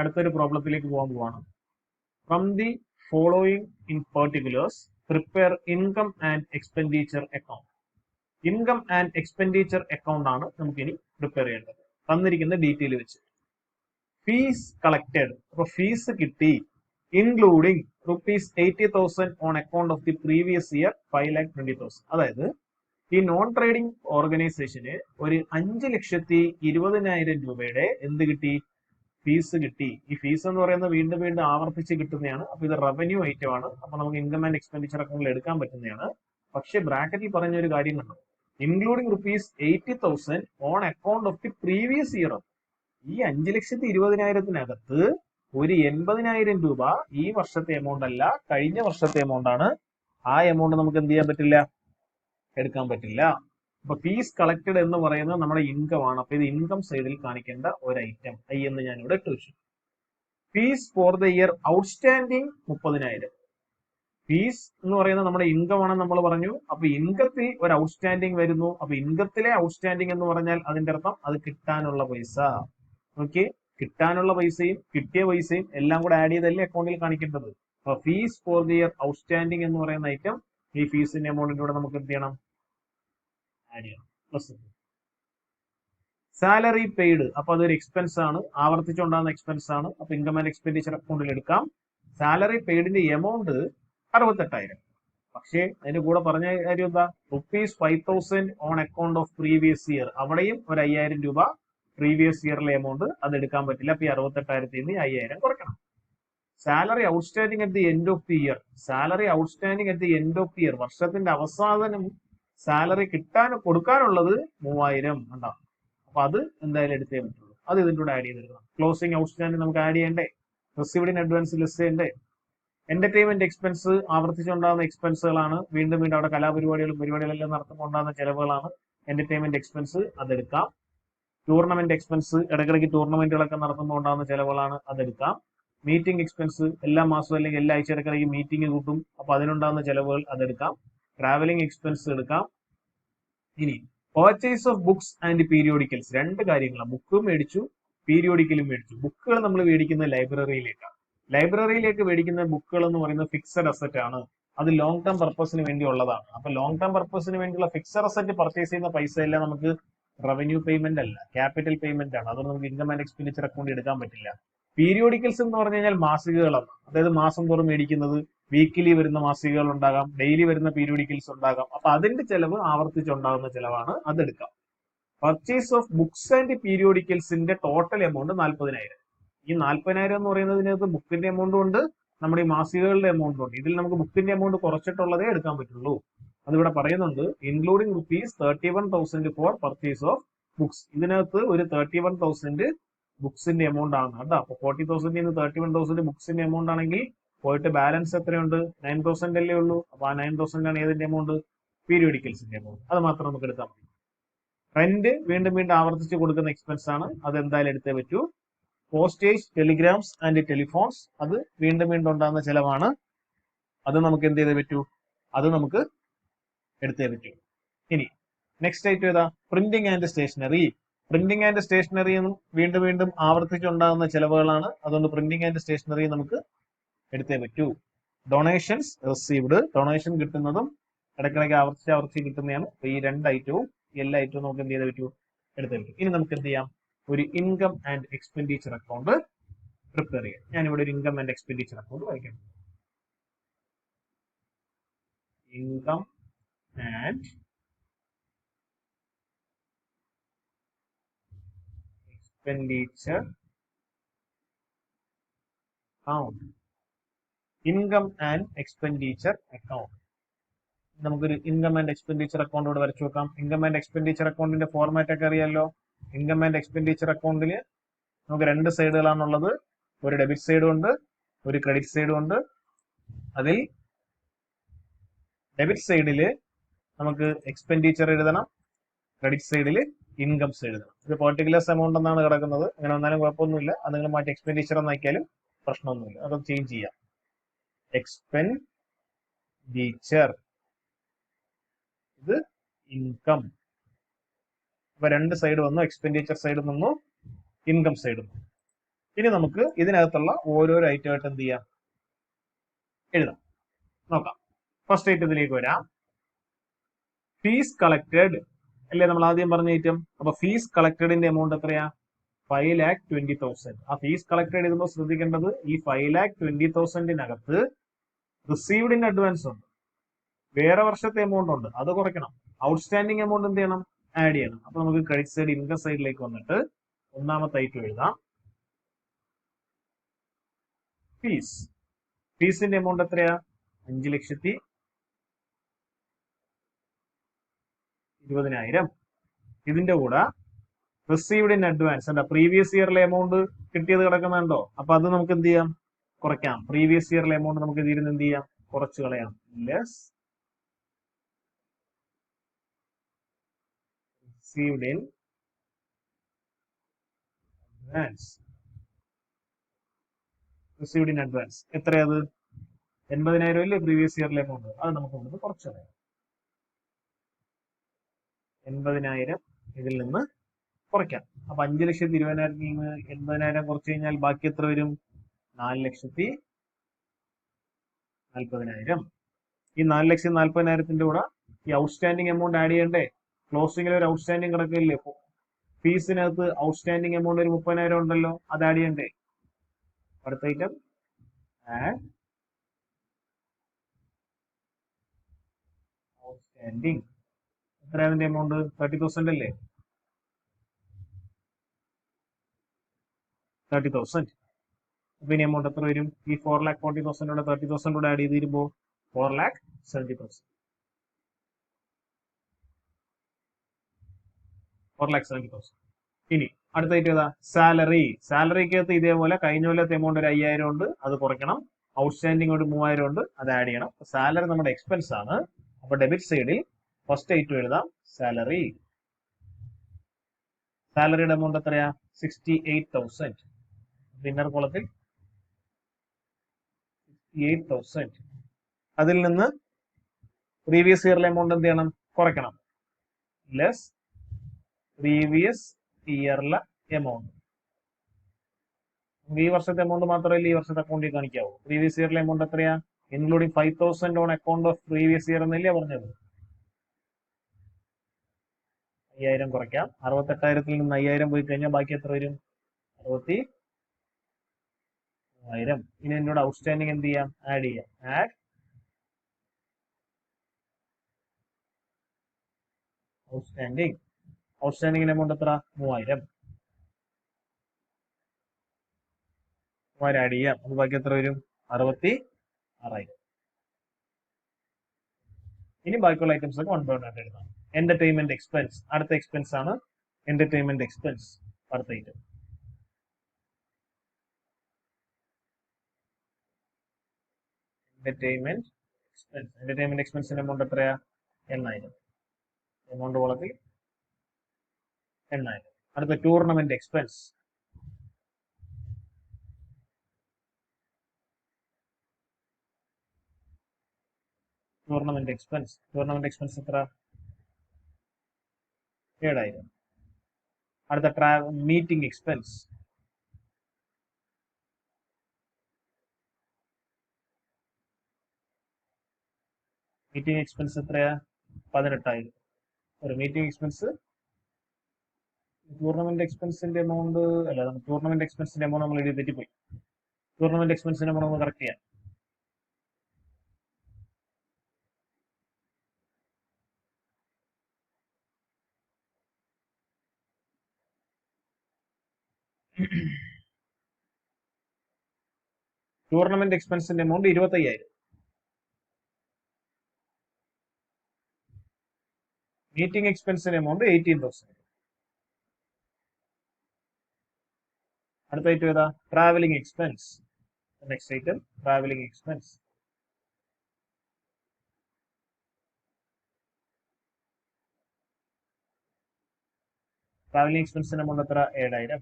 അടുത്തൊരു പ്രോബ്ലത്തിലേക്ക് പോകാൻ പോവാണ്. From the following in particulars prepare income and expenditure account. Income and expenditure account ആണ് നമുക്ക് ഇനി പ്രിപ്പയർ ചെയ്യേണ്ടത് തന്നിരിക്കുന്ന ഡീറ്റെയിൽ വെച്ച്. ഫീസ് കളക്റ്റഡ്, അപ്പൊ ഫീസ് കിട്ടി, including ₹80,000 on account of the previous year 5,20,000. അതായത് ഈ നോൺ ട്രേഡിംഗ് ഓർഗനൈസേഷന് ഒരു 5,20,000 രൂപയുടെ എന്ത് കിട്ടി? ഫീസ് കിട്ടി. ഈ ഫീസ് എന്ന് പറയുന്നത് വീണ്ടും വീണ്ടും ആവർത്തിച്ച് കിട്ടുന്നതാണ്. അപ്പൊ ഇത് റവന്യൂ ഐറ്റം ആണ്. അപ്പൊ നമുക്ക് ഇൻകം ആൻഡ് എക്സ്പെൻഡിച്ചർ അക്കൗണ്ടിൽ എടുക്കാൻ പറ്റുന്നതാണ്. പക്ഷെ ബ്രാക്കറ്റിൽ പറഞ്ഞ ഒരു കാര്യം കണ്ടോ, including ₹80,000 on account of the previous year. ഈ 5,20,000-നകത്ത് ഒരു 80,000 രൂപ ഈ വർഷത്തെ എമൗണ്ട് അല്ല, കഴിഞ്ഞ വർഷത്തെ എമൗണ്ട് ആണ്. ആ എമൗണ്ട് നമുക്ക് എന്ത് ചെയ്യാൻ പറ്റില്ല? എടുക്കാൻ പറ്റില്ല. അപ്പൊ ഫീസ് കളക്റ്റഡ് എന്ന് പറയുന്നത് നമ്മുടെ ഇൻകം ആണ്. അപ്പൊ ഇത് ഇൻകം സൈഡിൽ കാണിക്കേണ്ട ഒരു ഐറ്റം ഐ എന്ന് ഞാൻ ഇവിടെ ഇട്ടു വെച്ചു. Fees for the year outstanding 30,000. Fees എന്ന് പറയുന്നത് നമ്മുടെ ഇൻകം ആണെന്ന് നമ്മൾ പറഞ്ഞു. അപ്പൊ ഇൻകത്തിൽ ഒരു ഔട്ട്സ്റ്റാൻഡിങ് വരുന്നു. അപ്പൊ ഇൻകത്തിലെ ഔട്ട്സ്റ്റാൻഡിങ് എന്ന് പറഞ്ഞാൽ അതിന്റെ അർത്ഥം അത് കിട്ടാനുള്ള പൈസ. ഓക്കെ, കിട്ടാനുള്ള പൈസയും കിട്ടിയ പൈസയും എല്ലാം കൂടെ ആഡ് ചെയ്തല്ലേ അക്കൗണ്ടിൽ കാണിക്കേണ്ടത്. അപ്പൊ fees four the year outstanding എന്ന് പറയുന്ന ഐറ്റം ഈ ഫീസിന്റെ എമൗണ്ടിന്റെ കൂടെ നമുക്ക് എന്ത് ചെയ്യണം? ആഡ് ചെയ്യണം. പ്ലസ് സാലറി പെയ്ഡ്, അപ്പൊ അതൊരു എക്സ്പെൻസ് ആണ്, ആവർത്തിച്ചുണ്ടാകുന്ന എക്സ്പെൻസ് ആണ്. അപ്പൊ ഇൻകം ആൻഡ് എക്സ്പെൻഡിച്ചർ അക്കൗണ്ടിൽ എടുക്കാം. സാലറി പെയ്ഡിന്റെ എമൗണ്ട് 68,000. പക്ഷേ അതിന്റെ കൂടെ പറഞ്ഞ കാര്യം എന്താ? ₹5,000 on account of previous year. അവിടെയും ഒരു 5,000 രൂപ പ്രീവിയസ് ഇയറിലെ എമൗണ്ട് അത് എടുക്കാൻ പറ്റില്ല. അപ്പൊ ഈ 68,000 5,000 കുറയ്ക്കണം. Salary outstanding at the end of the year. Salary outstanding at the end of the year, വർഷത്തിന്റെ അവസാനം സാലറി കൊടുക്കാനുള്ളത് 3,000 ഉണ്ടാവും. അപ്പൊ അത് എന്തായാലും എടുത്തേ പറ്റുള്ളൂ. അത് ഇതിന്റെ കൂടെ ആഡ് ചെയ്തെടുക്കണം. ക്ലോസിംഗ് ഔട്ട്സ്റ്റാൻഡിംഗ് നമുക്ക് ആഡ് ചെയ്യണ്ടേ? റിസീവ്ഡ് ഇൻ അഡ്വാൻസ് ലിസ്റ്റ് ചെയ്യണ്ടേ? എന്റർടൈൻമെന്റ് എക്സ്പെൻസ് ആവർത്തിച്ചുണ്ടാകുന്ന എക്സ്പെൻസുകളാണ്. വീണ്ടും വീണ്ടും അവിടെ പരിപാടികളെല്ലാം നടത്തുമ്പോൾ ഉണ്ടാകുന്ന ചെലവുകളാണ് എന്റർടൈൻമെന്റ് എക്സ്പെൻസ്, അതെടുക്കാം. ടൂർണമെന്റ് എക്സ്പെൻസ്, ഇടയ്ക്കിടയ്ക്ക് ടൂർണമെന്റുകളൊക്കെ നടത്തുമ്പോൾ ഉണ്ടാകുന്ന ചെലവുകളാണ്, അതെടുക്കാം. മീറ്റിംഗ് എക്സ്പെൻസ്, എല്ലാ മാസവും അല്ലെങ്കിൽ എല്ലാ ആഴ്ച ഇടയ്ക്കിടയ്ക്ക് മീറ്റിംഗ് കൂട്ടും, അപ്പൊ അതിനുണ്ടാകുന്ന ചെലവുകൾ അതെടുക്കാം. ട്രാവലിംഗ് എക്സ്പെൻസ് എടുക്കാം. ഇനി purchase of books and periodicals, രണ്ട് കാര്യങ്ങളാണ്. ബുക്കും മേടിച്ചു, പീരിയോഡിക്കലും മേടിച്ചു. ബുക്കുകൾ നമ്മൾ മേടിക്കുന്നത് ലൈബ്രറിയിലേക്കാണ്. ലൈബ്രറിയിലേക്ക് മേടിക്കുന്ന ബുക്കുകൾ എന്ന് പറയുന്നത് ഫിക്സഡ് അസറ്റ് ആണ്. അത് ലോങ് ടേം പർപ്പസിന് വേണ്ടി ഉള്ളതാണ്. അപ്പൊ ലോങ് ടേം പർപ്പസിന് വേണ്ടിയുള്ള ഫിക്സഡ് അസറ്റ് പർച്ചേസ് ചെയ്യുന്ന പൈസ എല്ലാം നമുക്ക് റവന്യൂ പേയ്മെന്റ് അല്ല, ക്യാപിറ്റൽ പേയ്മെന്റ് ആണ്. അതുകൊണ്ട് നമുക്ക് ഇൻകം ആൻഡ് എക്സ്പെൻഡിച്ചർ അക്കൗണ്ട് എടുക്കാൻ പറ്റില്ല. പീരിയോഡിക്കൽസ് എന്ന് പറഞ്ഞു കഴിഞ്ഞാൽ മാസികകളാണ്. അതായത് മാസം തോറും മേടിക്കുന്നത്, വീക്കിലി വരുന്ന മാസികകൾ ഉണ്ടാകാം, ഡെയിലി വരുന്ന പീരിയോഡിക്കൽസ് ഉണ്ടാകാം. അപ്പൊ അതിന്റെ ചെലവ് ആവർത്തിച്ചുണ്ടാകുന്ന ചെലവാണ്, അതെടുക്കാം. പർച്ചേസ് ഓഫ് ബുക്സ് ആൻഡ് പീരിയോഡിക്കൽസിന്റെ ടോട്ടൽ എമൗണ്ട് 40,000. ഈ 40,000 എന്ന് പറയുന്നതിനകത്ത് ബുക്കിന്റെ എമൗണ്ടും ഉണ്ട്, നമ്മുടെ ഈ മാസികകളുടെ എമൗണ്ടും ഉണ്ട്. ഇതിൽ നമുക്ക് ബുക്കിന്റെ എമൗണ്ട് കുറച്ചിട്ടുള്ളതേ എടുക്കാൻ പറ്റുള്ളൂ. അതിവിടെ പറയുന്നുണ്ട്, including ₹31,000 four purchase of books. ഇതിനകത്ത് ഒരു 31,000 ബുക്സിന്റെ എമൗണ്ട് ആണ് കേട്ടോ. അപ്പൊ 40,000 31,000 ബുക്സിന്റെ എമൗണ്ട് ആണെങ്കിൽ പോയിട്ട് ബാലൻസ് എത്രയുണ്ട്? 9,000 അല്ലേ ഉള്ളൂ. അപ്പൊ ആ 9,000 ആണ് ഏതിന്റെ എമൗണ്ട്? പീരിയോഡിക്കൽസിന്റെ എമൗണ്ട്. അത് മാത്രം നമുക്ക് എടുക്കാൻ പറ്റും. റെന്റ് വീണ്ടും വീണ്ടും ആവർത്തിച്ച് കൊടുക്കുന്ന എക്സ്പെൻസ് ആണ്, അത് എന്തായാലും എടുത്തേ പറ്റൂ. പോസ്റ്റേജ്, ടെലിഗ്രാംസ് ആൻഡ് ടെലിഫോൺസ്, അത് വീണ്ടും വീണ്ടും ഉണ്ടാകുന്ന ചെലവാണ്. അത് നമുക്ക് എന്ത് ചെയ്തേ പറ്റൂ? അത് നമുക്ക് എടുത്തേ പറ്റൂ. ഇനി നെക്സ്റ്റ് ഐറ്റം ഏതാ? Printing and stationery. Printing and stationery എന്നും വീണ്ടും വീണ്ടും ആവർത്തിച്ചുണ്ടാകുന്ന ചെലവുകളാണ്. അതുകൊണ്ട് പ്രിന്റിംഗ് ആൻഡ് സ്റ്റേഷനറി നമുക്ക് എടുത്തേ പറ്റൂ. ഡൊണേഷൻസ് റിസീവ്ഡ്, ഡൊണേഷൻ കിട്ടുന്നതും ഇടയ്ക്കിടയ്ക്ക് ആവർത്തിച്ച് കിട്ടുന്നതാണ്. ഈ രണ്ട് ഐറ്റവും എല്ലാ ഐറ്റവും നമുക്ക് എന്ത് ചെയ്തേ പറ്റൂ? എടുത്തേ പറ്റൂ. ഇനി നമുക്ക് എന്ത് ചെയ്യാം? ഒരു income and expenditure account prepare ചെയ്യാം. ഞാനിവിടെ ഒരു ഇൻകം ആൻഡ് എക്സ്പെൻഡിച്ചർ അക്കൗണ്ട് വായിക്കാം. Income and expenditure account. Income and expenditure account. നമുക്കൊരു ഇൻകം ആൻഡ് എക്സ്പെൻഡിച്ചർ അക്കൗണ്ട് ഇവിടെ വരച്ചു വെക്കാം. ഇൻകം ആൻഡ് എക്സ്പെൻഡിച്ചർ അക്കൗണ്ടിന്റെ ഫോർമാറ്റ് ഒക്കെ അറിയാലോ. ഇൻകം ആൻഡ് എക്സ്പെൻഡിച്ചർ അക്കൗണ്ടിൽ നമുക്ക് രണ്ട് സൈഡുകളാണുള്ളത്. ഒരു ഡെബിറ്റ് സൈഡും ഉണ്ട്, ഒരു ക്രെഡിറ്റ് സൈഡും ഉണ്ട്. അതിൽ ഡെബിറ്റ് സൈഡിൽ നമുക്ക് എക്സ്പെൻഡിച്ചർ എഴുതണം, ക്രെഡിറ്റ് സൈഡിൽ ഇൻകംസ് എഴുതണം. ഇത് പെർട്ടിക്കുലർ എമൗണ്ട് എന്നാണ് കിടക്കുന്നത്. അങ്ങനെ വന്നാലും കുഴപ്പമൊന്നുമില്ല. അത് നിങ്ങൾ മാറ്റി എക്സ്പെൻഡിച്ചർ എന്നാക്കിയാലും പ്രശ്നമൊന്നുമില്ല. അതൊക്കെ ചേഞ്ച് ചെയ്യാം. എക്സ്പെൻഡിച്ചർ, ഇത് ഇൻകം. അപ്പൊ രണ്ട് സൈഡ് വന്നു, എക്സ്പെൻഡിച്ചർ സൈഡ് വന്നു, ഇൻകം സൈഡ് വന്നു. ഇനി നമുക്ക് ഇതിനകത്തുള്ള ഓരോരോ ഐറ്റം ആയിട്ട് എന്ത് ചെയ്യാം, എഴുതാം. നോക്കാം. ഫസ്റ്റ് ഐറ്റത്തിലേക്ക് വരാം. ഫീസ് കളക്ടഡ് അല്ലേ നമ്മൾ ആദ്യം പറഞ്ഞ ഐറ്റം. അപ്പൊ ഫീസ് കളക്ടഡിന്റെ എമൗണ്ട് എത്രയാ? 5,20,000. ആ ഫീസ് കളക്ടഡ് എഴുതുമ്പോൾ ശ്രദ്ധിക്കേണ്ടത് ഈ 5,20,000-നകത്ത് റിസീവ്ഡ് ഇൻ അഡ്വാൻസ് ഉണ്ട്, വേറെ വർഷത്തെ എമൗണ്ട് ഉണ്ട്, അത് കുറയ്ക്കണം. ഔട്ട്സ്റ്റാൻഡിംഗ് എമൗണ്ട് എന്ത് ചെയ്യണം? ആഡ് ചെയ്യണം. അപ്പൊ നമുക്ക് ക്രെഡിറ്റ് സൈഡ് ഇൻകം സൈഡിലേക്ക് വന്നിട്ട് ഒന്നാമത്തെ ഐറ്റം എഴുതാം. ഫീസ്. ഫീസിന്റെ എമൗണ്ട് എത്രയാ? 5,20,000. ഇതിന്റെ കൂടെ റിസീവ്ഡ് ഇൻ അഡ്വാൻസ് എന്താ, പ്രീവിയസ് ഇയറിലെ എമൗണ്ട് കിട്ടിയത് കിടക്കുന്നുണ്ടോ? അപ്പൊ അത് നമുക്ക് എന്ത് ചെയ്യാം? കുറയ്ക്കാം. പ്രീവിയസ് ഇയറിലെ എമൗണ്ട് നമുക്ക് ഇതിരുന്ന് എന്ത് ചെയ്യാം? കുറച്ച് കളയാം. Less received in advance. Received in advance എത്രയത്? 80,000 അല്ലേ പ്രീവിയസ് ഇയറിലെ എമൗണ്ട്, അത് നമുക്ക് ഇവിടുന്ന് കുറച്ച് കളയാം. 80,000 ഇതിൽ നിന്ന് കുറയ്ക്കാം. അപ്പൊ 5,20,000 80,000 കുറച്ച് കഴിഞ്ഞാൽ ബാക്കി എത്ര വരും? 4,40,000. ഈ 4,40,000 കൂടെ ഈ ഔട്ട്സ്റ്റാൻഡിംഗ് എമൗണ്ട് ആഡ് ചെയ്യണ്ടേ? ക്ലോസിംഗിൽ ഒരു ഔട്ട്സ്റ്റാൻഡിംഗ് കിടക്കില്ലേ? ഫീസിനകത്ത് ഔട്ട്സ്റ്റാൻഡിംഗ് എമൗണ്ട് ഒരു 30,000 ഉണ്ടല്ലോ, അത് ആഡ് ചെയ്യണ്ടേ? അടുത്ത ഐറ്റം ആഡ് ഔട്ട്സ്റ്റാൻഡിംഗ്. എത്ര അതിന്റെ എമൗണ്ട്? 30,000 അല്ലേ? 30,000. അപ്പൊ ഇനി എമൗണ്ട് എത്ര വരും? ഈ 4,40,000 30,000 ആഡ് ചെയ്ത് തരുമ്പോ 4,70,000. 4,70,000. ഇനി അടുത്തായിട്ട് ഏതാ? സാലറി. സാലറിക്കകത്ത് ഇതേപോലെ കഴിഞ്ഞ കൊല്ലത്തെ എമൗണ്ട് ഒരു 5,000 ഉണ്ട്, അത് കുറയ്ക്കണം. ഔട്ട്സ്റ്റാൻഡിംഗ് ഒരു 3,000 ഉണ്ട്, അത് ആഡ് ചെയ്യണം. സാലറി നമ്മുടെ എക്സ്പെൻസ് ആണ്. അപ്പൊ ഡെബിറ്റ് സൈഡിൽ ഫസ്റ്റ് ഐറ്റം എഴുതാം സാലറി. സാലറിയുടെ എമൗണ്ട് എത്രയാ? 68,000. ഇന്നർ കോളത്തിൽ 68,000. അതിൽ നിന്ന് പ്രീവിയസ് ഇയറിലെ എമൗണ്ട് എന്ത് ചെയ്യണം? കുറയ്ക്കണം. ലെസ് പ്രീവിയസ് ഇയറിലെ എമൗണ്ട്. ഈ വർഷത്തെ എമൗണ്ട് മാത്രമല്ല ഈ വർഷത്തെ അക്കൗണ്ടിൽ കാണിക്കാവൂ. പ്രീവിയസ് ഇയറിലെ എമൗണ്ട് എത്രയാ? Including 5,000 on account of previous year എന്നല്ലേ പറഞ്ഞത്. 5,000 കുറയ്ക്കാം. 68,000 നിന്ന് 5,000 പോയി കഴിഞ്ഞാൽ ബാക്കി എത്ര വരും? 63,000. ഇനി എന്നോട് ഔട്ട്സ്റ്റാൻഡിംഗ് എന്ത് ചെയ്യാം? ആഡ് ചെയ്യാം. Add outstanding. ഔട്ട്സ്റ്റാൻഡിംഗിന്റെ എമൗണ്ട് എത്ര? 3,000. 3,000 ആഡ് ചെയ്യാം. അത് ബാക്കി എത്ര വരും? 66,000. ഇനി ബാക്കിയുള്ള ഐറ്റംസ് ഒക്കെ 1 by 1 ആയിട്ട് എഴുതാം. എന്റർടൈൻമെന്റ് എക്സ്പെൻസ് അടുത്ത എക്സ്പെൻസ് ആണ്. എന്റർടൈൻമെന്റ് എക്സ്പെൻസ് അടുത്ത ഐറ്റം. എന്റർടൈൻമെന്റ് എക്സ്പെൻസിന്റെ എമൗണ്ട് എത്രയാ? 8,000. എമൗണ്ട് കോളത്തിൽ 8,000. അടുത്ത ടൂർണമെന്റ് എക്സ്പെൻസ്. ടൂർണമെന്റ് എക്സ്പെൻസ് എത്ര? 7,000. അടുത്ത മീറ്റിംഗ് എക്സ്പെൻസ്. മീറ്റിംഗ് എക്സ്പെൻസ് എത്രയാ? 18,000. ഒരു മീറ്റിംഗ് എക്സ്പെൻസ്. ടൂർണമെന്റ് എക്സ്പെൻസിന്റെ എമൗണ്ട് അല്ല, ടൂർണമെന്റ് എക്സ്പെൻസിന്റെ എമൗണ്ട് നമ്മൾ എഴുതി തെറ്റിപ്പോയി. ടൂർണമെന്റ് എക്സ്പെൻസിന്റെ എമൗണ്ട് ഒന്ന് കറക്റ്റ് ചെയ്യാം. ടൂർണമെന്റ് എക്സ്പെൻസിന്റെ എമൗണ്ട് 25,000. മീറ്റിംഗ് എക്സ്പെൻസിന്റെ എമൗണ്ട് 18,000. അടുത്ത ഐറ്റം ഏതാ? Travelling expense. Next item travelling expense. Travelling എക്സ്പെൻസിന്റെ എമൗണ്ട് എത്ര? 7,000.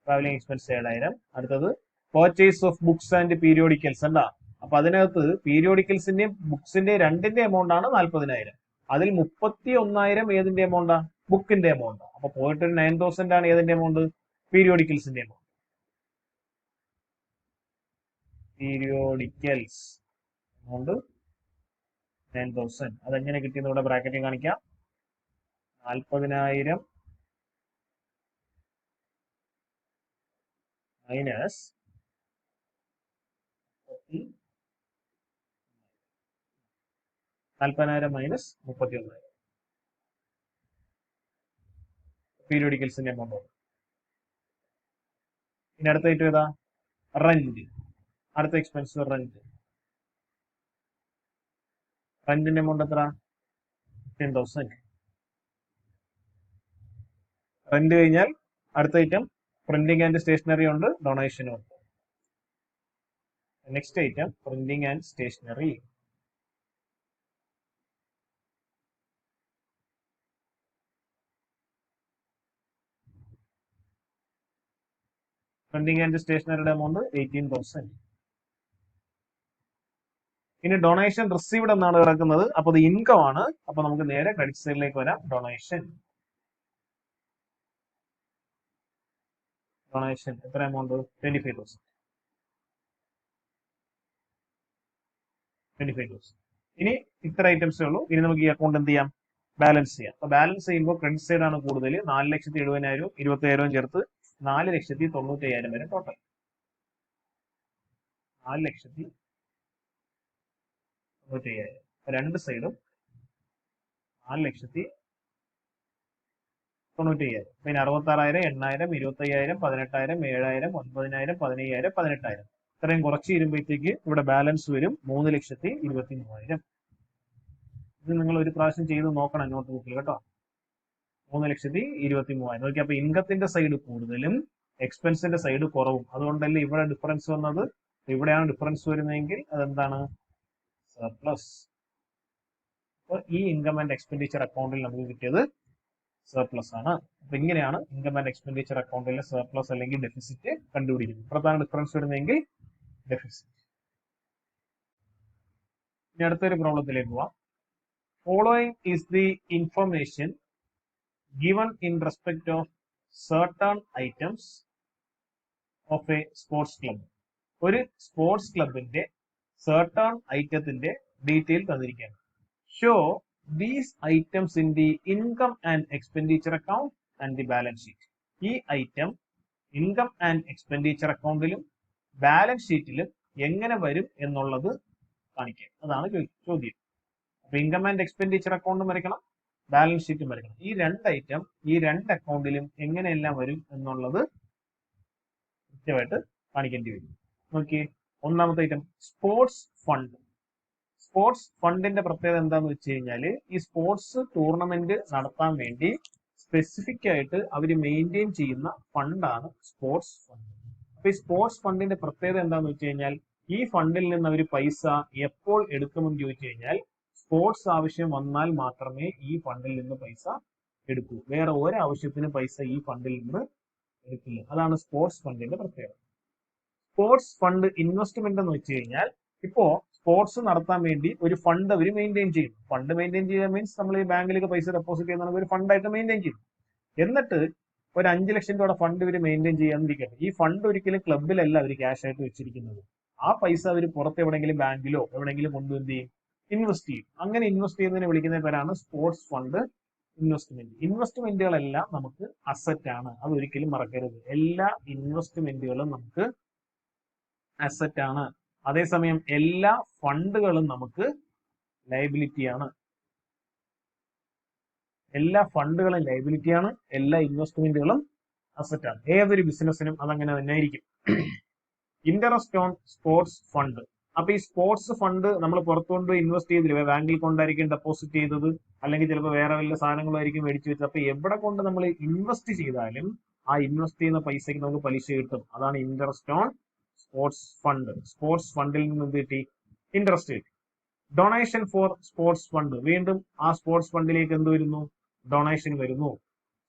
Travelling expense 7,000. അടുത്തത് purchase of books and periodicals എന്താ? അപ്പൊ അതിനകത്ത് പീരിയോഡിക്കൽസിന്റെയും ബുക്സിന്റെയും രണ്ടിന്റെ എമൗണ്ട് ആണ് 40,000. അതിൽ 31,000 ഏതിന്റെ എമൗണ്ടാ? ബുക്കിന്റെ എമൗണ്ട്. അപ്പൊ പോയിട്ട് 9,000 ആണ് ഏതിന്റെ എമൗണ്ട്? പീരിയോഡിക്കൽസിന്റെ എമൗണ്ട്. Periodicals amount 9,000. അതെങ്ങനെ കിട്ടിയെന്ന് ഇവിടെ ബ്രാക്കറ്റിൽ കാണിക്കാം. 40,000 മൈനസ് 40,000 മൈനസ് 31,000 പീരിയോഡിക്കൽസിന്റെ എമൗണ്ട്. ഇനി അടുത്ത ഐറ്റം ഏതാ? റെന്റ്. അടുത്ത എക്സ്പെൻസ് റെന്റ്. റെന്റിന്റെ എമൗണ്ട് എത്ര? 10,000. റെന്റ് കഴിഞ്ഞാൽ അടുത്ത ഐറ്റം പ്രിന്റിംഗ് ആൻഡ് സ്റ്റേഷനറി ഉണ്ട്, ഡൊണേഷനും ഉണ്ട്. Next item printing and stationery. Printing and സ്റ്റേഷനറിയുടെ എമൗണ്ട് 18,000. ഇനി ഡൊണേഷൻ റിസീവ്ഡ് എന്നാണ് കിടക്കുന്നത്. അപ്പൊ അത് ഇൻകം ആണ്. അപ്പൊ നമുക്ക് നേരെ ക്രെഡിറ്റ് സൈഡിലേക്ക് വരാം. ഡൊണേഷൻ എത്ര എമൗണ്ട്? 25,000. 25,000. ഇനി ഇത്ര ഐറ്റംസേ ഉള്ളൂ. ഇനി നമുക്ക് ഈ അക്കൗണ്ട് എന്ത് ചെയ്യാം? ബാലൻസ് ചെയ്യാം. അപ്പൊ ബാലൻസ് ചെയ്യുമ്പോൾ ക്രെഡിറ്റ് സൈഡ് ആണ് കൂടുതൽ. 4,70,000 20,000 ചേർത്ത് 4,90,000 വരെ ടോട്ടൽ. 4,90,000. രണ്ട് സൈഡും 4,90,000. പിന്നെ 66,000, 8,000, 25,000, 18,000, 7,000, 9,000, 15,000, 18,000. ഇത്രയും കുറച്ച് ഇരുമ്പോഴത്തേക്ക് ഇവിടെ ബാലൻസ് വരും 3,23,000. ഇത് നിങ്ങൾ ഒരു പ്രാവശ്യം ചെയ്ത് നോക്കണം നോട്ട് ബുക്കിൽ കേട്ടോ. 3,23,000. നോക്കി. അപ്പൊ ഇൻകത്തിന്റെ സൈഡ് കൂടുതലും എക്സ്പെൻസിന്റെ സൈഡ് കുറവും. അതുകൊണ്ടല്ലേ ഇവിടെ ഡിഫറൻസ് വന്നത്. ഇവിടെയാണ് ഡിഫറൻസ് വരുന്നതെങ്കിൽ അതെന്താണ്? സർപ്ലസ്. അപ്പൊ ഈ ഇൻകം ആൻഡ് എക്സ്പെൻഡിച്ചർ അക്കൗണ്ടിൽ നമുക്ക് കിട്ടിയത് സർപ്ലസ് ആണ്. അപ്പൊ ഇങ്ങനെയാണ് ഇൻകം ആൻഡ് എക്സ്പെൻഡിച്ചർ അക്കൗണ്ടിലെ സർപ്ലസ് അല്ലെങ്കിൽ ഡെഫിസിറ്റ് കണ്ടുപിടിക്കുന്നത്. പ്രധാന ഡിഫറൻസ് വരുന്നതെങ്കിൽ ഡെഫിസിറ്റ്. ഇനി അടുത്തൊരു പ്രോബ്ലത്തിലേക്ക് പോവാം. Following is the information given in respect of certain items of a sports club. ഒരു സ്പോർട്സ് ക്ലബിന്റെ certain ഐറ്റത്തിന്റെ ഡീറ്റെയിൽ തന്നിരിക്കുകയാണ്. Show these items in the income and expenditure account and the balance sheet. ഈ item income and expenditure അക്കൗണ്ടിലും balance ഷീറ്റിലും എങ്ങനെ വരും എന്നുള്ളത് കാണിക്കുക. അതാണ് ചോദ്യം. അപ്പൊ ഇൻകം ആൻഡ് എക്സ്പെൻഡിച്ചർ അക്കൗണ്ടും വരയ്ക്കണം, ബാലൻസ് ഷീറ്റും വരയ്ക്കണം. ഈ രണ്ട് ഐറ്റം ഈ രണ്ട് അക്കൗണ്ടിലും എങ്ങനെയെല്ലാം വരും എന്നുള്ളത് കൃത്യമായിട്ട് കാണിക്കേണ്ടി വരും. നോക്കിയേ, ഒന്നാമത്തെ ഐറ്റം സ്പോർട്സ് ഫണ്ട്. സ്പോർട്സ് ഫണ്ടിന്റെ പ്രത്യേകത എന്താന്ന് വെച്ച് കഴിഞ്ഞാൽ ഈ സ്പോർട്സ് ടൂർണമെന്റ് നടത്താൻ വേണ്ടി സ്പെസിഫിക് ആയിട്ട് അവർ മെയിൻറ്റെയിൻ ചെയ്യുന്ന ഫണ്ടാണ് സ്പോർട്സ് ഫണ്ട്. അപ്പൊ ഈ സ്പോർട്സ് ഫണ്ടിന്റെ പ്രത്യേകത എന്താന്ന് വെച്ച് കഴിഞ്ഞാൽ ഈ ഫണ്ടിൽ നിന്ന് അവർ പൈസ എപ്പോൾ എടുക്കുമെന്ന് ചോദിച്ചു കഴിഞ്ഞാൽ സ്പോർട്സ് ആവശ്യം വന്നാൽ മാത്രമേ ഈ ഫണ്ടിൽ നിന്ന് പൈസ എടുക്കൂ. വേറെ ഒരാവശ്യത്തിന് പൈസ ഈ ഫണ്ടിൽ നിന്ന് എടുക്കില്ല. അതാണ് സ്പോർട്സ് ഫണ്ടിന്റെ പ്രത്യേകത. സ്പോർട്സ് ഫണ്ട് ഇൻവെസ്റ്റ്മെന്റ് എന്ന് വെച്ച് കഴിഞ്ഞാൽ ഇപ്പോ സ്പോർട്സ് നടത്താൻ വേണ്ടി ഒരു ഫണ്ട് അവർ മെയിൻറ്റെയിൻ ചെയ്യും. ഫണ്ട് മെയിൻറ്റെയിൻ ചെയ്യുക മീൻസ് നമ്മൾ ഈ ബാങ്കിലേക്ക് പൈസ ഡെപ്പോസിറ്റ് ചെയ്യുന്ന ഒരു ഫണ്ടായിട്ട് മെയിൻറ്റെയിൻ ചെയ്യും. എന്നിട്ട് ഒരു 5 ലക്ഷം രൂപയുടെ ഫണ്ട് ഇവർ മെയിൻറ്റെയിൻ ചെയ്യാതിരിക്കട്ടെ. ഈ ഫണ്ട് ഒരിക്കലും ക്ലബിലല്ല അവർ ക്യാഷ് ആയിട്ട് വെച്ചിരിക്കുന്നത്. ആ പൈസ അവർ പുറത്ത് എവിടെയെങ്കിലും ബാങ്കിലോ എവിടെയെങ്കിലും കൊണ്ടുവന്ന് ചെയ്യും, ഇൻവെസ്റ്റ് ചെയ്യും. അങ്ങനെ ഇൻവെസ്റ്റ് ചെയ്യുന്നതിന് വിളിക്കുന്ന പേരാണ് സ്പോർട്സ് ഫണ്ട് ഇൻവെസ്റ്റ്മെന്റ്. ഇൻവെസ്റ്റ്മെന്റുകളെല്ലാം നമുക്ക് അസറ്റ് ആണ്. അതൊരിക്കലും മറക്കരുത്. എല്ലാ ഇൻവെസ്റ്റ്മെന്റുകളും നമുക്ക് അസറ്റ് ആണ്. അതേസമയം എല്ലാ ഫണ്ടുകളും നമുക്ക് ലയബിലിറ്റി ആണ്. എല്ലാ ഫണ്ടുകളും ലയബിലിറ്റി ആണ്, എല്ലാ ഇൻവെസ്റ്റ്മെന്റുകളും അസറ്റ് ആണ്. ഏതൊരു ബിസിനസ്സിനും അതങ്ങനെ തന്നെ ആയിരിക്കും. Interest on sports fund. അപ്പൊ ഈ സ്പോർട്സ് ഫണ്ട് നമ്മൾ പുറത്തുകൊണ്ട് ഇൻവെസ്റ്റ് ചെയ്തില്ല, ബാങ്കിൽ കൊണ്ടായിരിക്കും ഡെപ്പോസിറ്റ് ചെയ്തത്, അല്ലെങ്കിൽ ചിലപ്പോൾ വേറെ വല്ല സാധനങ്ങളായിരിക്കും മേടിച്ചു വെച്ചത്. അപ്പൊ എവിടെ കൊണ്ട് നമ്മൾ ഇൻവെസ്റ്റ് ചെയ്താലും ആ ഇൻവെസ്റ്റ് ചെയ്യുന്ന പൈസക്ക് നമുക്ക് പലിശ കിട്ടും. അതാണ് interest on sports fund. Sports ഫണ്ടിൽ നിന്ന് എന്ത് കിട്ടി? ഇൻട്രസ്റ്റ് കിട്ടി. Donation for sports fund. വീണ്ടും ആ സ്പോർട്സ് ഫണ്ടിലേക്ക് എന്ത് വരുന്നു? ഡൊണേഷൻ വരുന്നു.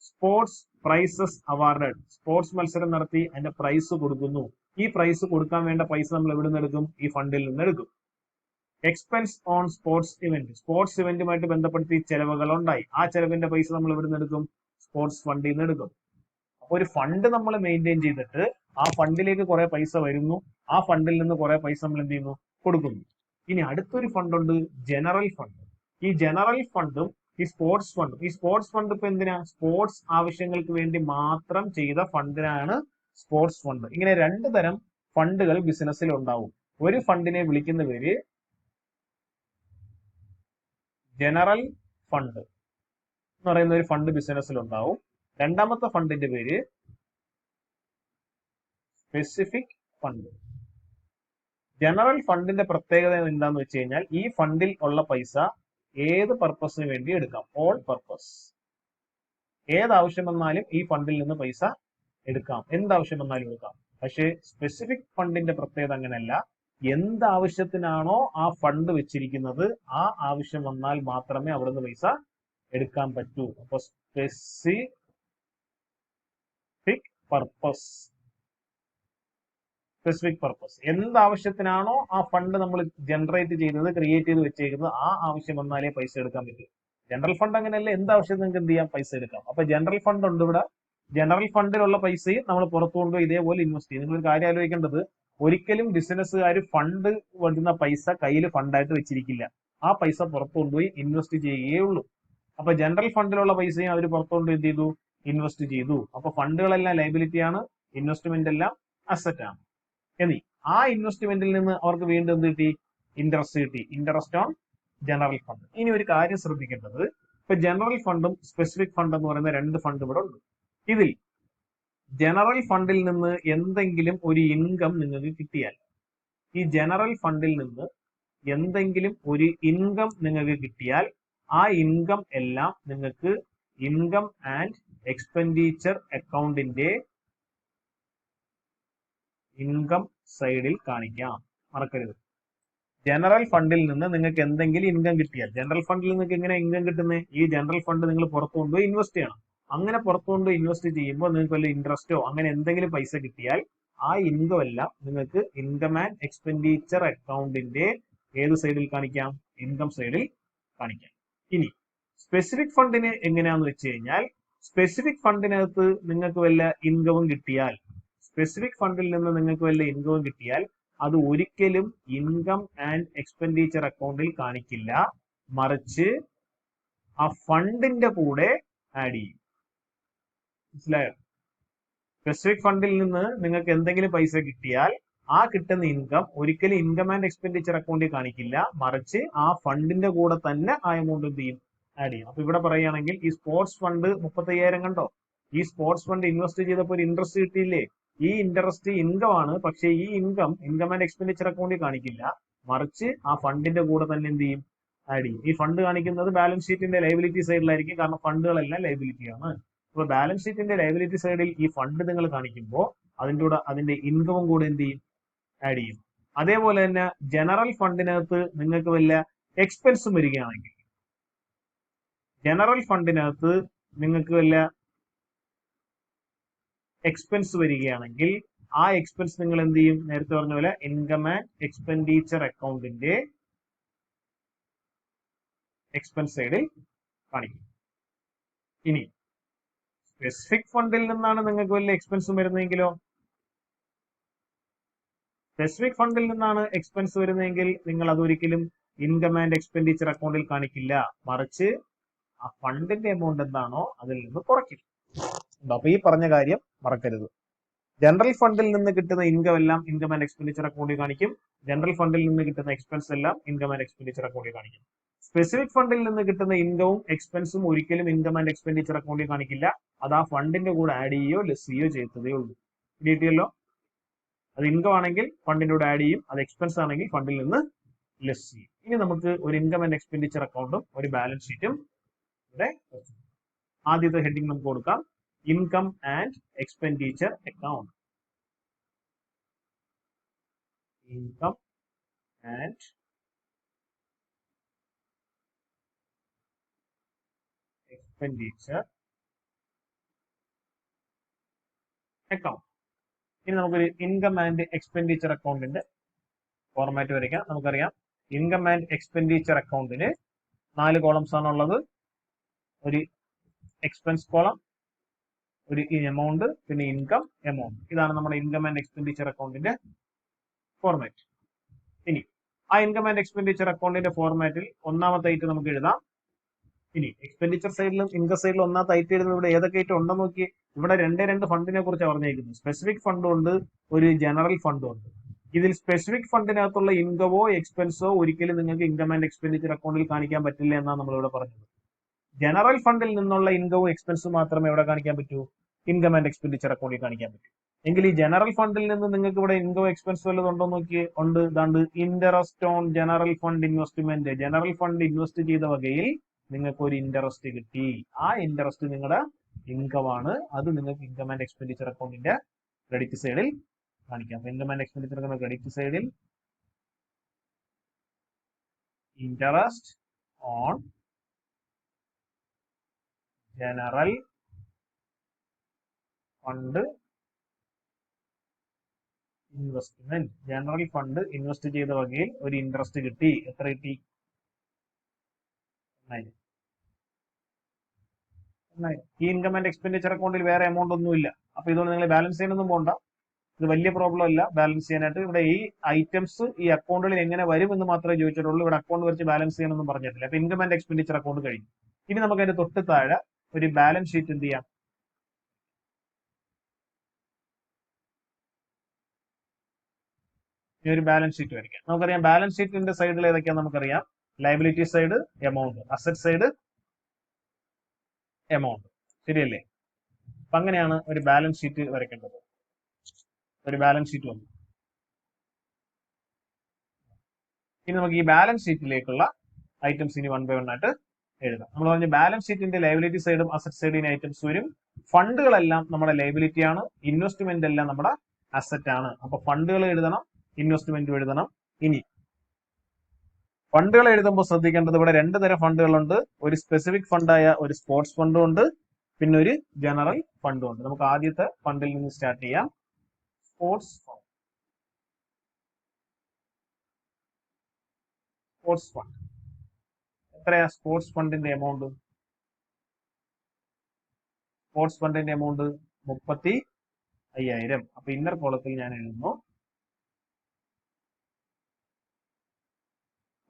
Sports prices awarded. സ്പോർട്സ് മത്സരം നടത്തി അതിന്റെ പ്രൈസ് കൊടുക്കുന്നു. ഈ പ്രൈസ് കൊടുക്കാൻ വേണ്ട പൈസ നമ്മൾ എവിടെ നിന്ന് എടുക്കും? ഈ ഫണ്ടിൽ നിന്ന് എടുക്കും. Expense on sports event, sports ഇവന്റുമായിട്ട് ബന്ധപ്പെടുത്തി ചെലവുകൾ ഉണ്ടായി. ആ ചെലവിന്റെ പൈസ നമ്മൾ ഇവിടുന്ന് എടുക്കും, സ്പോർട്സ് ഫണ്ടിൽ നിന്ന് എടുക്കും. അപ്പൊ ഒരു ഫണ്ട് നമ്മൾ മെയിൻറ്റെയിൻ ചെയ്തിട്ട് ആ ഫണ്ടിലേക്ക് കുറെ പൈസ വരുന്നു, ആ ഫണ്ടിൽ നിന്ന് കുറെ പൈസ നമ്മൾ എന്ത് ചെയ്യുന്നു, കൊടുക്കുന്നു. ഇനി അടുത്തൊരു ഫണ്ട് ഉണ്ട്, ജനറൽ ഫണ്ട്. ഈ ജനറൽ ഫണ്ടും ഈ സ്പോർട്സ് ഫണ്ടും, ഈ സ്പോർട്സ് ഫണ്ട് ഇപ്പൊ എന്തിനാ, സ്പോർട്സ് ആവശ്യങ്ങൾക്ക് വേണ്ടി മാത്രം ചെയ്ത ഫണ്ടിനാണ് സ്പോർട്സ് ഫണ്ട്. ഇങ്ങനെ രണ്ട് തരം ഫണ്ടുകൾ ബിസിനസ്സിൽ ഉണ്ടാവും. ഒരു ഫണ്ടിനെ വിളിക്കുന്ന പേര് ജനറൽ ഫണ്ട് എന്ന് പറയുന്ന ഒരു ഫണ്ട് ബിസിനസ്സിൽ ഉണ്ടാവും. രണ്ടാമത്തെ ഫണ്ടിന്റെ പേര് സ്പെസിഫിക് ഫണ്ട്. ജനറൽ ഫണ്ടിന്റെ പ്രത്യേകത എന്താന്ന് വെച്ച് കഴിഞ്ഞാൽ ഈ ഫണ്ടിൽ ഉള്ള പൈസ ഏത് പർപ്പസിന് വേണ്ടി എടുക്കാം, ഓൾ പർപ്പസ്. ഏതാവശ്യം വന്നാലും ഈ ഫണ്ടിൽ നിന്ന് പൈസ എടുക്കാം, എന്താവശ്യം വന്നാലും എടുക്കാം. പക്ഷേ സ്പെസിഫിക് ഫണ്ടിന്റെ പ്രത്യേകത അങ്ങനെയല്ല. എന്താവശ്യത്തിനാണോ ആ ഫണ്ട് വെച്ചിരിക്കുന്നത് ആ ആവശ്യം വന്നാൽ മാത്രമേ അവിടുന്ന് പൈസ എടുക്കാൻ പറ്റൂ. അപ്പൊ സ്പെസിഫിക് പർപ്പസ്, സ്പെസിഫിക് പർപ്പസ്, എന്താവശ്യത്തിനാണോ ആ ഫണ്ട് നമ്മൾ ജനറേറ്റ് ചെയ്തത്, ക്രിയേറ്റ് ചെയ്ത് വെച്ചേക്കുന്നത്, ആ ആവശ്യം വന്നാലേ പൈസ എടുക്കാൻ പറ്റൂ. ജനറൽ ഫണ്ട് അങ്ങനെയല്ല, എന്താവശ്യം നിങ്ങൾക്ക് എന്ത് ചെയ്യാം, പൈസ എടുക്കാം. അപ്പൊ ജനറൽ ഫണ്ട് ഉണ്ട് ഇവിടെ. ജനറൽ ഫണ്ടിലുള്ള പൈസയും നമ്മൾ പുറത്തു കൊണ്ടുപോയി ഇതേപോലെ ഇൻവെസ്റ്റ് ചെയ്യും. നിങ്ങൾ ഒരു കാര്യം ആലോചിക്കേണ്ടത്, ഒരിക്കലും ബിസിനസ്സുകാർ ഫണ്ട് വരുന്ന പൈസ കയ്യിൽ ഫണ്ടായിട്ട് വെച്ചിരിക്കില്ല. ആ പൈസ പുറത്തു കൊണ്ടുപോയി ഇൻവെസ്റ്റ് ചെയ്യുകയേ ഉള്ളൂ. അപ്പൊ ജനറൽ ഫണ്ടിലുള്ള പൈസയും അവർ പുറത്തു കൊണ്ട് എന്ത് ചെയ്തു, ഇൻവെസ്റ്റ് ചെയ്തു. അപ്പൊ ഫണ്ടുകളെല്ലാം ലയബിലിറ്റി ആണ്, ഇൻവെസ്റ്റ്മെന്റ് എല്ലാം അസറ്റ് ആണ്. ഇനി ആ ഇൻവെസ്റ്റ്മെന്റിൽ നിന്ന് അവർക്ക് വീണ്ടും എന്ത് കിട്ടി, ഇൻട്രസ്റ്റ് കിട്ടി, ഇൻട്രസ്റ്റ് ഓൺ ജനറൽ ഫണ്ട്. ഇനി ഒരു കാര്യം ശ്രദ്ധിക്കേണ്ടത്, ഇപ്പൊ ജനറൽ ഫണ്ടും സ്പെസിഫിക് ഫണ്ട് എന്ന് പറയുന്ന രണ്ട് ഫണ്ട് ഇവിടെ ഉണ്ട്. ഇതിൽ ജനറൽ ഫണ്ടിൽ നിന്ന് എന്തെങ്കിലും ഒരു ഇൻകം നിങ്ങൾക്ക് കിട്ടിയാൽ, ഈ ജനറൽ ഫണ്ടിൽ നിന്ന് എന്തെങ്കിലും ഒരു ഇൻകം നിങ്ങൾക്ക് കിട്ടിയാൽ ആ ഇൻകം എല്ലാം നിങ്ങൾക്ക് ഇൻകം ആൻഡ് എക്സ്പെൻഡിച്ചർ അക്കൗണ്ടിന്റെ ഇൻകം സൈഡിൽ കാണിക്കാം, മറക്കരുത്. ജനറൽ ഫണ്ടിൽ നിന്ന് നിങ്ങൾക്ക് എന്തെങ്കിലും ഇൻകം കിട്ടിയാൽ, ജനറൽ ഫണ്ടിൽ നിങ്ങൾക്ക് എങ്ങനെ ഇൻകം കിട്ടുന്നത്, ഈ ജനറൽ ഫണ്ട് നിങ്ങൾ പുറത്തു കൊണ്ടുപോയി ഇൻവെസ്റ്റ് ചെയ്യണം. അങ്ങനെ പുറത്തു കൊണ്ടുപോയി ഇൻവെസ്റ്റ് ചെയ്യുമ്പോൾ നിങ്ങൾക്ക് വല്ല ഇൻട്രസ്റ്റോ അങ്ങനെ എന്തെങ്കിലും പൈസ കിട്ടിയാൽ ആ ഇൻകം എല്ലാം നിങ്ങൾക്ക് ഇൻകം ആൻഡ് എക്സ്പെൻഡിച്ചർ അക്കൗണ്ടിന്റെ ഏത് സൈഡിൽ കാണിക്കാം, ഇൻകം സൈഡിൽ കാണിക്കാം. ഇനി സ്പെസിഫിക് ഫണ്ടിന് എങ്ങനെയാന്ന് വെച്ച് കഴിഞ്ഞാൽ, സ്പെസിഫിക് ഫണ്ടിനകത്ത് നിങ്ങൾക്ക് വല്ല ഇൻകവും കിട്ടിയാൽ, സ്പെസിഫിക് ഫണ്ടിൽ നിന്ന് നിങ്ങൾക്ക് വല്ല ഇൻകവും കിട്ടിയാൽ അത് ഒരിക്കലും ഇൻകം ആൻഡ് എക്സ്പെൻഡിച്ചർ അക്കൗണ്ടിൽ കാണിക്കില്ല, മറിച്ച് ആ ഫണ്ടിന്റെ കൂടെ ആഡ് ചെയ്യും. മനസ്സിലായോ? സ്പെസിഫിക് ഫണ്ടിൽ നിന്ന് നിങ്ങൾക്ക് എന്തെങ്കിലും പൈസ കിട്ടിയാൽ ആ കിട്ടുന്ന ഇൻകം ഒരിക്കലും ഇൻകം ആൻഡ് എക്സ്പെൻഡിച്ചർ അക്കൗണ്ടിൽ കാണിക്കില്ല, മറിച്ച് ആ ഫണ്ടിന്റെ കൂടെ തന്നെ ആ എമൗണ്ട് എന്ത് ചെയ്യും, ആഡ് ചെയ്യും. അപ്പൊ ഇവിടെ പറയുകയാണെങ്കിൽ ഈ സ്പോർട്സ് ഫണ്ട് 35,000 കണ്ടോ, ഈ സ്പോർട്സ് ഫണ്ട് ഇൻവെസ്റ്റ് ചെയ്തപ്പോൾ ഒരു ഇൻട്രസ്റ്റ് കിട്ടിയില്ലേ, ഈ ഇൻട്രസ്റ്റ് ഇൻകം ആണ്. പക്ഷെ ഈ ഇൻകം ആൻഡ് എക്സ്പെൻഡിച്ചർ അക്കൗണ്ടിൽ കാണിക്കില്ല, മറിച്ച് ആ ഫണ്ടിന്റെ കൂടെ തന്നെ എന്ത് ചെയ്യും, ആഡ് ചെയ്യും. ഈ ഫണ്ട് കാണിക്കുന്നത് ബാലൻസ് ഷീറ്റിന്റെ ലയബിലിറ്റി സൈഡിലായിരിക്കും, കാരണം ഫണ്ടുകളെല്ലാം ലയബിലിറ്റിയാണ്. അപ്പൊ ബാലൻസ് ഷീറ്റിന്റെ ലയബിലിറ്റി സൈഡിൽ ഈ ഫണ്ട് നിങ്ങൾ കാണിക്കുമ്പോൾ അതിന്റെ കൂടെ അതിന്റെ ഇൻകമും കൂടെ എന്ത് ചെയ്യും, ആഡ് ചെയ്യും. അതേപോലെ തന്നെ ജനറൽ ഫണ്ടിനകത്ത് നിങ്ങൾക്ക് വല്ല എക്സ്പെൻസും വരികയാണെങ്കിൽ, ജനറൽ ഫണ്ടിനകത്ത് നിങ്ങൾക്ക് വല്ല എക്സ്പെൻസ് വരികയാണെങ്കിൽ ആ എക്സ്പെൻസ് നിങ്ങൾ എന്ത് ചെയ്യും, നേരത്തെ പറഞ്ഞ പോലെ ഇൻകം ആൻഡ് എക്സ്പെൻഡിച്ചർ അക്കൗണ്ടിന്റെ എക്സ്പെൻസ് സൈഡിൽ കാണിക്കും. ഇനി സ്പെസിഫിക് ഫണ്ടിൽ നിന്നാണ് നിങ്ങൾക്ക് വല്ല എക്സ്പെൻസും വരുന്നതെങ്കിലോ, സ്പെസിഫിക് ഫണ്ടിൽ നിന്നാണ് എക്സ്പെൻസ് വരുന്നതെങ്കിൽ നിങ്ങൾ അതൊരിക്കലും ഇൻകം ആൻഡ് എക്സ്പെൻഡിച്ചർ അക്കൗണ്ടിൽ കാണിക്കില്ല, മറിച്ച് ആ ഫണ്ടിന്റെ എമൗണ്ട് എന്താണോ അതിൽ നിന്ന് കുറയ്ക്കും. അപ്പൊ ഈ പറഞ്ഞ കാര്യം മറക്കരുത്. ജനറൽ ഫണ്ടിൽ നിന്ന് കിട്ടുന്ന ഇൻകം എല്ലാം ഇൻകം ആൻഡ് എക്സ്പെൻഡിച്ചർ അക്കൗണ്ടിൽ കാണിക്കും, ജനറൽ ഫണ്ടിൽ നിന്ന് കിട്ടുന്ന എക്സ്പെൻസ് എല്ലാം ഇൻകം ആൻഡ് എക്സ്പെൻഡിച്ചർ അക്കൗണ്ടിൽ കാണിക്കും. സ്പെസിഫിക് ഫണ്ടിൽ നിന്ന് കിട്ടുന്ന ഇൻകവും എക്സ്പെൻസും ഒരിക്കലും ഇൻകം ആൻഡ് എക്സ്പെൻഡിച്ചർ അക്കൗണ്ടിൽ കാണിക്കില്ല, അത് ആ ഫണ്ടിന്റെ കൂടെ ആഡ് ചെയ്യോ ലെസ് ചെയ്യോ ചെയ്തതേ ഉള്ളൂ. കിട്ടിയല്ലോ, അത് ഇൻകം ആണെങ്കിൽ ഫണ്ടിന്റെ കൂടെ ആഡ് ചെയ്യും, അത് എക്സ്പെൻസ് ആണെങ്കിൽ ഫണ്ടിൽ നിന്ന് ലെസ് ചെയ്യും. ഇനി നമുക്ക് ഒരു ഇൻകം ആൻഡ് എക്സ്പെൻഡിച്ചർ അക്കൗണ്ടും ഒരു ബാലൻസ് ഷീറ്റും ഇവിടെ. ആദ്യത്തെ ഹെഡിങ് നമുക്ക് കൊടുക്കാം, income and expenditure account. Income and expenditure account. ഇനി നമുക്കൊരു ഇൻകം ആൻഡ് എക്സ്പെൻഡിച്ചർ അക്കൗണ്ടിന്റെ ഫോർമാറ്റ് വരയ്ക്കാം. നമുക്കറിയാം ഇൻകം ആൻഡ് എക്സ്പെൻഡിച്ചർ അക്കൗണ്ടിന് 4 കോളംസ് ആണുള്ളത്. ഒരു എക്സ്പെൻസ് കോളം, ഒരു എമൗണ്ട്, പിന്നെ ഇൻകം, എമൗണ്ട്. ഇതാണ് നമ്മുടെ ഇൻകം ആൻഡ് എക്സ്പെൻഡിച്ചർ അക്കൗണ്ടിന്റെ ഫോർമാറ്റ്. ഇനി ആ ഇൻകം ആൻഡ് എക്സ്പെൻഡിച്ചർ അക്കൗണ്ടിന്റെ ഫോർമാറ്റിൽ ഒന്നാമത്തെ ഐറ്റം നമുക്ക് എഴുതാം. ഇനി എക്സ്പെൻഡിച്ചർ സൈഡിലും ഇൻകം സൈഡിലും ഒന്നാമത്തെ ഐറ്റം എഴുതുന്നത് ഇവിടെ ഏതൊക്കെ ഐറ്റം ഉണ്ടെന്ന് നോക്കി. ഇവിടെ രണ്ട് ഫണ്ടിനെ കുറിച്ച് പറഞ്ഞിരിക്കുന്നു. സ്പെസിഫിക് ഫണ്ടും ഉണ്ട്, ഒരു ജനറൽ ഫണ്ടും ഉണ്ട്. ഇതിൽ സ്പെസിഫിക് ഫണ്ടിനകത്തുള്ള ഇൻകമോ എക്സ്പെൻസോ ഒരിക്കലും നിങ്ങൾക്ക് ഇൻകം ആൻഡ് എക്സ്പെൻഡിച്ചർ അക്കൗണ്ടിൽ കാണിക്കാൻ പറ്റില്ല എന്നാണ് നമ്മളിവിടെ പറഞ്ഞത്. ജനറൽ ഫണ്ടിൽ നിന്നുള്ള ഇൻകവും എക്സ്പെൻസും മാത്രമേ ഇവിടെ കാണിക്കാൻ പറ്റൂ, ഇൻകം ആൻഡ് എക്സ്പെൻഡിച്ചർ അക്കൗണ്ടിൽ കാണിക്കാൻ പറ്റൂ. എങ്കിൽ ഈ ജനറൽ ഫണ്ടിൽ നിന്ന് നിങ്ങൾക്ക് ഇവിടെ ഇൻകം എക്സ്പെൻസ് വല്ലതും ഉണ്ടോ നോക്കി. ഉണ്ട്. ഇതാണ്ട് interest on general fund investment. General fund invest ചെയ്ത വകയിൽ നിങ്ങൾക്ക് ഒരു ഇൻട്രസ്റ്റ് കിട്ടി. ആ ഇൻട്രസ്റ്റ് നിങ്ങളുടെ ഇൻകം ആണ്. അത് നിങ്ങൾക്ക് ഇൻകം ആൻഡ് എക്സ്പെൻഡിച്ചർ അക്കൗണ്ടിന്റെ ക്രെഡിറ്റ് സൈഡിൽ കാണിക്കാം. Income and expenditure account credit സൈഡിൽ interest on general fund investment. General fund invest ചെയ്ത വകയിൽ ഒരു ഇൻട്രസ്റ്റ് കിട്ടി. എത്ര കിട്ടി? 1000. ഈ ഇൻകം ആൻഡ് എക്സ്പെൻഡിച്ചർ അക്കൗണ്ടിൽ വേറെ എമൗണ്ട് ഒന്നുമില്ല. അപ്പൊ ഇതുകൊണ്ട് നിങ്ങൾ ബാലൻസ് ചെയ്യാനൊന്നും പോകണ്ട. ഇത് വലിയ പ്രോബ്ലം അല്ല ബാലൻസ് ചെയ്യാനായിട്ട്. ഇവിടെ ഈ ഐറ്റംസ് ഈ അക്കൗണ്ടുകളിൽ എങ്ങനെ വരും എന്ന് മാത്രമേ ചോദിച്ചിട്ടുള്ളൂ. ഇവിടെ അക്കൗണ്ട് വെച്ച് ബാലൻസ് ചെയ്യാനൊന്നും പറഞ്ഞിട്ടില്ല. അപ്പൊ ഇൻകം ആൻഡ് എക്സ്പെൻഡിച്ചർ അക്കൗണ്ട് കഴിഞ്ഞു. ഇനി നമുക്ക് അതിന്റെ തൊട്ട് താഴെ ഒരു ബാലൻസ് ഷീറ്റ് എന്ത് ചെയ്യാം? ഈ ഒരു ബാലൻസ് ഷീറ്റ് വരയ്ക്കാം. നമുക്കറിയാം ബാലൻസ് ഷീറ്റിന്റെ സൈഡിൽ ഏതൊക്കെയാ നമുക്കറിയാം. Liability side amount, asset side amount. ശരിയല്ലേ? അപ്പൊ അങ്ങനെയാണ് ഒരു ബാലൻസ് ഷീറ്റ് വരയ്ക്കേണ്ടത്. ഒരു ബാലൻസ് ഷീറ്റ് വന്നു. ഇനി നമുക്ക് ഈ ബാലൻസ് ഷീറ്റിലേക്കുള്ള ഐറ്റംസ് ഇനി 1 by 1 ആയിട്ട് എഴുതാം. നമ്മൾ പറഞ്ഞ ബാലൻസ് ഷീറ്റിന്റെ ലയബിലിറ്റി സൈഡും അസറ്റ് സൈഡിന് ഐറ്റംസ് വരും. ഫണ്ടുകളെല്ലാം നമ്മുടെ ലയബിലിറ്റി ആണ്, ഇൻവെസ്റ്റ്മെന്റ് എല്ലാം നമ്മുടെ അസറ്റ് ആണ്. അപ്പൊ ഫണ്ടുകൾ എഴുതണം, ഇൻവെസ്റ്റ്മെന്റും എഴുതണം. ഇനി ഫണ്ടുകൾ എഴുതുമ്പോൾ ശ്രദ്ധിക്കേണ്ടത് ഇവിടെ 2 തരം ഫണ്ടുകളുണ്ട്. ഒരു സ്പെസിഫിക് ഫണ്ടായ ഒരു സ്പോർട്സ് ഫണ്ടും ഉണ്ട്, പിന്നെ ഒരു ജനറൽ ഫണ്ടും ഉണ്ട്. നമുക്ക് ആദ്യത്തെ ഫണ്ടിൽ നിന്ന് സ്റ്റാർട്ട് ചെയ്യാം. Sports fund. സ്പോർട്സ് ഫണ്ട് എത്രയാ? സ്പോർട്സ് ഫണ്ടിന്റെ എമൗണ്ട് 35,000. അപ്പൊ ഇന്നർ കോളത്തിൽ ഞാൻ എഴുതുന്നു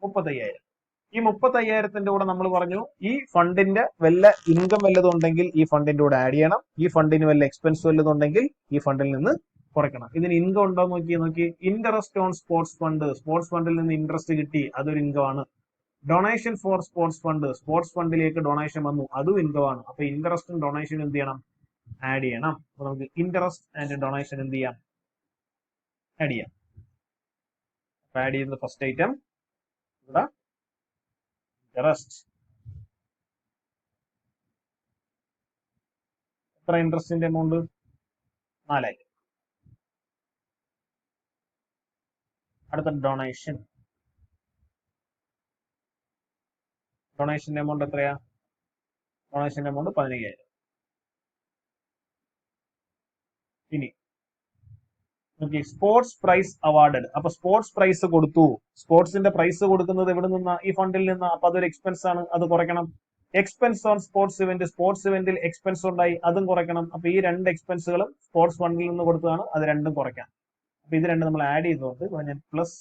35,000. ഈ 35,000ത്തിന്റെ കൂടെ നമ്മൾ പറഞ്ഞു ഈ ഫണ്ടിന്റെ വല്ല ഇൻകം വല്ലതും ഉണ്ടെങ്കിൽ ഈ ഫണ്ടിന്റെ കൂടെ ആഡ് ചെയ്യണം. ഈ ഫണ്ടിന് വല്ല എക്സ്പെൻസ് വല്ലതും ഉണ്ടെങ്കിൽ ഈ ഫണ്ടിൽ നിന്ന് കുറയ്ക്കണം. ഇതിന് ഇൻകം ഉണ്ടോ നോക്കി. Interest on sports fund. Sports ഫണ്ടിൽ നിന്ന് ഇൻട്രസ്റ്റ് കിട്ടി, അതൊരു ഇൻകം ആണ്. Donation for sports fund. Sports ഫണ്ടിലേക്ക് ഡൊണേഷൻ വന്നു, അതും ഇൻകം ആണ്. അപ്പൊ ഇൻട്രസ്റ്റും ഡൊണേഷനും എന്ത് ചെയ്യണം? ആഡ് ചെയ്യണം. അപ്പൊ നമുക്ക് ഇൻട്രസ്റ്റ് ആൻഡ് ഡൊണേഷൻ എന്ത് ചെയ്യാം? ആഡ് ചെയ്യാം. ആഡ് ചെയ്യുന്ന ഫസ്റ്റ് ഐറ്റം ഇവിടെ ഇൻട്രസ്റ്റ്. എത്ര ഇൻട്രസ്റ്റിന്റെ എമൗണ്ട്? 4,000. അടുത്ത ഡൊണേഷൻ. ഡൊണേഷന്റെ എമൗണ്ട് എത്രയാ? ഡൊണേഷന്റെ എമൗണ്ട് 15,000. ഇനി സ്പോർട്സ് പ്രൈസ് അവാർഡഡ്. അപ്പൊ സ്പോർട്സ് പ്രൈസ് കൊടുത്തു. സ്പോർട്സിന്റെ പ്രൈസ് കൊടുക്കുന്നത് എവിടെ നിന്നാ? ഈ ഫണ്ടിൽ നിന്നാ. അപ്പൊ അതൊരു എക്സ്പെൻസ് ആണ്, അത് കുറയ്ക്കണം. Expense on sports event. Sports ഇവന്റിൽ എക്സ്പെൻസ് ഉണ്ടായി, അതും കുറയ്ക്കണം. അപ്പൊ ഈ 2 എക്സ്പെൻസുകളും സ്പോർട്സ് ഫണ്ടിൽ നിന്ന് കൊടുത്തതാണ്, അത് രണ്ടും കുറയ്ക്കാം. അപ്പൊ ഇത് രണ്ടും നമ്മൾ ആഡ് ചെയ്തുകൊണ്ട് ഞാൻ പ്ലസ്.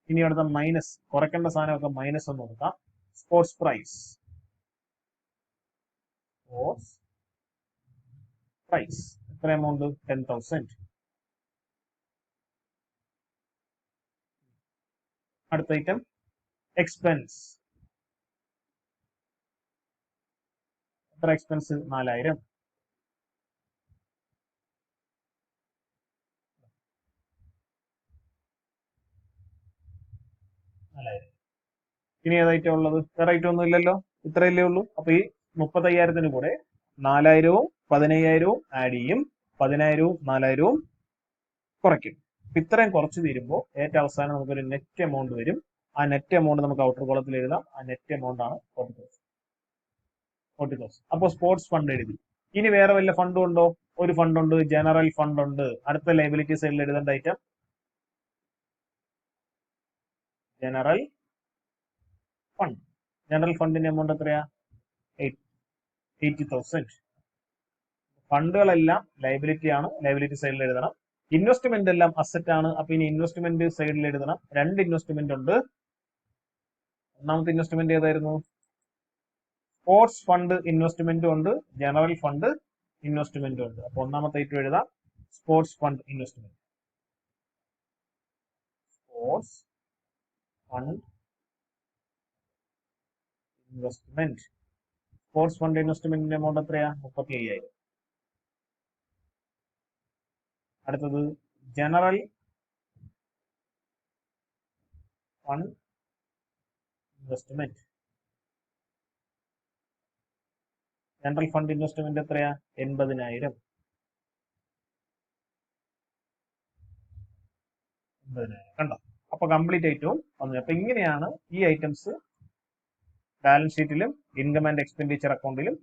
ഇനി അടുത്ത മൈനസ്. കുറയ്ക്കേണ്ട സാധനമൊക്കെ മൈനസ് ഒന്ന് കൊടുക്കാം. Sports prize. സ്പോർട്സ് പ്രൈസ് എത്ര എമൗണ്ട്? 10,000. അടുത്ത ഐറ്റം എക്സ്പെൻസ്. എത്ര എക്സ്പെൻസ്? 4,000. ഇനി ഏതായിട്ടും ഉള്ളത്? വേറെ ഐറ്റം ഒന്നും ഇല്ലല്ലോ, ഇത്രയല്ലേ ഉള്ളൂ. അപ്പൊ ഈ 35,000ത്തിന് കൂടെ 4,000വും 15,000വും ആഡ് ചെയ്യും. 10,000വും 4,000വും കുറയ്ക്കും. ഇത്രയും കുറച്ച് തീരുമ്പോൾ ഏറ്റവും അവസാനം നമുക്കൊരു നെറ്റ് എമൗണ്ട് വരും. ആ നെറ്റ് എമൗണ്ട് നമുക്ക് ഔട്ടർ കോളത്തിൽ എഴുതാം. ആ നെറ്റ് എമൗണ്ട് ആണ് 40,000. അപ്പൊ സ്പോർട്സ് ഫണ്ട് എഴുതി. ഇനി വേറെ വല്ല ഫണ്ടും ഉണ്ടോ? ഒരു ഫണ്ടുണ്ട്, ജനറൽ ഫണ്ട് ഉണ്ട്. അടുത്ത ലയബിലിറ്റി സൈഡിൽ എഴുതേണ്ട ഐറ്റം ജനറൽ ഫണ്ട്. ജനറൽ ഫണ്ടിന്റെ എമൗണ്ട് എത്രയാ? 80,000. ഫണ്ടുകളെല്ലാം ലയബിലിറ്റി ആണ്, ലയബിലിറ്റി സൈഡിൽ എഴുതണം. ഇൻവെസ്റ്റ്മെന്റ് എല്ലാം അസറ്റ് ആണ്, അപ്പൊ ഇനി ഇൻവെസ്റ്റ്മെന്റ് സൈഡിൽ എഴുതണം. 2 ഇൻവെസ്റ്റ്മെന്റ് ഉണ്ട്. ഒന്നാമത്തെ ഇൻവെസ്റ്റ്മെന്റ് ഏതായിരുന്നു? സ്പോർട്സ് ഫണ്ട് ഇൻവെസ്റ്റ്മെന്റും ഉണ്ട്, ജനറൽ ഫണ്ട് ഇൻവെസ്റ്റ്മെന്റും ഉണ്ട്. അപ്പൊ ഒന്നാമത്തെ ഐറ്റം എഴുതാം sports fund investment. Sports fund investment. Sports fund ഇൻവെസ്റ്റ്മെന്റിന്റെ എമൗണ്ട് എത്രയാ? 35,000. അടുത്തത് general fund investment. General fund investment എത്രയാ? 80,000. കണ്ടോ? അപ്പൊ കംപ്ലീറ്റ് ഐറ്റവും വന്നു. അപ്പൊ ഇങ്ങനെയാണ് ഈ ഐറ്റംസ് ബാലൻസ് ഷീറ്റിലും ഇൻകം ആൻഡ് എക്സ്പെൻഡിച്ചർ അക്കൗണ്ടിലും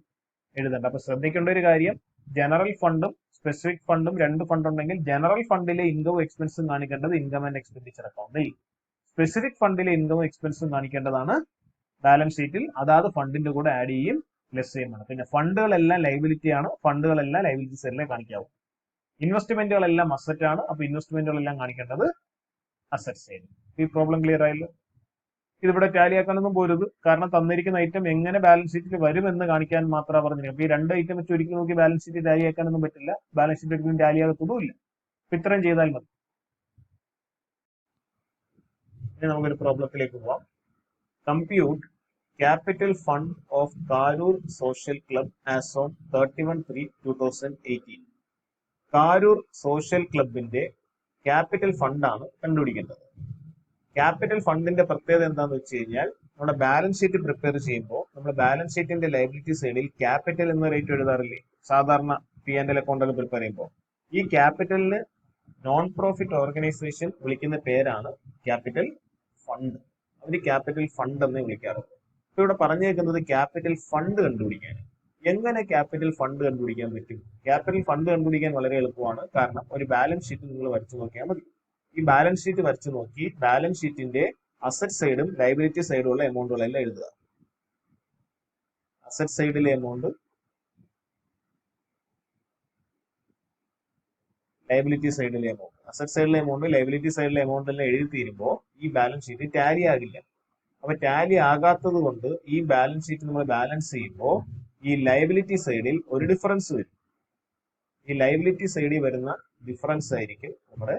എഴുതേണ്ടത്. അപ്പൊ ശ്രദ്ധിക്കേണ്ട ഒരു കാര്യം, ജനറൽ ഫണ്ടും സ്പെസിഫിക് ഫണ്ടും 2 ഫണ്ട് ഉണ്ടെങ്കിൽ ജനറൽ ഫണ്ടിലെ ഇൻകവും എക്സ്പെൻസും കാണിക്കേണ്ടത് ഇൻകം ആൻഡ് എക്സ്പെൻഡിച്ചർ അക്കൗണ്ടിൽ, സ്പെസിഫിക് ഫണ്ടിലെ ഇൻകവും എക്സ്പെൻസും കാണിക്കേണ്ടതാണ് ബാലൻസ് ഷീറ്റിൽ. അതാത് ഫണ്ടിന്റെ കൂടെ ആഡ് ചെയ്യും, ലെസ് ചെയ്യുമാണ്. പിന്നെ ഫണ്ടുകളെല്ലാം ലൈബിലിറ്റി ആണ്, ഫണ്ടുകളെല്ലാം ലൈബിലിറ്റി സൈഡിലേ കാണിക്കാവൂ. ഇൻവെസ്റ്റ്മെന്റുകളെല്ലാം അസറ്റ് ആണ്, അപ്പൊ ഇൻവെസ്റ്റ്മെന്റുകളെല്ലാം കാണിക്കേണ്ടത് അസറ്റ് സൈഡ്. ഈ പ്രോബ്ലം ക്ലിയർ ആയല്ലോ? ഇതിവിടെ ടാലി ആക്കാനൊന്നും പോരുത്, കാരണം തന്നിരിക്കുന്ന ഐറ്റം എങ്ങനെ ബാലൻസ് ഷീറ്റിൽ വരുമെന്ന് കാണിക്കാൻ മാത്രമാണ് പറഞ്ഞിരിക്കുന്നത്. ഈ 2 ഐറ്റം വെച്ച് ഒരിക്കലും നോക്കി ബാലൻസ് ഷീറ്റ് ടാലി ആക്കാനൊന്നും പറ്റില്ല, ബാലൻസ് ഷീറ്റ് ഒരിക്കലും ടാലി ആകത്തതുമില്ല. ഇത്രയും ചെയ്താൽ മതി. ഇനി നമുക്കൊരു പ്രോബ്ലത്തിലേക്ക് പോവാം. Compute capital fund of Karoor social club as on 31/3/2018. Karoor social ക്ലബിന്റെ ക്യാപിറ്റൽ ഫണ്ടാണ് കണ്ടുപിടിക്കേണ്ടത്. ക്യാപിറ്റൽ ഫണ്ടിന്റെ പ്രത്യേകത എന്താന്ന് വെച്ച് കഴിഞ്ഞാൽ, നമ്മുടെ ബാലൻസ് ഷീറ്റ് പ്രിപ്പയർ ചെയ്യുമ്പോൾ നമ്മൾ ബാലൻസ് ഷീറ്റിന്റെ ലയബിലിറ്റി സൈഡിൽ ക്യാപിറ്റൽ എന്ന റേറ്റ് എഴുതാറില്ലേ സാധാരണ P&L അക്കൗണ്ടൊക്കെ പ്രിപ്പയർ ചെയ്യുമ്പോൾ? ഈ ക്യാപിറ്റലിന് നോൺ പ്രോഫിറ്റ് ഓർഗനൈസേഷൻ വിളിക്കുന്ന പേരാണ് ക്യാപിറ്റൽ ഫണ്ട്. അവർ ക്യാപിറ്റൽ ഫണ്ട് എന്ന് വിളിക്കാറുണ്ട്. ഇപ്പൊ ഇവിടെ പറഞ്ഞേക്കുന്നത് ക്യാപിറ്റൽ ഫണ്ട് കണ്ടുപിടിക്കാൻ. എങ്ങനെ ക്യാപിറ്റൽ ഫണ്ട് കണ്ടുപിടിക്കാൻ പറ്റും? ക്യാപിറ്റൽ ഫണ്ട് കണ്ടുപിടിക്കാൻ വളരെ എളുപ്പമാണ്. കാരണം ഒരു ബാലൻസ് ഷീറ്റ് നിങ്ങൾ വരച്ചു നോക്കിയാൽ മതി. ഈ ബാലൻസ് ഷീറ്റ് വരച്ചു നോക്കി ബാലൻസ് ഷീറ്റിന്റെ അസറ്റ് സൈഡും ലൈബിലിറ്റി സൈഡും ഉള്ള എമൗണ്ടുകളെല്ലാം എഴുതുക. അസറ്റ് സൈഡിലെ എമൗണ്ട്, ലൈബിലിറ്റി സൈഡിലെ എമൗണ്ട്. അസറ്റ് സൈഡിലെ എമൗണ്ട്, ലൈബിലിറ്റി സൈഡിലെ എമൗണ്ട് എല്ലാം എഴുതി തീരുമ്പോൾ ഈ ബാലൻസ് ഷീറ്റ് ടാലി ആകില്ല. അപ്പൊ ടാലി ആകാത്തത് കൊണ്ട് ഈ ബാലൻസ് ഷീറ്റ് നമ്മൾ ബാലൻസ് ചെയ്യുമ്പോൾ ഈ ലൈബിലിറ്റി സൈഡിൽ ഒരു ഡിഫറൻസ് വരും. ഈ ലൈബിലിറ്റി സൈഡിൽ വരുന്ന ഡിഫറൻസ് ആയിരിക്കും നമ്മുടെ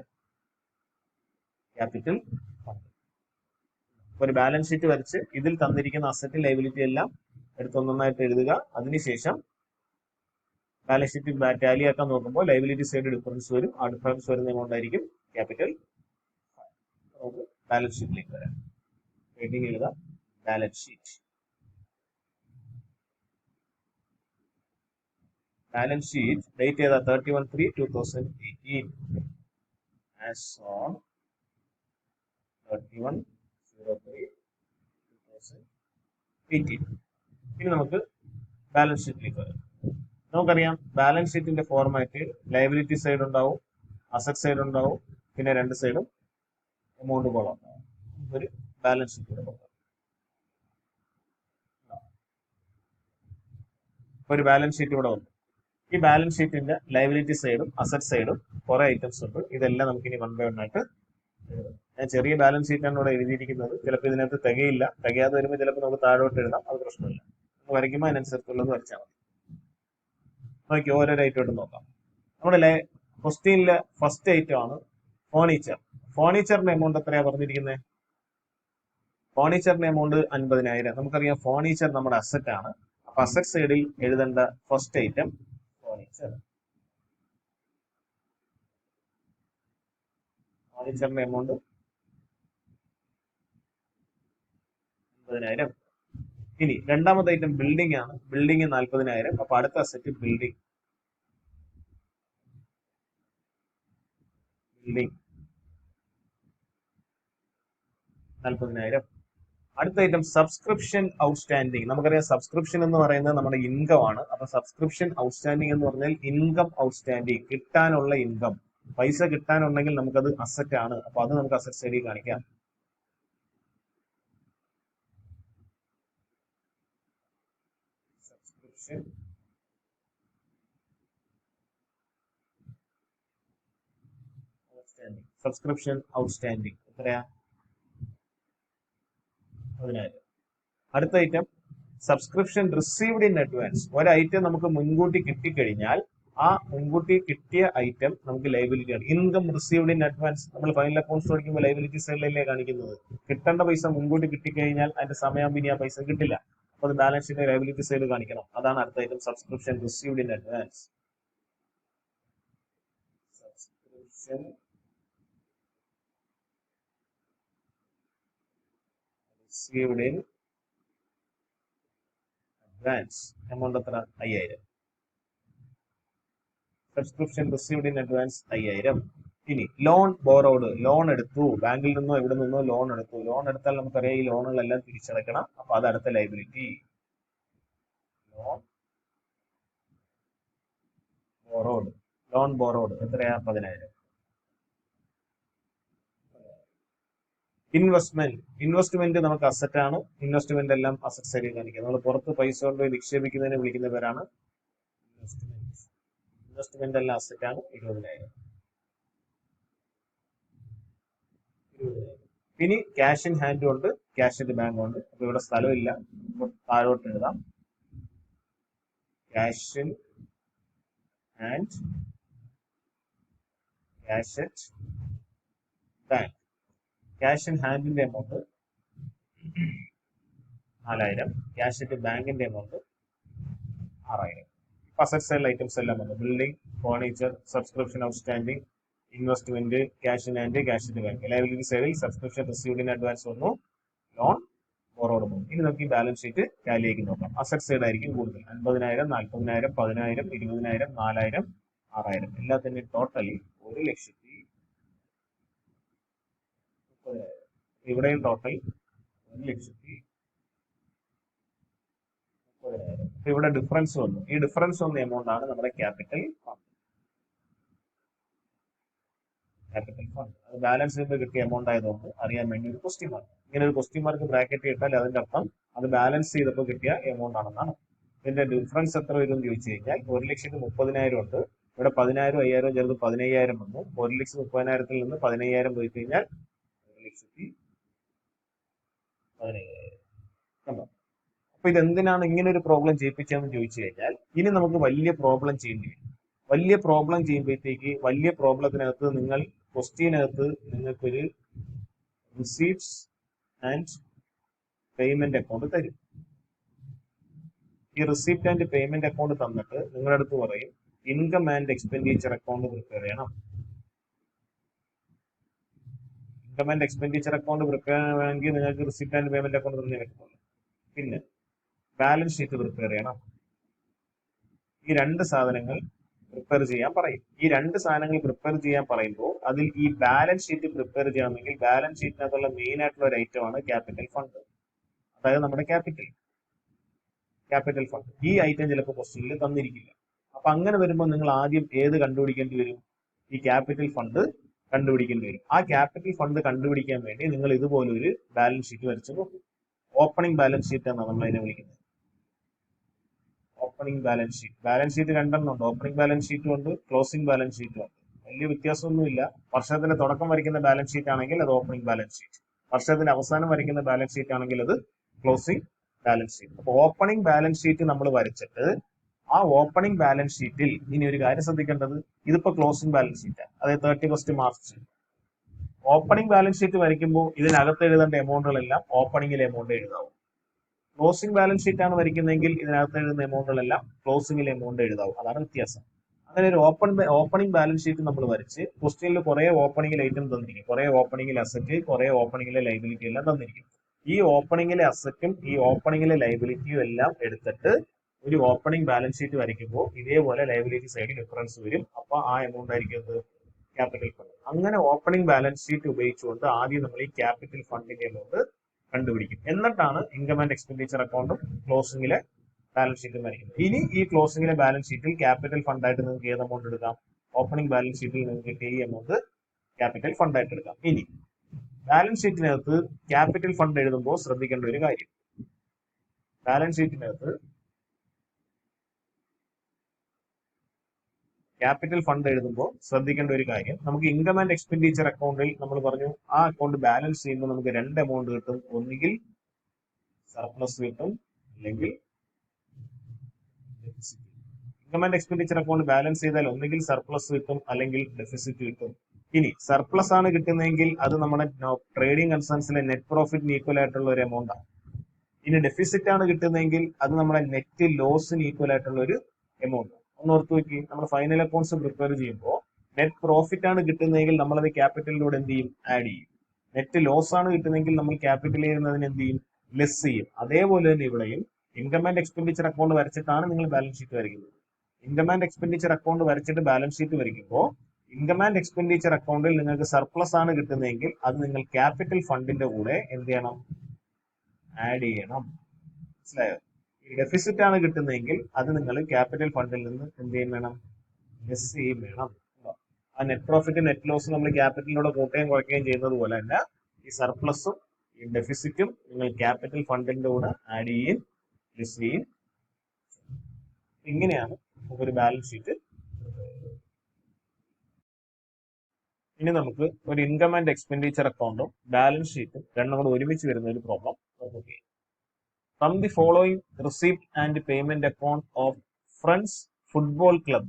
ക്യാപിറ്റൽ ഫണ്ട്. ഒരു ബാലൻസ് ഷീറ്റ് വരച്ച് ഇതിൽ തന്നിരിക്കുന്ന അസറ്റ് ലൈബിലിറ്റി എല്ലാം എടുത്തൊന്നായിട്ട് എഴുതുക. അതിനുശേഷം ബാലൻസ് ഷീറ്റ് ടാലി ആക്കാൻ നോക്കുമ്പോൾ ലൈബിലിറ്റി സൈഡ് ഡിഫറൻസ് വരും. ആ ഡിഫറൻസ് വരുന്ന എമൗണ്ട് ആയിരിക്കും ക്യാപിറ്റൽ ഫണ്ട്. നമുക്ക് ബാലൻസ് ഷീറ്റിലേക്ക് വരാം. ഹെഡിങ് എഴുതാം, balance sheet. Balance sheet date ചെയ്ത 31/3/2018 as on 31/03/2018. ഇനി നമുക്ക് ബാലൻസ് ഷീറ്റിലേക്ക് വരാം. നമുക്കറിയാം ബാലൻസ് ഷീറ്റിന്റെ ഫോർമാറ്റ് ലയബിലിറ്റി സൈഡ് ഉണ്ടാവും, അസറ്റ് സൈഡ് ഉണ്ടാവും, പിന്നെ 2 സൈഡും എമൗണ്ട് കോളം ഉണ്ടാവും. ഒരു ബാലൻസ് ഷീറ്റ് ഇവിടെ കൊടുക്കാം. ഒരു ബാലൻസ് ഷീറ്റ് ഇവിടെ വന്നു. ഈ ബാലൻസ് ഷീറ്റിന്റെ ലയബിലിറ്റി സൈഡും അസറ്റ് സൈഡും കുറെ ഐറ്റംസ് ഉണ്ട്. ഇതെല്ലാം നമുക്ക് ഇനി 1 by 1 ആയിട്ട് എഴുതാം. ഞാൻ ചെറിയ ബാലൻസ് ഷീറ്റാണ് ഇവിടെ എഴുതിയിരിക്കുന്നത്. ചിലപ്പോൾ ഇതിനകത്ത് തികയില്ല, തികയാതെ വരുമ്പോൾ ചിലപ്പോൾ നമുക്ക് താഴോട്ട് എഴുതാം, അത് പ്രശ്നമില്ല. നമുക്ക് വരയ്ക്കുമ്പോൾ അതിനനുസരിച്ചുള്ളത് വരച്ചാൽ മതി. നോക്കി ഓരോരോ ഐറ്റം ആയിട്ട് നോക്കാം. നമ്മുടെ ക്വസ്റ്റ്യനിലെ ഫസ്റ്റ് ഐറ്റം ആണ് ഫർണിച്ചർ. ഫർണിച്ചറിന്റെ എമൗണ്ട് എത്രയാ പറഞ്ഞിരിക്കുന്നത്? ഫർണിച്ചറിന്റെ എമൗണ്ട് 50,000. നമുക്കറിയാം ഫർണിച്ചർ നമ്മുടെ അസറ്റ് ആണ്. അപ്പൊ അസറ്റ് സൈഡിൽ എഴുതേണ്ട ഫസ്റ്റ് ഐറ്റം ഫർണിച്ചർ. ഫർണിച്ചറിന്റെ എമൗണ്ട് 50,000. ഇനി രണ്ടാമത്തെ ഐറ്റം ബിൽഡിംഗ് ആണ്. ബിൽഡിംഗ് 40,000. അപ്പൊ അടുത്ത അസറ്റ് ബിൽഡിംഗ്. ബിൽഡിംഗ് 40,000. അടുത്ത ഐറ്റം സബ്സ്ക്രിപ്ഷൻ ഔട്ട്സ്റ്റാൻഡിങ്. നമുക്കറിയാം സബ്സ്ക്രിപ്ഷൻ എന്ന് പറയുന്നത് നമ്മുടെ ഇൻകം ആണ്. അപ്പൊ സബ്സ്ക്രിപ്ഷൻ ഔട്ട്സ്റ്റാൻഡിങ് എന്ന് പറഞ്ഞാൽ ഇൻകം ഔട്ട്സ്റ്റാൻഡിങ്, കിട്ടാനുള്ള ഇൻകം, പൈസ കിട്ടാനുണ്ടെങ്കിൽ നമുക്കത് അസറ്റ് ആണ്. അപ്പൊ അത് നമുക്ക് അസറ്റ് സൈഡിൽ കാണിക്കാം. സബ്സ്ക്രിപ്ഷൻ ഔട്ട്സ്റ്റാൻഡിങ് എത്രയാ? 10,000. അടുത്ത item subscription received in advance. ഒരു ഐറ്റം നമുക്ക് മുൻകൂട്ടി കിട്ടിക്കഴിഞ്ഞാൽ ആ മുൻകൂട്ടി കിട്ടിയ ഐറ്റം നമുക്ക് ലയബിലിറ്റി ആണ്. ഇൻകം റിസീവ്ഡ് ഇൻ അഡ്വാൻസ് നമ്മൾ ഫൈനൽ അക്കൗണ്ട്സ് പഠിക്കുമ്പോൾ ലയബിലിറ്റി സൈഡിലല്ലേ കാണിക്കുന്നത്. കിട്ടേണ്ട പൈസ മുൻകൂട്ടി കിട്ടിക്കഴിഞ്ഞാൽ അതിന്റെ സമയമാകുമ്പോൾ ഇനി ആ പൈസ കിട്ടില്ല. അപ്പൊ അത് ബാലൻസ് ഷീറ്റ് ലയബിലിറ്റി സൈഡ് കാണിക്കണം. അതാണ് അടുത്ത item subscription received in advance. Subscription received in advance. Amount എത്ര? 5,000. Subscription received in advance 5,000. ഇനി ലോൺ ബോറോഡ്, ലോൺ എടുത്തു, ബാങ്കിൽ നിന്നോ എവിടെ നിന്നോ ലോൺ എടുത്തു. ലോൺ എടുത്താൽ നമുക്കറിയാം ഈ ലോണുകളെല്ലാം തിരിച്ചടക്കണം. അപ്പൊ അത് അടുത്ത ലയബിലിറ്റി. ലോൺ ബോറോഡ് എത്രയാ? 10,000. ഇൻവെസ്റ്റ്മെന്റ് നമുക്ക് അസറ്റ് ആണ്. ഇൻവെസ്റ്റ്മെന്റ് എല്ലാം അസറ്റ് സൈഡിൽ കാണിക്കുക. നമ്മൾ പുറത്ത് പൈസ കൊണ്ട് നിക്ഷേപിക്കുന്നതിന് വിളിക്കുന്ന പേരാണ് ഇൻവെസ്റ്റ്മെന്റ്. ഇൻവെസ്റ്റ്മെന്റ് എല്ലാം അസറ്റ് ആണ്. 20,000. ഇനി ക്യാഷ് ഇൻ ഹാൻഡും ഉണ്ട്, ക്യാഷ് ഇൻ ബാങ്കും ഉണ്ട്. അപ്പൊ ഇവിടെ സ്ഥലമില്ല, താഴോട്ട് എഴുതാം. Cash in hand, cash at bank. Cash in ഹാൻഡിന്റെ എമൗണ്ട് 4,000. ക്യാഷ് അറ്റ് ബാങ്കിന്റെ എമൗണ്ട് 6,000. അസറ്റ് സൈഡ് ഐറ്റംസ് എല്ലാം വന്നു. Building, furniture, subscription outstanding, investment, cash in hand, cash in bank. Liability സൈഡിൽ സബ്സ്ക്രിപ്ഷൻ റിസീവ്ഡ് ഇൻ അഡ്വാൻസ് വന്നു, loan borrowed വന്നു. ഇനി നമുക്ക് ഈ ബാലൻസ് ഷീറ്റ് ടാലിയേക്ക് നോക്കാം. അസറ്റ് സൈഡ് ആയിരിക്കും കൂടുതൽ. 50,000, 40,000, 10,000, 20,000, 4,000, 6,000. എല്ലാത്തിന്റെയും ടോട്ടൽ 1,30,000. ഇവിടെയും ടോട്ടൽ 1,30,000. ഇവിടെ ഡിഫറൻസ് വന്നു. ഈ ഡിഫറൻസ് വന്ന എമൗണ്ട് ആണ് നമ്മുടെ ക്യാപിറ്റൽ ഫണ്ട്. അത് ബാലൻസ് ചെയ്ത് കിട്ടിയ എമൗണ്ട് ആയതുകൊണ്ട് അറിയാൻ വേണ്ടി ഒരു ക്വസ്റ്റ്യൻ മാർക്ക്. ഇങ്ങനെ ഒരു ക്വസ്റ്റ്യൻ മാർക്ക് ബ്രാക്കറ്റ് ഇട്ടാൽ അതിന്റെ അർത്ഥം അത് ബാലൻസ് ചെയ്തപ്പോൾ കിട്ടിയ എമൗണ്ട് ആണെന്നാണ്. ഇതിന്റെ ഡിഫറൻസ് എത്ര വരും എന്ന് ചോദിച്ചു കഴിഞ്ഞാൽ 1,30,000 ഉണ്ട്. ഇവിടെ 10,000, 5,000 ചേർത്ത് 15,000 വന്നു. 1,30,000 നിന്ന് 15,000 പോയി കഴിഞ്ഞാൽ 1,15,000. കണ്ടോ? അപ്പൊ ഇതെന്തിനാണ് ഇങ്ങനെ ഒരു പ്രോബ്ലം ചെയ്യിപ്പിച്ചതെന്ന് ചോദിച്ചു കഴിഞ്ഞാൽ ഇനി നമുക്ക് വലിയ പ്രോബ്ലം ചെയ്യേണ്ടി വരും. വലിയ പ്രോബ്ലം ചെയ്യുമ്പോഴത്തേക്ക് വലിയ പ്രോബ്ലത്തിനകത്ത് നിങ്ങൾ ക്വസ്റ്റ്യനകത്ത് നിങ്ങൾക്കൊരു റിസീപ്റ്റ്സ് ആൻഡ് പേയ്മെന്റ് അക്കൗണ്ട് തരും. ഈ റിസീപ്റ്റ് ആൻഡ് പേയ്മെന്റ് അക്കൗണ്ട് തന്നിട്ട് നിങ്ങളുടെ അടുത്ത് പറയും income and expenditure account prepare ചെയ്യണം. Income and expenditure account prepare ചെയ്യണമെങ്കിൽ നിങ്ങൾക്ക് റിസീപ്റ്റ് ആൻഡ് പേയ്മെന്റ് അക്കൗണ്ട് തന്നെ പറ്റുള്ളൂ. പിന്നെ ബാലൻസ് ഷീറ്റ് പ്രിപ്പയർ ചെയ്യണം. ഈ രണ്ട് സാധനങ്ങൾ പ്രിപ്പയർ ചെയ്യാൻ പറയും. ഈ രണ്ട് സാധനങ്ങൾ പ്രിപ്പയർ ചെയ്യാൻ പറയുമ്പോൾ അതിൽ ഈ ബാലൻസ് ഷീറ്റ് പ്രിപ്പയർ ചെയ്യണമെങ്കിൽ ബാലൻസ് ഷീറ്റിനകത്തുള്ള മെയിൻ ആയിട്ടുള്ള ഒരു ഐറ്റം ആണ് ക്യാപിറ്റൽ ഫണ്ട്. അതായത് നമ്മുടെ ക്യാപിറ്റൽ ഫണ്ട്. ഈ ഐറ്റം ചിലപ്പോൾ ക്വസ്റ്റ്യനിൽ തന്നിരിക്കില്ല. അപ്പൊ അങ്ങനെ വരുമ്പോൾ നിങ്ങൾ ആദ്യം ഏത് കണ്ടുപിടിക്കേണ്ടി വരും? ഈ ക്യാപിറ്റൽ ഫണ്ട് കണ്ടുപിടിക്കേണ്ടി വരും. ആ ക്യാപിറ്റൽ ഫണ്ട് കണ്ടുപിടിക്കാൻ വേണ്ടി നിങ്ങൾ ഇതുപോലൊരു ബാലൻസ് ഷീറ്റ് വരച്ച് നോക്കും. ഓപ്പണിംഗ് ബാലൻസ് ഷീറ്റ് എന്നാണ് നമ്മൾ അതിനെ വിളിക്കുന്നത്. ഓപ്പണിംഗ് ബാലൻസ് ഷീറ്റ് രണ്ടെണ്ണം ഉണ്ട്. ഓപ്പണിംഗ് ബാലൻസ് ഷീറ്റും ഉണ്ട്, ക്ലോസിംഗ് ബാലൻസ് ഷീറ്റും ഉണ്ട്. വലിയ വ്യത്യാസമൊന്നുമില്ല. വർഷത്തിന്റെ തുടക്കം വരയ്ക്കുന്ന ബാലൻസ് ഷീറ്റ് ആണെങ്കിൽ അത് ഓപ്പണിംഗ് ബാലൻസ് ഷീറ്റ്, വർഷത്തിന്റെ അവസാനം വരയ്ക്കുന്ന ബാലൻസ് ഷീറ്റ് ആണെങ്കിൽ അത് ക്ലോസിംഗ് ബാലൻസ് ഷീറ്റ്. അപ്പൊ ഓപ്പണിംഗ് ബാലൻസ് ഷീറ്റ് നമ്മൾ വരച്ചിട്ട് ആ ഓപ്പണിംഗ് ബാലൻസ് ഷീറ്റിൽ ഇനി ഒരു കാര്യം ശ്രദ്ധിക്കേണ്ടത്, ഇതിപ്പോ ക്ലോസിംഗ് ബാലൻസ് ഷീറ്റാണ്, അതായത് 31 മാർച്ച്. ഓപ്പണിംഗ് ബാലൻസ് ഷീറ്റ് വരയ്ക്കുമ്പോൾ ഇതിനകത്ത് എഴുതേണ്ട എമൗണ്ടുകളെല്ലാം ഓപ്പണിംഗിലെ എമൗണ്ട് എഴുതാവും. ക്ലോസിംഗ് ബാലൻസ് ഷീറ്റ് ആണ് വരയ്ക്കുന്നതെങ്കിൽ ഇതിനകത്ത് എഴുതുന്ന എമൗണ്ടുകളെല്ലാം ക്ലോസിംഗിലെ എമൗണ്ട് എഴുതാവും. അതാണ് വ്യത്യാസം. അങ്ങനെ ഒരു ഓപ്പണിംഗ് ബാലൻസ് ഷീറ്റ് നമ്മൾ വരച്ച് ക്വസ്റ്റ്യനിൽ കുറെ ഓപ്പണിംഗിൽ ഐറ്റം തന്നിരിക്കും, കുറെ ഓപ്പണിംഗിലെ അസറ്റ്, കുറെ ഓപ്പണിംഗിലെ ലൈബിലിറ്റി എല്ലാം തന്നിരിക്കും. ഈ ഓപ്പണിംഗിലെ അസറ്റും ഈ ഓപ്പണിംഗിലെ ലൈബിലിറ്റിയും എല്ലാം എടുത്തിട്ട് ഒരു ഓപ്പണിംഗ് ബാലൻസ് ഷീറ്റ് വരയ്ക്കുമ്പോൾ ഇതേപോലെ ലൈബിലിറ്റി സൈഡിൽ ഡിഫറൻസ് വരും. അപ്പൊ ആ എമൗണ്ട് ആയിരിക്കും ക്യാപിറ്റൽ ഫണ്ട്. അങ്ങനെ ഓപ്പണിംഗ് ബാലൻസ് ഷീറ്റ് ഉപയോഗിച്ചുകൊണ്ട് ആദ്യം നമ്മൾ ഈ ക്യാപിറ്റൽ ഫണ്ടിന്റെ എമൗണ്ട് കണ്ടുപിടിക്കും. എന്നിട്ടാണ് ഇൻകം ആൻഡ് എക്സ്പെൻഡിച്ചർ അക്കൗണ്ടും ക്ലോസിംഗിലെ ബാലൻസ് ഷീറ്റും വരയ്ക്കുന്നത്. ഇനി ഈ ക്ലോസിംഗിലെ ബാലൻസ് ഷീറ്റിൽ ക്യാപിറ്റൽ ഫണ്ടായിട്ട് നിങ്ങൾക്ക് ഏത് എമൗണ്ട് എടുക്കാം? ഓപ്പണിംഗ് ബാലൻസ് ഷീറ്റിൽ നിങ്ങൾക്ക് ഈ എമൗണ്ട് ക്യാപിറ്റൽ ഫണ്ടായിട്ട് എടുക്കാം. ഇനി ബാലൻസ് ഷീറ്റിനകത്ത് ക്യാപിറ്റൽ ഫണ്ട് എഴുതുമ്പോൾ ശ്രദ്ധിക്കേണ്ട ഒരു കാര്യം, ബാലൻസ് ഷീറ്റിനകത്ത് ക്യാപിറ്റൽ ഫണ്ട് എഴുതുമ്പോൾ ശ്രദ്ധിക്കേണ്ട ഒരു കാര്യം, നമുക്ക് ഇൻകം ആൻഡ് എക്സ്പെൻഡിച്ചർ അക്കൗണ്ടിൽ നമ്മൾ പറഞ്ഞു ആ അക്കൗണ്ട് ബാലൻസ് ചെയ്യുമ്പോൾ നമുക്ക് രണ്ട് എമൗണ്ട് കിട്ടും. ഒന്നുകിൽ സർപ്ലസ് കിട്ടും, അല്ലെങ്കിൽ deficit. Income and expenditure account balance ചെയ്താൽ ഒന്നുകിൽ സർപ്ലസ് കിട്ടും, അല്ലെങ്കിൽ ഡെഫിസിറ്റ് കിട്ടും. ഇനി സർപ്ലസ് ആണ് കിട്ടുന്നതെങ്കിൽ അത് നമ്മുടെ ട്രേഡിംഗ് കൺസേൺസിലെ നെറ്റ് പ്രോഫിറ്റിന് ഈക്വൽ ആയിട്ടുള്ള ഒരു എമൗണ്ട് ആണ്. ഇനി ഡെഫിസിറ്റ് ആണ് കിട്ടുന്നതെങ്കിൽ അത് നമ്മുടെ നെറ്റ് ലോസിന് ഈക്വൽ ആയിട്ടുള്ള ഒരു എമൗണ്ട്. ഒന്ന് ഓർത്ത് നോക്കി, നമ്മൾ ഫൈനൽ അക്കൗണ്ട്സ് പ്രിപ്പയർ ചെയ്യുമ്പോൾ നെറ്റ് പ്രോഫിറ്റ് ആണ് കിട്ടുന്നതെങ്കിൽ നമ്മളത് ക്യാപിറ്റലിലൂടെ എന്ത് ചെയ്യും? ആഡ് ചെയ്യും. നെറ്റ് ലോസ് ആണ് കിട്ടുന്നതെങ്കിൽ നമ്മൾ ക്യാപിറ്റൽ ചെയ്യുന്നതിന് എന്ത് ചെയ്യും? ലെസ് ചെയ്യും. അതേപോലെ തന്നെ ഇവിടെയും ഇൻകം ആൻഡ് എക്സ്പെൻഡിച്ചർ അക്കൗണ്ട് വരച്ചിട്ടാണ് നിങ്ങൾ ബാലൻസ് ഷീറ്റ് വരയ്ക്കുന്നത്. ഇൻകം ആൻഡ് എക്സ്പെൻഡിച്ചർ അക്കൗണ്ട് വരച്ചിട്ട് ബാലൻസ് ഷീറ്റ് വരയ്ക്കുമ്പോൾ ഇൻകം ആൻഡ് എക്സ്പെൻഡിച്ചർ അക്കൗണ്ടിൽ നിങ്ങൾക്ക് സർപ്ലസ് ആണ് കിട്ടുന്നതെങ്കിൽ അത് നിങ്ങൾ ക്യാപിറ്റൽ ഫണ്ടിന്റെ കൂടെ എന്ത് ചെയ്യണം? ആഡ് ചെയ്യണം. മനസ്സിലായോ? ഡെഫിസിറ്റ് ആണ് കിട്ടുന്നതെങ്കിൽ അത് നിങ്ങൾ ക്യാപിറ്റൽ ഫണ്ടിൽ നിന്ന് എന്ത് ചെയ്യും വേണം? ലെസ് ചെയ്യും വേണം. ആ നെറ്റ് പ്രോഫിറ്റ് നെറ്റ് ലോസ് നമ്മൾ ക്യാപിറ്റലിലൂടെ കൂട്ടുകയും കുറയ്ക്കുകയും ചെയ്യുന്നത് പോലെ തന്നെ ഈ സർപ്ലസും ഈ ഡെഫിസിറ്റും നിങ്ങൾ ക്യാപിറ്റൽ ഫണ്ടിന്റെ കൂടെ ആഡ് ചെയ്യും, ലെസ് ചെയ്യും. ഇങ്ങനെയാണ് ഒരു ബാലൻസ് ഷീറ്റ്. ഇനി നമുക്ക് ഒരു ഇൻകം ആൻഡ് എക്സ്പെൻഡിച്ചർ അക്കൗണ്ടും ബാലൻസ് ഷീറ്റും രണ്ടും കൂടെ ഒരുമിച്ച് വരുന്ന ഒരു പ്രോബ്ലം നോക്കുക. From the following receipt and payment account of Friends Football Club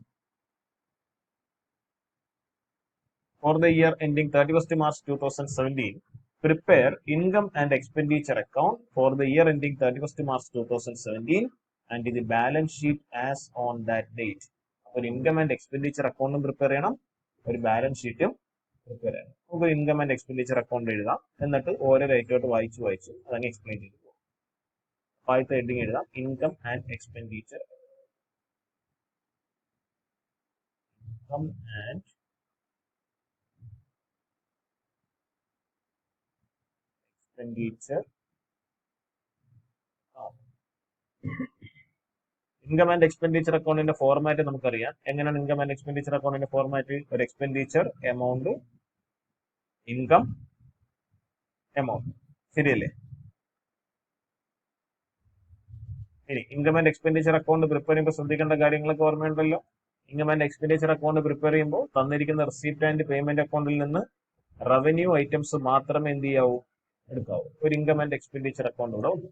for the year ending 31st March 2017, prepare income and expenditure account for the year ending 31st March 2017 and the balance sheet as on that date. അപ്പോൾ income and expenditure അക്കൗണ്ടും prepare ചെയ്യണം, ഒരു balance ഷീറ്റും prepare ചെയ്യണം. നമുക്ക് income and expenditure account എഴുതാം, എന്നിട്ട് ഓരോ ഐറ്റമായിട്ട് വായിച്ച് അതങ്ങ് എക്സ്പ്ലെയിൻ ചെയ്തു. ആദ്യത്തെ ഹെഡിങ് എഴുതാം, income and expenditure. Income and expenditure. Income and expenditure അക്കൗണ്ടിന്റെ ഫോർമാറ്റ് നമുക്കറിയാം. എങ്ങനെയാണ് ഇൻകം ആൻഡ് എക്സ്പെൻഡിച്ചർ അക്കൗണ്ടിന്റെ ഫോർമാറ്റ്? ഒരു എക്സ്പെൻഡിച്ചർ എമൗണ്ട്, ഇൻകം എമൗണ്ട്, ശരിയല്ലേ? ഇനി income and expenditure account prepare ചെയ്യുമ്പോൾ ശ്രദ്ധിക്കേണ്ട കാര്യങ്ങളൊക്കെ ഓർമ്മയുണ്ടല്ലോ. Income and expenditure account prepare ചെയ്യുമ്പോൾ തന്നിരിക്കുന്ന റിസീപ്റ്റ് ആൻഡ് പേയ്മെന്റ് അക്കൗണ്ടിൽ നിന്ന് റവന്യൂ ഐറ്റംസ് മാത്രമേ എന്ത് ചെയ്യാവൂ? എടുക്കാവൂ. ഒരു ഇൻകം ആൻഡ് എക്സ്പെൻഡിച്ചർ അക്കൗണ്ട് ഇവിടെ ഉണ്ട്.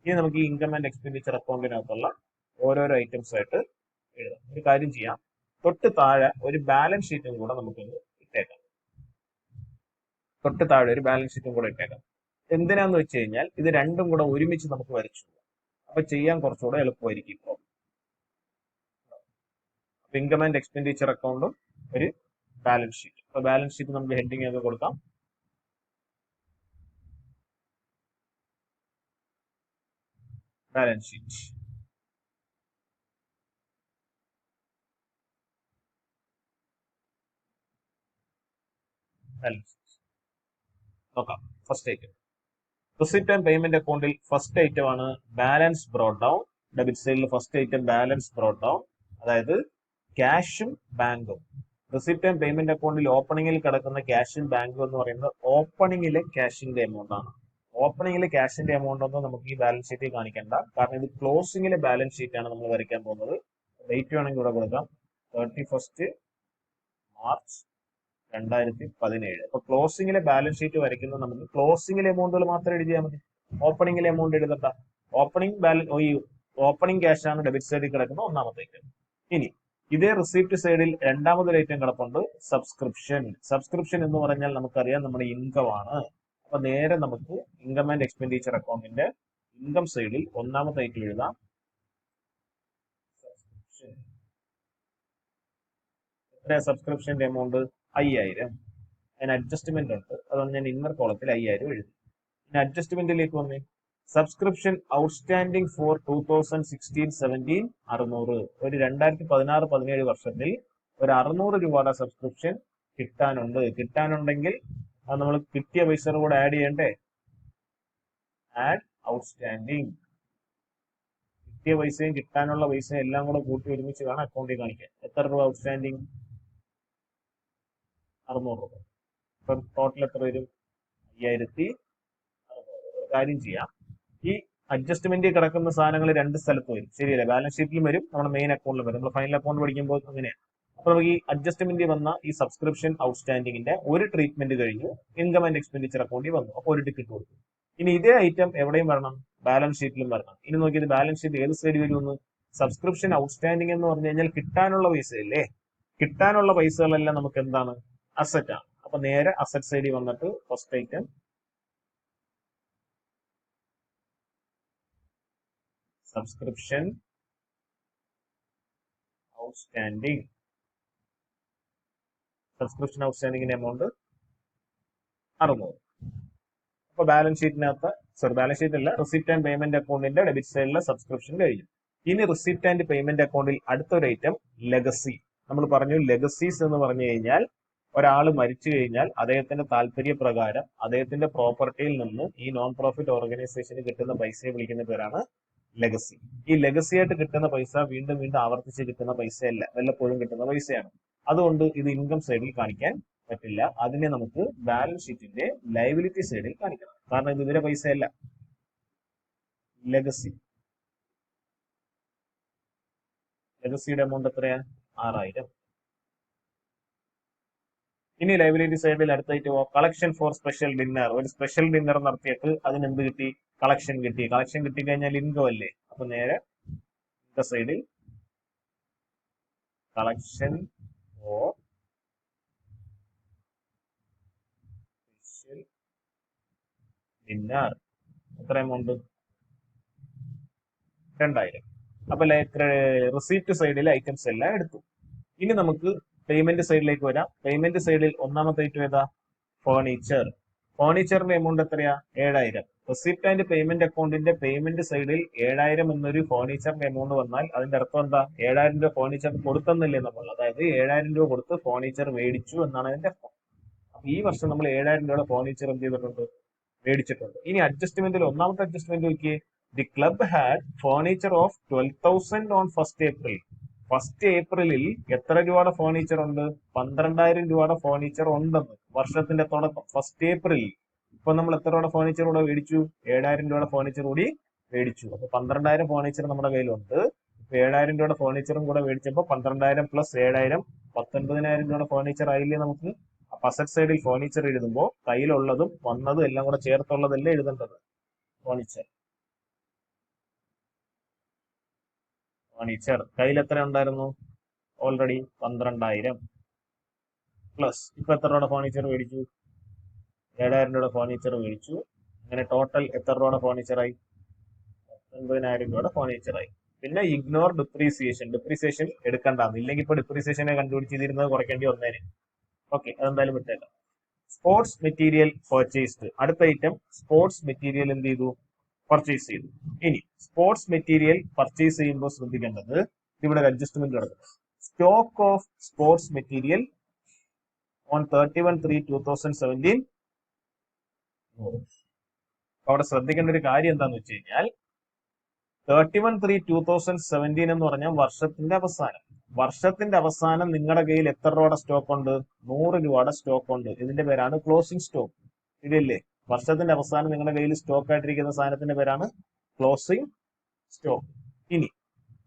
ഇനി നമുക്ക് ഈ ഇൻകം ആൻഡ് എക്സ്പെൻഡിച്ചർ അക്കൗണ്ടിനകത്തുള്ള ഓരോരോ ഐറ്റംസ് ആയിട്ട് എഴുതാം. ഒരു കാര്യം ചെയ്യാം, തൊട്ട് താഴെ ഒരു ബാലൻസ് ഷീറ്റും കൂടെ നമുക്കൊന്ന് ഇട്ടേക്കാം. തൊട്ട് താഴെ ഒരു ബാലൻസ് ഷീറ്റും കൂടെ ഇട്ടേക്കാം. എന്തിനാന്ന് വെച്ച് കഴിഞ്ഞാൽ ഇത് രണ്ടും കൂടെ ഒരുമിച്ച് നമുക്ക് വരച്ചു, അപ്പൊ ചെയ്യാൻ കുറച്ചുകൂടെ എളുപ്പമായിരിക്കും. ഇപ്പോൾ ഇൻകം ആൻഡ് എക്സ്പെൻഡിച്ചർ അക്കൗണ്ടും ഒരു ബാലൻസ് ഷീറ്റ്. അപ്പൊ ബാലൻസ് ഷീറ്റ് നമുക്ക് ഹെഡിങ് ഒക്കെ കൊടുക്കാം. Balance sheet. നോക്കാം. First item receipt and payment അക്കൗണ്ടിൽ ഫസ്റ്റ് ഐറ്റം ആണ് ബാലൻസ് ബ്രോട്ട് ഡൗൺ. ഡെബിറ്റ് സൈഡിൽ first item balance brought down, അതായത് ക്യാഷും ബാങ്കും. റിസിപ്റ്റ് ആൻഡ് പേയ്മെന്റ് അക്കൗണ്ടിൽ ഓപ്പണിംഗിൽ കിടക്കുന്ന ക്യാഷും ബാങ്കും എന്ന് പറയുന്നത് ഓപ്പണിംഗിലെ ക്യാഷിന്റെ എമൗണ്ട് ആണ്. ഓപ്പണിംഗിലെ ക്യാഷിന്റെ എമൗണ്ട് ഒന്നും നമുക്ക് ഈ ബാലൻസ് ഷീറ്റിൽ കാണിക്കണ്ട, കാരണം ഇത് ക്ലോസിംഗിലെ ബാലൻസ് ഷീറ്റ് ആണ് നമ്മൾ വരയ്ക്കാൻ പോകുന്നത്. ഡേറ്റ് വേണമെങ്കിൽ ഇവിടെ കൊടുക്കാം, 31st March 2017. അപ്പൊ ക്ലോസിംഗിലെ ബാലൻസ് ഷീറ്റ് വരയ്ക്കുന്നത് നമുക്ക് ക്ലോസിംഗിലെ എമൗണ്ടുകൾ മാത്രം എഴുതിയാൽ മതി, ഓപ്പണിംഗിലെ എമൗണ്ട് എഴുതണ്ട. ഓപ്പണിംഗ് ക്യാഷ് ആണ് ഡെബിറ്റ് സൈഡിൽ കിടക്കുന്ന ഒന്നാമത്തെ ഐറ്റം. ഇനി ഇതേ റിസീപ്റ്റ് സൈഡിൽ രണ്ടാമതൊരു ഐറ്റം കിടപ്പുണ്ട്, സബ്സ്ക്രിപ്ഷൻ. സബ്സ്ക്രിപ്ഷൻ എന്ന് പറഞ്ഞാൽ നമുക്കറിയാം നമ്മുടെ ഇൻകം ആണ്. അപ്പൊ നേരെ നമുക്ക് ഇൻകം ആൻഡ് എക്സ്പെൻഡിച്ചർ അക്കൗണ്ടിന്റെ ഇൻകം സൈഡിൽ ഒന്നാമത്തെ ഐറ്റം എഴുതാം, സബ്സ്ക്രിപ്ഷൻ. എത്ര സബ്സ്ക്രിപ്ഷന്റെ എമൗണ്ട്? 5000. അതിന് അഡ്ജസ്റ്റ്മെന്റ് ഉണ്ട്, അതുകൊണ്ട് ഞാൻ ഇന്നർ കോളത്തിൽ 5000 എഴുതി. ഇനി അഡ്ജസ്റ്റ്മെന്റിലേക്ക് വന്നേ. Subscription outstanding for 2016-17 600. ഒരു 2016-17 വർഷത്തിൽ ഒരു 600 രൂപയുടെ സബ്സ്ക്രിപ്ഷൻ കിട്ടാനുണ്ടെങ്കിൽ അത് നമ്മൾ കിട്ടിയ പൈസയുടെ കൂടെ ആഡ് ചെയ്യണ്ടേ? Add outstanding. കിട്ടിയ പൈസയും കിട്ടാനുള്ള പൈസയും എല്ലാം കൂടെ കൂട്ടി ഒരുമിച്ച് വേണം അക്കൗണ്ടിൽ കാണിക്കാൻ. എത്ര രൂപ ഔട്ട്സ്റ്റാൻഡിംഗ്? 600 രൂപ. ഇപ്പം ടോട്ടൽ എത്ര വരും? 5600. ഒരു കാര്യം ചെയ്യാം, ഈ അഡ്ജസ്റ്റ്മെന്റിൽ കിടക്കുന്ന സാധനങ്ങൾ രണ്ട് സ്ഥലത്ത് വരും, ശരിയല്ലേ? ബാലൻസ് ഷീറ്റിലും വരും, നമ്മുടെ മെയിൻ അക്കൗണ്ടിലും വരും. നമ്മൾ ഫൈനൽ അക്കൗണ്ട് പഠിക്കുമ്പോൾ അങ്ങനെയാണ്. അപ്പൊ നമുക്ക് ഈ അഡ്ജസ്റ്റ്മെന്റ് വന്ന ഈ സബ്സ്ക്രിപ്ഷൻ ഔട്ട്സ്റ്റാൻഡിങ്ങിന്റെ ഒരു ട്രീറ്റ്മെന്റ് കഴിഞ്ഞു, ഇൻകം ആൻഡ് എക്സ്പെൻഡിച്ചർ അക്കൗണ്ടിൽ വന്നു. അപ്പൊ ഒരു ടിക്കറ്റ് കൊടുത്തു. ഇനി ഇതേ ഐറ്റം എവിടെയും വരണം, ബാലൻസ് ഷീറ്റിലും വരണം. ഇനി നോക്കിയത് ബാലൻസ് ഷീറ്റ് ഏത് സൈഡ് വരുമെന്ന്, സബ്സ്ക്രിപ്ഷൻ ഔട്ട്സ്റ്റാൻഡിംഗ് എന്ന് പറഞ്ഞു കഴിഞ്ഞാൽ കിട്ടാനുള്ള പൈസയല്ലേ. കിട്ടാനുള്ള പൈസകളെല്ലാം നമുക്ക് എന്താണ്, അസറ്റ് ആണ്. അപ്പൊ നേരെ അസറ്റ് സൈഡിൽ വന്നിട്ട് first item subscription outstanding. Subscription ഔട്ട്സ്റ്റാൻഡിങ്ങിന്റെ എമൗണ്ട് 600. അപ്പൊ ബാലൻസ് ഷീറ്റിനകത്ത് ബാലൻസ് ഷീറ്റ് അല്ല, റിസിപ്റ്റ് ആൻഡ് പേയ്മെന്റ് അക്കൗണ്ടിന്റെ ഡെബിറ്റ് സൈഡിലെ സബ്സ്ക്രിപ്ഷൻ കഴിഞ്ഞു. ഇനി റിസിപ്റ്റ് ആൻഡ് പേയ്മെന്റ് അക്കൗണ്ടിൽ അടുത്തൊരു ഐറ്റം ലെഗസി. നമ്മൾ പറഞ്ഞു ലെഗസീസ് എന്ന് പറഞ്ഞു കഴിഞ്ഞാൽ ഒരാൾ മരിച്ചു കഴിഞ്ഞാൽ അദ്ദേഹത്തിന്റെ താല്പര്യപ്രകാരം അദ്ദേഹത്തിന്റെ പ്രോപ്പർട്ടിയിൽ നിന്ന് ഈ നോൺ പ്രോഫിറ്റ് ഓർഗനൈസേഷന് കിട്ടുന്ന പൈസയെ വിളിക്കുന്ന പേരാണ് ലെഗസി. ഈ ലെഗസി ആയിട്ട് കിട്ടുന്ന പൈസ വീണ്ടും വീണ്ടും ആവർത്തിച്ച് കിട്ടുന്ന പൈസയല്ല, വല്ലപ്പോഴും കിട്ടുന്ന പൈസയാണ്. അതുകൊണ്ട് ഇത് ഇൻകം സൈഡിൽ കാണിക്കാൻ പറ്റില്ല. അതിനെ നമുക്ക് ബാലൻസ് ഷീറ്റിന്റെ ലയബിലിറ്റി സൈഡിൽ കാണിക്കണം. കാരണം ഇത് ഇവരെ പൈസയല്ല. ലെഗസിയുടെ എമൗണ്ട് എത്രയാ, 6000. ഇനി ലയബിലിറ്റി സൈഡിൽ അടുത്തായിട്ട് കളക്ഷൻ ഫോർ സ്പെഷ്യൽ ഡിന്നർ. ഒരു സ്പെഷ്യൽ ഡിന്നർ നടത്തിയിട്ട് അതിന് എന്ത് കിട്ടി, കളക്ഷൻ കിട്ടി. കളക്ഷൻ കിട്ടിക്കഴിഞ്ഞാൽ ഇൻകം അല്ലേ. അപ്പൊ നേരെ സൈഡിൽ കളക്ഷൻ ഫോർ സ്പെഷ്യൽ ഡിന്നർ. എത്ര എമൗണ്ട്, 2000. അപ്പൊ റിസീപ്റ്റ് സൈഡിലെ ഐറ്റംസ് എല്ലാം എടുത്തു. ഇനി നമുക്ക് പേയ്മെന്റ് സൈഡിലേക്ക് വരാം. പേയ്മെന്റ് സൈഡിൽ ഒന്നാമത്തെ ഐറ്റം ഏതാ, ഫർണിച്ചർ. ഫർണിച്ചറിന്റെ എമൗണ്ട് എത്രയാ, 7000. റിസിപ്റ്റ് ആൻഡ് പേയ്മെന്റ് അക്കൗണ്ടിന്റെ പേയ്മെന്റ് സൈഡിൽ 7000 എന്നൊരു ഫർണിച്ചറിന്റെ എമൗണ്ട് വന്നാൽ അതിന്റെ അർത്ഥം എന്താ, 7000 രൂപ ഫർണിച്ചർ കൊടുത്തെന്നില്ലേ നമ്മൾ. അതായത് 7000 രൂപ കൊടുത്ത് ഫർണിച്ചർ മേടിച്ചു എന്നാണ് അതിന്റെ അർത്ഥം. അപ്പൊ ഈ വർഷം നമ്മൾ 7000 രൂപയുടെ ഫർണിച്ചർ എന്ത് ചെയ്തിട്ടുണ്ട്, മേടിച്ചിട്ടുണ്ട്. ഇനി അഡ്ജസ്റ്റ്മെന്റിൽ ഒന്നാമത്തെ അഡ്ജസ്റ്റ്മെന്റ് നോക്കിയേ, the club had furniture of 12,000 on 1st April. 1st Aprilൽ എത്ര രൂപയുടെ ഫർണിച്ചർ ഉണ്ട്, 12,000 രൂപയുടെ ഫർണിച്ചർ ഉണ്ടെന്ന്. വർഷത്തിന്റെ തുടക്കം 1st April. ഇപ്പൊ നമ്മൾ എത്ര രൂപയുടെ ഫർണിച്ചർ കൂടെ മേടിച്ചു, 7000 രൂപയുടെ ഫർണിച്ചർ കൂടി മേടിച്ചു. അപ്പൊ 12,000 ഫർണിച്ചർ നമ്മുടെ കയ്യിലുണ്ട്. ഇപ്പൊ 7000 രൂപയുടെ ഫർണിച്ചറും കൂടെ മേടിച്ചപ്പോ 12,000 പ്ലസ് 7000 19,000 രൂപയുടെ ഫർണിച്ചർ ആയില്ലേ നമുക്ക്. അപ്പൊ അസറ്റ് സൈഡിൽ ഫർണിച്ചർ എഴുതുമ്പോൾ കയ്യിലുള്ളതും വന്നതും എല്ലാം കൂടെ ചേർത്തുള്ളതല്ലേ എഴുതേണ്ടത്. ഫർണിച്ചർ കയ്യിൽ എത്ര ഉണ്ടായിരുന്നു, ഓൾറെഡി 12,000 പ്ലസ് ഇപ്പൊ എത്ര രൂപയുടെ ഫർണിച്ചർ മേടിച്ചു, 7000 രൂപയുടെ ഫർണിച്ചർ മേടിച്ചു. അങ്ങനെ ടോട്ടൽ എത്ര രൂപയുടെ ഫർണിച്ചറായി, 19,000 രൂപയുടെ ഫർണിച്ചറായി. പിന്നെ ഇഗ്നോർ ഡിപ്രീസിയേഷൻ. ഡിപ്രീസിയേഷൻ എടുക്കണ്ടാന്ന്, ഇല്ലെങ്കിൽ ഇപ്പൊ ഡിപ്രീസിയേഷനെ കണ്ടുപിടിച്ചിരുന്നത് കുറയ്ക്കേണ്ടി വന്നേനെ. ഓക്കെ, അതെന്തായാലും വിട്ടേക്കാം. Sports material purchased. അടുത്ത ഐറ്റം സ്പോർട്സ് മെറ്റീരിയൽ എന്ത് ചെയ്തു, പർച്ചേസ് ചെയ്തു. ഇനി സ്പോർട്സ് മെറ്റീരിയൽ പർച്ചേസ് ചെയ്യുമ്പോൾ ശ്രദ്ധിക്കേണ്ടത്, ഇവിടെ ഒരു അഡ്ജസ്റ്റ്മെന്റ് നടക്കുന്നത്. Stock of sports material on 31/3/2017. അവിടെ ശ്രദ്ധിക്കേണ്ട ഒരു കാര്യം എന്താന്ന് വെച്ച് കഴിഞ്ഞാൽ 31/3/2017 എന്ന് പറഞ്ഞാൽ വർഷത്തിന്റെ അവസാനം നിങ്ങളുടെ കയ്യിൽ എത്ര രൂപയുടെ സ്റ്റോക്ക് ഉണ്ട്, 100 രൂപയുടെ സ്റ്റോക്ക് ഉണ്ട്. ഇതിന്റെ പേരാണ് ക്ലോസിംഗ് സ്റ്റോക്ക്. ഇതല്ലേ, വർഷത്തിന്റെ അവസാനം നിങ്ങളുടെ കയ്യിൽ സ്റ്റോക്ക് ആയിട്ടിരിക്കുന്ന സാധനത്തിന്റെ പേരാണ് ക്ലോസിംഗ് സ്റ്റോക്ക്. ഇനി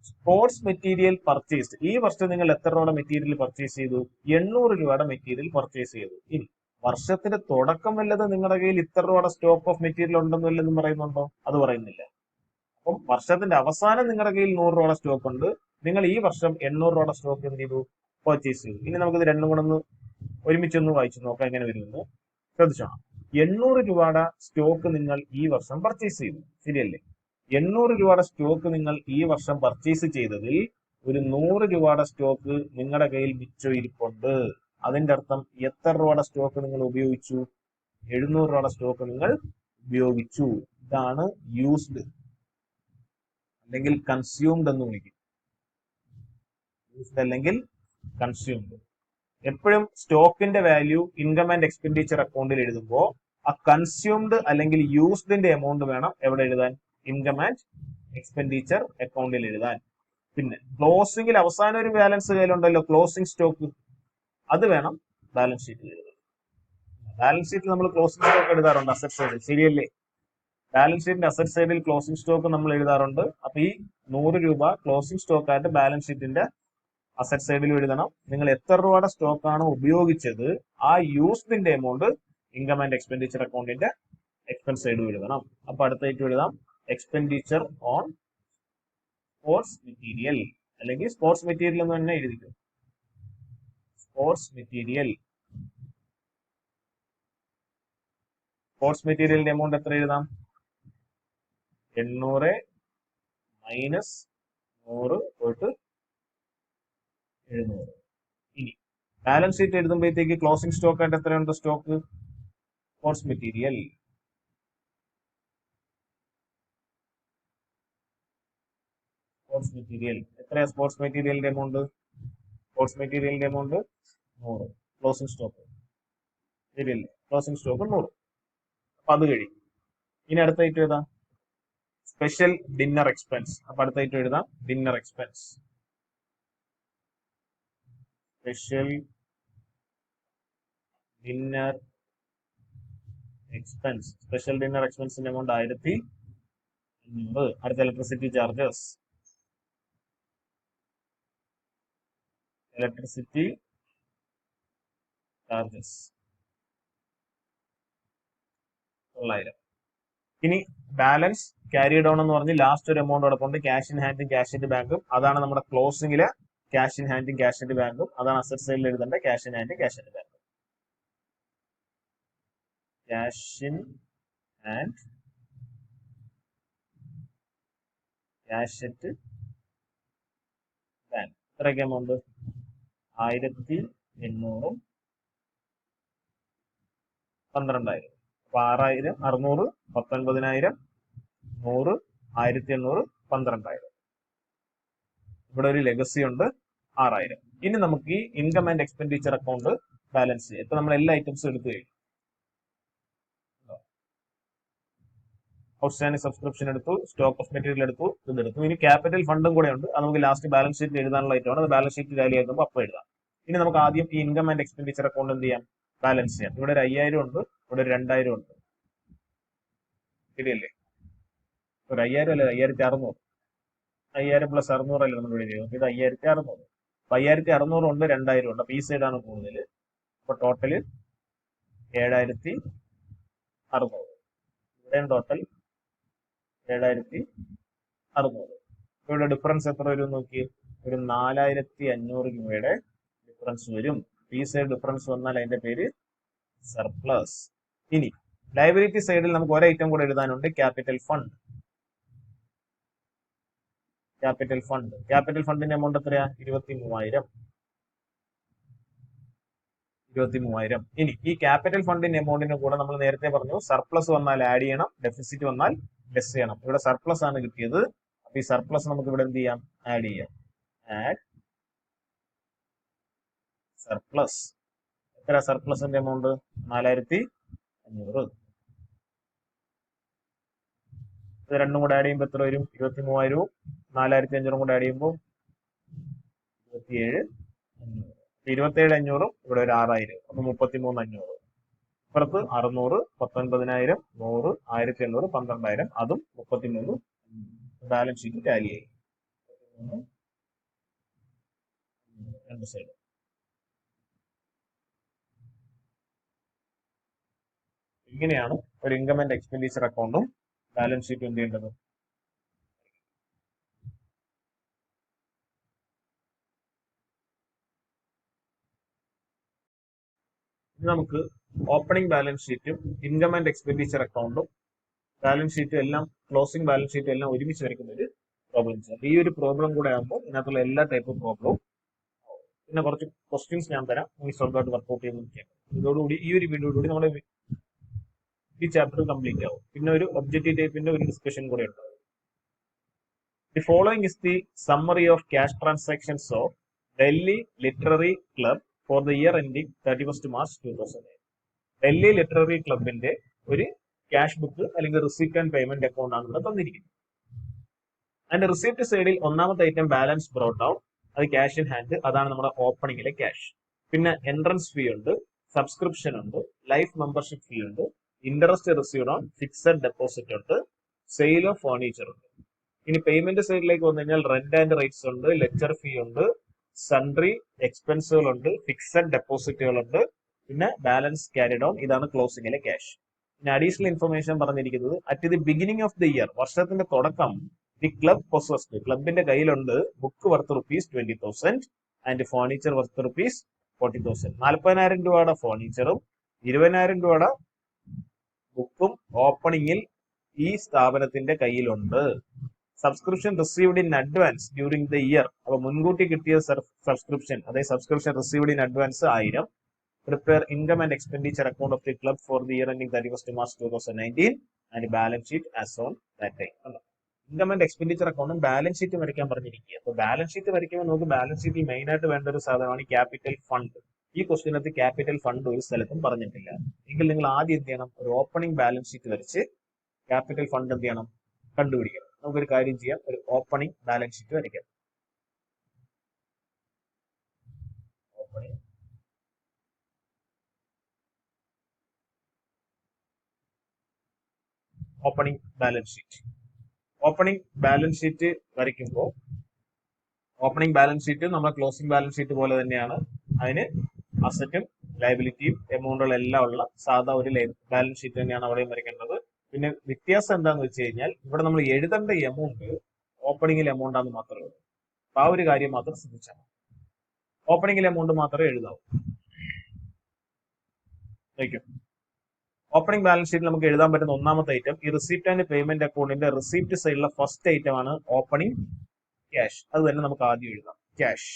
സ്പോർട്സ് മെറ്റീരിയൽ പർച്ചേസ്. ഈ വർഷം നിങ്ങൾ എത്ര രൂപയുടെ മെറ്റീരിയൽ പർച്ചേസ് ചെയ്തു, 800 രൂപയുടെ മെറ്റീരിയൽ പർച്ചേസ് ചെയ്തു. ഇനി വർഷത്തിന്റെ തുടക്കം വല്ലത് നിങ്ങളുടെ കയ്യിൽ ഇത്ര രൂപയുടെ സ്റ്റോക്ക് ഓഫ് മെറ്റീരിയൽ ഉണ്ടെന്ന് വല്ലതും പറയുന്നുണ്ടോ, അത് പറയുന്നില്ല. അപ്പം വർഷത്തിന്റെ അവസാനം നിങ്ങളുടെ കയ്യിൽ 100 രൂപയുടെ സ്റ്റോക്ക് ഉണ്ട്. നിങ്ങൾ ഈ വർഷം 800 രൂപയുടെ സ്റ്റോക്ക് എന്ത് ചെയ്തു, പർച്ചേസ് ചെയ്തു. ഇനി നമുക്കിത് രണ്ടും കൂടെ ഒന്ന് ഒരുമിച്ചൊന്ന് വായിച്ചു നോക്കാം എങ്ങനെ വരുമെന്ന്. ശ്രദ്ധിച്ചോണം. 800 രൂപയുടെ സ്റ്റോക്ക് നിങ്ങൾ ഈ വർഷം പർച്ചേസ് ചെയ്തു, ശരിയല്ലേ. 800 രൂപയുടെ സ്റ്റോക്ക് നിങ്ങൾ ഈ വർഷം പർച്ചേസ് ചെയ്തതിൽ ഒരു 100 രൂപയുടെ സ്റ്റോക്ക് നിങ്ങളുടെ കയ്യിൽ മിച്ചം ഇരിപ്പുണ്ട്. അതിന്റെ അർത്ഥം എത്ര രൂപയുടെ സ്റ്റോക്ക് നിങ്ങൾ ഉപയോഗിച്ചു, 700 രൂപയുടെ സ്റ്റോക്ക് നിങ്ങൾ ഉപയോഗിച്ചു. ഇതാണ് യൂസ്ഡ് അല്ലെങ്കിൽ കൺസ്യൂംഡ് എന്ന് വിളിക്കും. യൂസ്ഡ് അല്ലെങ്കിൽ കൺസ്യൂംഡ്. എപ്പോഴും സ്റ്റോക്കിന്റെ വാല്യൂ ഇൻകം ആൻഡ് എക്സ്പെൻഡിച്ചർ അക്കൗണ്ടിൽ എഴുതുമ്പോൾ ആ കൺസ്യൂംഡ് അല്ലെങ്കിൽ യൂസ്ഡിന്റെ എമൗണ്ട് വേണം എവിടെ എഴുതാൻ, ഇൻകം ആൻഡ് എക്സ്പെൻഡിച്ചർ അക്കൗണ്ടിൽ എഴുതാൻ. പിന്നെ ക്ലോസിംഗിൽ അവസാനം ഒരു ബാലൻസ് കയ്യിലുണ്ടല്ലോ, ക്ലോസിംഗ് സ്റ്റോക്ക്, അത് വേണം ബാലൻസ് ഷീറ്റിൽ എഴുതാൻ. ബാലൻസ് ഷീറ്റിൽ നമ്മൾ ക്ലോസിംഗ് സ്റ്റോക്ക് എഴുതാറുണ്ട് അസറ്റ് സൈഡിൽ, ശരിയല്ലേ. ബാലൻസ് ഷീറ്റിന്റെ അസറ്റ് സൈഡിൽ ക്ലോസിംഗ് സ്റ്റോക്ക് നമ്മൾ എഴുതാറുണ്ട്. അപ്പൊ ഈ 100 രൂപ ക്ലോസിംഗ് സ്റ്റോക്ക് ആയിട്ട് ബാലൻസ് ഷീറ്റിന്റെ അസറ്റ് സൈഡിൽ എഴുതണം. നിങ്ങൾ എത്ര രൂപയുടെ സ്റ്റോക്ക് ആണ് ഉപയോഗിച്ചത് ആ യൂസ്ഡിന്റെ എമൗണ്ട് ഇൻകം ആൻഡ് എക്സ്പെൻഡിച്ചർ അക്കൗണ്ടിന്റെ എക്സ്പെൻസ് സൈഡിൽ എഴുതണം. അപ്പൊ അടുത്തായിട്ട് എഴുതാം എക്സ്പെൻഡിച്ചർ ഓൺ സ്പോർട്സ് മെറ്റീരിയൽ, അല്ലെങ്കിൽ സ്പോർട്സ് മെറ്റീരിയൽ എന്ന് തന്നെ എഴുതിക്കും. സ്പോർട്സ് മെറ്റീരിയലിന്റെ എമൗണ്ട് എത്ര എഴുതാം? 800 മൈനസ് 100 പോയിട്ട് 700. ഇനി ബാലൻസ് ഷീറ്റ് എഴുതുമ്പോഴത്തേക്ക് ക്ലോസിംഗ് സ്റ്റോക്ക് ആയിട്ട് എത്രയുണ്ട് സ്റ്റോക്ക്? സ്പോർട്സ് മെറ്റീരിയൽ എത്രയാ സ്പോർട്സ് മെറ്റീരിയലിന്റെ എമൗണ്ട്? 100. ക്ലോസിംഗ് സ്റ്റോക്ക് ശരിയല്ലേ? Closing stock 100. അപ്പൊ അത് കഴിയും. ഇനി അടുത്തായിട്ട് എഴുതാം സ്പെഷ്യൽ ഡിന്നർ എക്സ്പെൻസ്. അപ്പൊ അടുത്തായിട്ട് എഴുതാം ഡിന്നർ എക്സ്പെൻസ്. സ്പെഷ്യൽ ഡിന്നർ എക്സ്പെൻസിന്റെ എമൗണ്ട് 1500. അടുത്ത ഇലക്ട്രിസിറ്റി ചാർജസ്. തൊള്ളായിരം. ഇനി ബാലൻസ് ക്യാരി ഡൗൺ എന്ന് പറഞ്ഞ് ലാസ്റ്റ് ഒരു എമൗണ്ട് ഉണ്ട് ക്യാഷ് ഇൻ ഹാൻഡും ക്യാഷ് ഇൻ ബാങ്കും. അതാണ് നമ്മുടെ ക്ലോസിംഗില് ക്യാഷ് ഇൻ ഹാൻഡും ക്യാഷ് ഇൻ ബാങ്കും. അതാണ് അസറ്റ് സൈഡിൽ എഴുതേണ്ട ക്യാഷ് ഇൻ ഹാൻഡും ക്യാഷ് ഇൻ ബാങ്കും. Cash in hand cash at bank. എത്രയൊക്കെ എമൗണ്ട്? 1800 12,000. അപ്പൊ 6,000 600 19,000 100 1800 12,000. ഇവിടെ ഒരു ലെഗസി ഉണ്ട് 6,000. ഇനി നമുക്ക് ഈ income and expenditure account balance ചെയ്യാം. ഇപ്പൊ നമ്മൾ എല്ലാ ഐറ്റംസും എടുത്തു കഴിഞ്ഞു. ഔട്ട്സ്റ്റാൻഡിംഗ് സബ്സ്ക്രിപ്ഷൻ എടുത്തു, സ്റ്റോക്ക് ഓഫ് മെറ്റീരിയൽ എടുത്തു, ഇതെടുത്തു. ഇനി ക്യാപിറ്റൽ ഫണ്ടും കൂടെ ഉണ്ട്. അത് നമുക്ക് ലാസ്റ്റ് ബാലൻസ് ഷീറ്റിൽ എഴുതാനുള്ള ഐറ്റമാണ്. അത് ബാലൻസ് ഷീറ്റ് വാല്യൂ ആക്കുമ്പോൾ അപ്പോൾ എഴുതാം. ഇനി നമുക്ക് ആദ്യം ഈ ഇൻകം ആൻഡ് എക്സ്പെൻഡിച്ചർ അക്കൗണ്ട് എന്ത് ചെയ്യാം? ബാലൻസ് ചെയ്യാം. ഇവിടെ ഒരു 5,000 ഉണ്ട്, ഇവിടെ ഒരു 2,000 ഉണ്ട്. ശരിയല്ലേ? ഒരു 5,000 അല്ലേ? 5,600. 5,000 പ്ലസ് 600 അല്ലേ നമ്മൾ എഴുതിയത്? ഇത് 5,600. അപ്പൊ 5,600 ഉണ്ട്, 2,000 ഉണ്ട്. അപ്പൊ ഈ സൈഡാണ് കൂടുതൽ. അപ്പൊ ടോട്ടല് 7,600. ഇവിടെയും ടോട്ടൽ 7,600. ഇവിടെ ഡിഫറൻസ് എത്ര വരും നോക്കി? ഒരു 4,500 രൂപയുടെ ഡിഫറൻസ് വരും. ഈ സൈഡ് ഡിഫറൻസ് വന്നാൽ അതിന്റെ പേര് സർപ്ലസ്. ഇനി ലയബിലിറ്റി സൈഡിൽ നമുക്ക് ഒരു ഐറ്റം കൂടെ എഴുതാനുണ്ട്, ക്യാപിറ്റൽ ഫണ്ട്. ക്യാപിറ്റൽ ഫണ്ടിന്റെ എമൗണ്ട് എത്രയാ? 23,000. ഇനി ഈ ക്യാപിറ്റൽ ഫണ്ടിന്റെ എമൗണ്ടിന്റെ കൂടെ നമ്മൾ നേരത്തെ പറഞ്ഞു സർപ്ലസ് വന്നാൽ ആഡ് ചെയ്യണം, ഡെഫിസിറ്റ് വന്നാൽ ലെസ് ചെയ്യണം. ഇവിടെ സർപ്ലസ് ആണ് കിട്ടിയത്. അപ്പൊ ഈ സർപ്ലസ് നമുക്ക് ഇവിടെ എന്ത് ചെയ്യാം? ആഡ് ചെയ്യാം. Add surplus. എത്ര സർപ്ലസിന്റെ എമൗണ്ട്? 4,500. ഇത് രണ്ടും കൂടെ ആഡ് ചെയ്യുമ്പോൾ എത്ര വരും? 23,000. 4,500 കൂടെ ആഡ് ചെയ്യുമ്പോൾ 27,500. 27,500. ഇവിടെ ഒരു 6,000. അപ്പൊ 33,500. ഇപ്പുറത്ത് 600 19,000 100 1,800 12,000. അതും 33. ബാലൻസ് ഷീറ്റ് ടാലി ആയി. രണ്ട് സൈഡ്. ഇങ്ങനെയാണ് ഒരു ഇൻകം ആൻഡ് എക്സ്പെൻഡിച്ചർ അക്കൗണ്ടും ബാലൻസ് ഷീറ്റ് എന്ത് ചെയ്യേണ്ടത്? നമുക്ക് ഓപ്പണിംഗ് ബാലൻസ് ഷീറ്റും ഇൻകം ആൻഡ് എക്സ്പെൻഡിച്ചർ അക്കൗണ്ടും ബാലൻസ് ഷീറ്റും എല്ലാം ക്ലോസിംഗ് ബാലൻസ് ഷീറ്റും എല്ലാം ഒരുമിച്ച് വരയ്ക്കുന്ന ഒരു പ്രോബ്ലം ചെയ്യാം. ഈ ഒരു പ്രോബ്ലം കൂടെ ആകുമ്പോൾ ഇതിനകത്തുള്ള എല്ലാ ടൈപ്പ് പ്രോബ്ലവും പിന്നെ കുറച്ച് ക്വസ്റ്റ്യൻസ് ഞാൻ തരാം, നിങ്ങൾ സ്വന്തമായിട്ട് വർക്ക്ഔട്ട് ചെയ്ത് നോക്കിയാൽ. ഇതോടുകൂടി ഈ ഒരു വീഡിയോടുകൂടി നമ്മുടെ ഈ ചാപ്റ്റർ കംപ്ലീറ്റ് ആവും. പിന്നെ ഒരു ഒബ്ജക്റ്റീവ് ടൈപ്പിന്റെ ഒരു ഡിസ്കഷൻ കൂടെ ഉണ്ടാവും. The following is the summary of cash transactions of Delhi literary club for the year ending 31st March 2008. Delhi literary ക്ലബിന്റെ ഒരു ക്യാഷ് ബുക്ക് അല്ലെങ്കിൽ റിസീപ്റ്റ് ആൻഡ് പേയ്മെന്റ് അക്കൗണ്ട് ആണ് ഇവിടെ തന്നിരിക്കുന്നത്. അതിന്റെ റിസീപ്റ്റ് സൈഡിൽ ഒന്നാമത്തെ ഐറ്റം ബാലൻസ് ബ്രോട്ട് ഔട്ട്, അത് ക്യാഷ് ഇൻ ഹാൻഡ്, അതാണ് നമ്മുടെ ഓപ്പണിംഗിലെ ക്യാഷ്. പിന്നെ എൻട്രൻസ് ഫീ ഉണ്ട്, സബ്സ്ക്രിപ്ഷൻ ഉണ്ട്, ലൈഫ് മെമ്പർഷിപ്പ് ഫീ ഉണ്ട്, interest received on fixed deposit ഉണ്ട്, സെയിൽ ഓഫ് ഫർണിച്ചർ ഉണ്ട്. ഇനി പേയ്മെന്റ് സൈഡിലേക്ക് വന്നു കഴിഞ്ഞാൽ റെന്റ് ആൻഡ് റേറ്റ്സ് ഉണ്ട്, ലെക്ചർ ഫീ ഉണ്ട്, സൺട്രി എക്സ്പെൻസുകളുണ്ട്, ഫിക്സഡ് ഡെപ്പോസിറ്റുകളുണ്ട്, പിന്നെ ബാലൻസ് ക്യാരിഡ് ഓൺ. ഇതാണ് ക്ലോസിംഗിലെ ക്യാഷ്. പിന്നെ അഡീഷണൽ ഇൻഫർമേഷൻ പറഞ്ഞിരിക്കുന്നത് at the beginning of the year, വർഷത്തിന്റെ തുടക്കം, ദി ക്ലബ് പൊസസ്ഡ്, ക്ലബിന്റെ കയ്യിലുണ്ട് book worth ₹20,000 and furniture worth ₹40,000. 40,000 രൂപയുടെ ഫർണിച്ചറും 20,000 രൂപയുടെ ബുക്കും ഓപ്പണിംഗിൽ ഈ സ്ഥാപനത്തിന്റെ കയ്യിലുണ്ട്. Subscription received in advance during the year, അപ്പൊ മുൻകൂട്ടി കിട്ടിയ സബ്സ്ക്രിപ്ഷൻ, അതായത് subscription received in advance 1000. Prepare income and expenditure account of the club for the year ending 31st March 2019 and balance sheet as on that time. Income and expenditure അക്കൗണ്ടും balance sheet വരയ്ക്കാൻ പറഞ്ഞിരിക്കുക. അപ്പൊ balance sheet വരയ്ക്കുമ്പോൾ നമുക്ക് balance ഷീറ്റിൽ main ആയിട്ട് വേണ്ട ഒരു സാധനമാണ് ക്യാപിറ്റൽ ഫണ്ട്. ഈ ക്വസ്റ്റിനകത്ത് ക്യാപിറ്റൽ ഫണ്ട് ഒരു സ്ഥലത്തും പറഞ്ഞിട്ടില്ല. എങ്കിൽ നിങ്ങൾ ആദ്യം എന്ത് ചെയ്യണം, ഒരു ഓപ്പണിംഗ് ബാലൻസ് ഷീറ്റ് വരച്ച് ക്യാപിറ്റൽ ഫണ്ട് എന്ത് ചെയ്യണം, കണ്ടുപിടിക്കണം. നമുക്കൊരു കാര്യം ചെയ്യാം, ഒരു ഓപ്പണിംഗ് ബാലൻസ് ഷീറ്റ് വരയ്ക്കാം. Opening balance sheet. Opening balance sheet വരയ്ക്കുമ്പോൾ ഓപ്പണിംഗ് ബാലൻസ് ഷീറ്റ് നമ്മുടെ ക്ലോസിംഗ് ബാലൻസ് ഷീറ്റ് പോലെ തന്നെയാണ്. അതിന് അസറ്റും ലയബിലിറ്റിയും എമൗണ്ടുകളെല്ലാം ഉള്ള സാധാ ഒരു ബാലൻസ് ഷീറ്റ് തന്നെയാണ് അവിടെയും വരയ്ക്കേണ്ടത്. പിന്നെ വ്യത്യാസം എന്താന്ന് വെച്ച് കഴിഞ്ഞാൽ ഇവിടെ നമ്മൾ എഴുതേണ്ട എമൗണ്ട് ഓപ്പണിംഗിൽ എമൗണ്ട് ആണെന്ന് മാത്രമേ ഉള്ളൂ. അപ്പൊ ആ ഒരു കാര്യം മാത്രം ശ്രദ്ധിച്ചാൽ മതി. ഓപ്പണിംഗിൽ എമൗണ്ട് മാത്രമേ എഴുതാവൂ. ഓപ്പണിംഗ് ബാലൻസ് ഷീറ്റിൽ നമുക്ക് എഴുതാൻ പറ്റുന്ന ഒന്നാമത്തെ ഐറ്റം, ഈ റിസീപ്റ്റ് ആൻഡ് പേയ്മെന്റ് അക്കൗണ്ടിന്റെ റിസീപ്റ്റ് സൈഡിലുള്ള ഫസ്റ്റ് ഐറ്റം ആണ് ഓപ്പണിംഗ് ക്യാഷ്. അത് തന്നെ നമുക്ക് ആദ്യം എഴുതാം, ക്യാഷ്.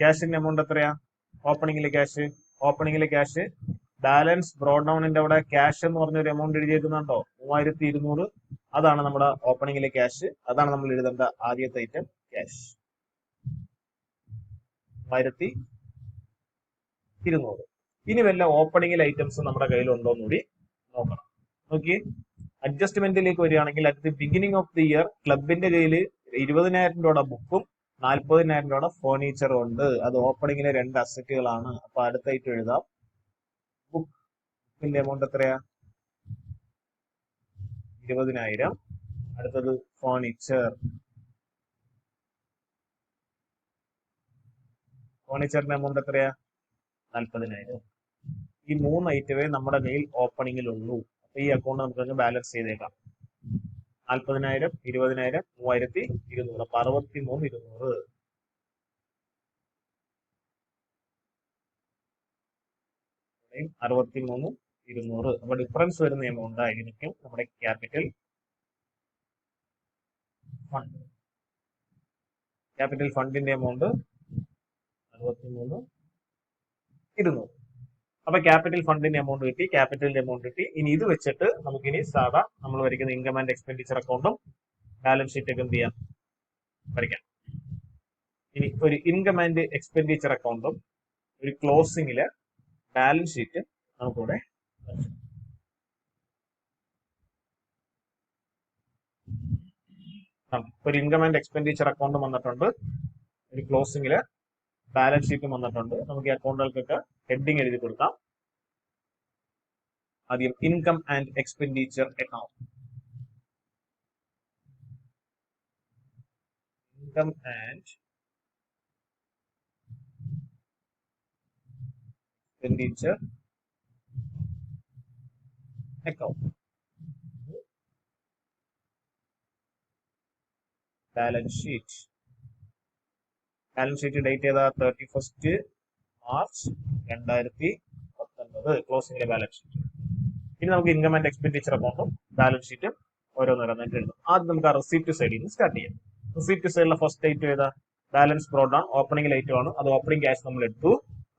ക്യാഷിന്റെ എമൗണ്ട് എത്രയാ? ഓപ്പണിംഗിലെ ക്യാഷ് ബാലൻസ് ബ്രോഡ് ഡൗണിന്റെ അവിടെ ക്യാഷ് എന്ന് പറഞ്ഞൊരു എമൗണ്ട് എഴുതിയേക്കുന്നുണ്ടോ? 3200. അതാണ് നമ്മുടെ ഓപ്പണിംഗിലെ ക്യാഷ്. അതാണ് നമ്മൾ എഴുതേണ്ട ആദ്യത്തെ ഐറ്റം, ക്യാഷ്. 3200. ഇനി വല്ല ഓപ്പണിംഗിലെ ഐറ്റംസ് നമ്മുടെ കയ്യിലുണ്ടോ എന്ന് കൂടി നോക്കണം. നോക്കി, അഡ്ജസ്റ്റ്മെന്റിലേക്ക് വരികയാണെങ്കിൽ at the beginning of the year ക്ലബിന്റെ കയ്യിൽ 20,000 രൂപയുടെ ബുക്കും 40,000 രൂപയുടെ ഫർണിച്ചറും ഉണ്ട്. അത് ഓപ്പണിംഗിലെ 2 അസറ്റുകളാണ്. അപ്പൊ അടുത്തായിട്ട് എഴുതാം, ബുക്കിന്റെ എമൗണ്ട് എത്രയാ? 20,000. അടുത്തത് ഫർണിച്ചറിന്റെ എമൗണ്ട് എത്രയാ? 40,000. ഈ 3 ഐറ്റമേ നമ്മുടെ കയ്യിൽ ഓപ്പണിംഗിൽ ഉള്ളൂ. അപ്പൊ ഈ അക്കൗണ്ട് നമുക്ക് ബാലൻസ് ചെയ്തേക്കാം. 40,000, 20,000, 3200. അപ്പൊ 63,200. അപ്പൊ ഡിഫറൻസ് വരുന്ന എമൗണ്ട് ആയിരിക്കും നമ്മുടെ ക്യാപിറ്റൽ ഫണ്ട്. ക്യാപിറ്റൽ ഫണ്ടിന്റെ എമൗണ്ട് 63,200. അപ്പൊ ക്യാപിറ്റൽ ഫണ്ടിന്റെ എമൗണ്ട് കിട്ടി, ക്യാപിറ്റലിന്റെ എമൗണ്ട് കിട്ടി. ഇനി ഇത് വെച്ചിട്ട് നമുക്കിനി സാധാ നമ്മൾ വരയ്ക്കുന്ന ഇൻകം ആൻഡ് എക്സ്പെൻഡിച്ചർ അക്കൗണ്ടും ബാലൻസ് ഷീറ്റ് ഒക്കെ എന്ത് ചെയ്യാം, വരയ്ക്കാം. ഇനി ഒരു ഇൻകം ആൻഡ് എക്സ്പെൻഡിച്ചർ അക്കൗണ്ടും ഒരു ക്ലോസിംഗില് ബാലൻസ് ഷീറ്റ് നമുക്കിവിടെ ഒരു ഇൻകം ആൻഡ് എക്സ്പെൻഡിച്ചർ അക്കൗണ്ട് വന്നിട്ടുണ്ട്, ഒരു ക്ലോസിംഗില് ബാലൻസ് ഷീറ്റും വന്നിട്ടുണ്ട്. നമുക്ക് ഈ അക്കൗണ്ടുകൾക്കൊക്കെ ഹെഡിങ് എഴുതി കൊടുക്കാം. ആദ്യം income and expenditure account. Income and expenditure account. Balance sheet. Balance sheet date ചെയ്ത 31st March 2019, ക്ലോസിംഗിലെ ബാലൻസ് ഷീറ്റ്. ഇനി നമുക്ക് ഇൻകം ആൻഡ് എക്സ്പെൻഡിച്ചർ അക്കൗണ്ടും ബാലൻസ് ഷീറ്റും ഓരോന്നോരോന്നായിട്ട് എഴുതാം. ആദ്യം നമുക്ക് ആ റിസീപ്റ്റ് സൈഡിൽ നിന്ന് സ്റ്റാർട്ട് ചെയ്യാം. റിസീപ്റ്റ് സൈഡിലെ ഫസ്റ്റ് ഐറ്റം ഏതാ? Balance broad down, opening item ആണ്. അത് ഓപ്പണിംഗ് ക്യാഷ് നമ്മൾ എടുത്തു.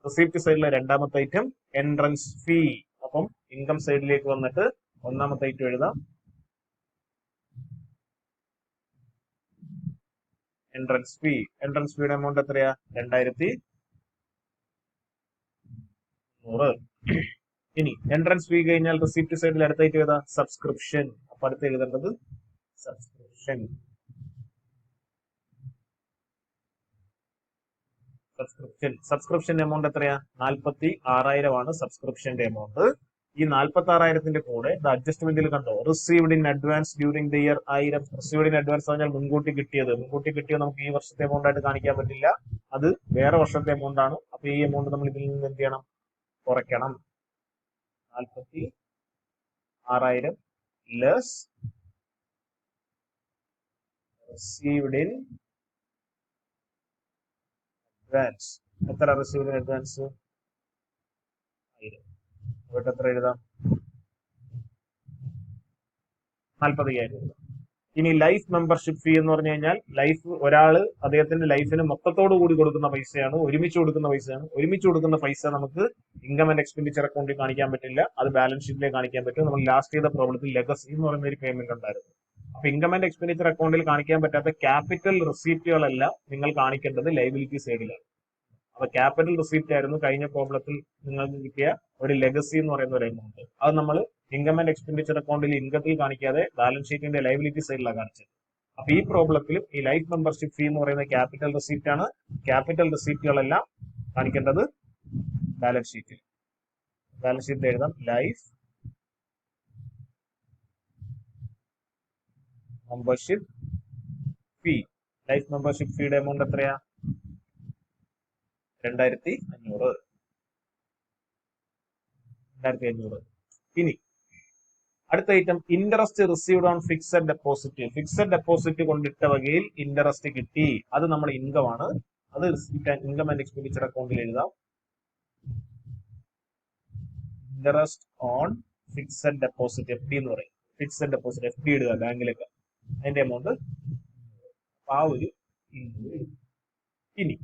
റിസീപ്റ്റ് സൈഡിലെ രണ്ടാമത്തെ ഐറ്റം എൻട്രൻസ് ഫീ. അപ്പം ഇൻകം സൈഡിലേക്ക് വന്നിട്ട് ഒന്നാമത്തെ ഐറ്റം എഴുതാം, എൻട്രൻസ് ഫീ. എൻട്രൻസ് ഫീയുടെ എമൗണ്ട് എത്രയാ? 2,300. ഇനി എൻട്രൻസ് ഫീ കഴിഞ്ഞാൽ റിസീപ്റ്റ് സൈഡിൽ അടുത്തായിട്ട് ഏതാ? സബ്സ്ക്രിപ്ഷൻ. അപ്പൊ അടുത്ത് എഴുതേണ്ടത് സബ്സ്ക്രിപ്ഷൻ. സബ്സ്ക്രിപ്ഷൻ എമൗണ്ട് എത്രയാ? 46,000 ആണ് സബ്സ്ക്രിപ്ഷന്റെ എമൗണ്ട്. ഈ 46,000ത്തിന്റെ കൂടെ അഡ്ജസ്റ്റ്മെന്റിൽ കണ്ടോ, received in advance during the year 1000. Received in advance പറഞ്ഞാൽ മുൻകൂട്ടി കിട്ടിയത് നമുക്ക് ഈ വർഷത്തെ എമൗണ്ട് ആയിട്ട് കാണിക്കാൻ പറ്റില്ല, അത് വേറെ വർഷത്തെ എമൗണ്ട് ആണ്. അപ്പൊ ഈ എമൗണ്ട് നമ്മൾ ഇതിൽ നിന്ന് എന്ത് ചെയ്യണം? കുറയ്ക്കണം. 46,000 ലെസ് റിസീവ്ഡ് ഇൻ അഡ്വാൻസ്. എത്ര റിസീവ്ഡ് ഇൻ അഡ്വാൻസ്? 1000. ഇവിടെ എത്ര എഴുതാം? 45,000. ഇനി ലൈഫ് മെമ്പർഷിപ്പ് ഫീ എന്ന് പറഞ്ഞു കഴിഞ്ഞാൽ ഒരാള് അദ്ദേഹത്തിന്റെ ലൈഫിന് മൊത്തത്തോടു കൂടി കൊടുക്കുന്ന പൈസയാണ്, ഒരുമിച്ച് കൊടുക്കുന്ന പൈസയാണ്. ഒരുമിച്ച് കൊടുക്കുന്ന പൈസ നമുക്ക് ഇൻകം ആൻഡ് എക്സ്പെൻഡിച്ചർ അക്കൗണ്ടിൽ കാണിക്കാൻ പറ്റില്ല, അത് ബാലൻസ് ഷീറ്റിലേക്ക് കാണിക്കാൻ പറ്റും. നമ്മൾ ലാസ്റ്റ് ചെയ്ത പ്രോബ്ലത്തിൽ ലെഗസി എന്ന് പറയുന്ന ഒരു പേയ്മെന്റ് ഉണ്ടായിരുന്നു. അപ്പൊ ഇൻകം ആൻഡ് എക്സ്പെൻഡിച്ചർ അക്കൗണ്ടിൽ കാണിക്കാൻ പറ്റാത്ത ക്യാപിറ്റൽ റിസീപ്റ്റുകളെല്ലാം നിങ്ങൾ കാണിക്കേണ്ടത് ലയബിലിറ്റി സൈഡിലാണ്. അപ്പൊ ക്യാപിറ്റൽ റിസീപ്റ്റ് ആയിരുന്നു കഴിഞ്ഞ പ്രോബ്ലത്തിൽ നിങ്ങൾക്ക് കിട്ടിയ ഒരു ലെഗസി എന്ന് പറയുന്ന ഒരു എമൗണ്ട്. അത് നമ്മൾ ഇൻകം ആൻഡ് എക്സ്പെൻഡിച്ചർ അക്കൗണ്ടിൽ ഇൻകത്തിൽ കാണിക്കാതെ ബാലൻസ് ഷീറ്റിന്റെ ലയബിലിറ്റി സൈഡിലാണ് കാണിച്ചത്. അപ്പൊ ഈ പ്രോബ്ലത്തിലും ഈ ലൈഫ് മെമ്പർഷിപ്പ് ഫീ എന്ന് പറയുന്ന ക്യാപിറ്റൽ റിസീപ്റ്റ് ആണ്. ക്യാപിറ്റൽ റിസീപ്റ്റുകളെല്ലാം കാണിക്കേണ്ടത് ബാലൻസ് ഷീറ്റിൽ. ബാലൻസ് ഷീറ്റിൽ എഴുതാം life membership fee. Life membership ഫീയുടെ എമൗണ്ട് എത്രയാ? 2,500. ഇനി അടുത്ത item interest received on fixed deposit. Fixed deposit കൊണ്ടിട്ട വകയിൽ ഇൻട്രസ്റ്റ് കിട്ടി, അത് നമ്മൾ ഇൻകം ആണ്. അത് ഇൻകം ആൻഡ് എക്സ്പെൻഡിച്ചർ അക്കൗണ്ടിൽ എഴുതാം. Interest on fixed deposit, FD എന്ന് പറയും. ഫിക്സഡ് ഡെപ്പോസിറ്റ് FD ഇടുക ബാങ്കിലേക്ക്, അതിന്റെ എമൗണ്ട് ആ ഒരു 200. ഇനി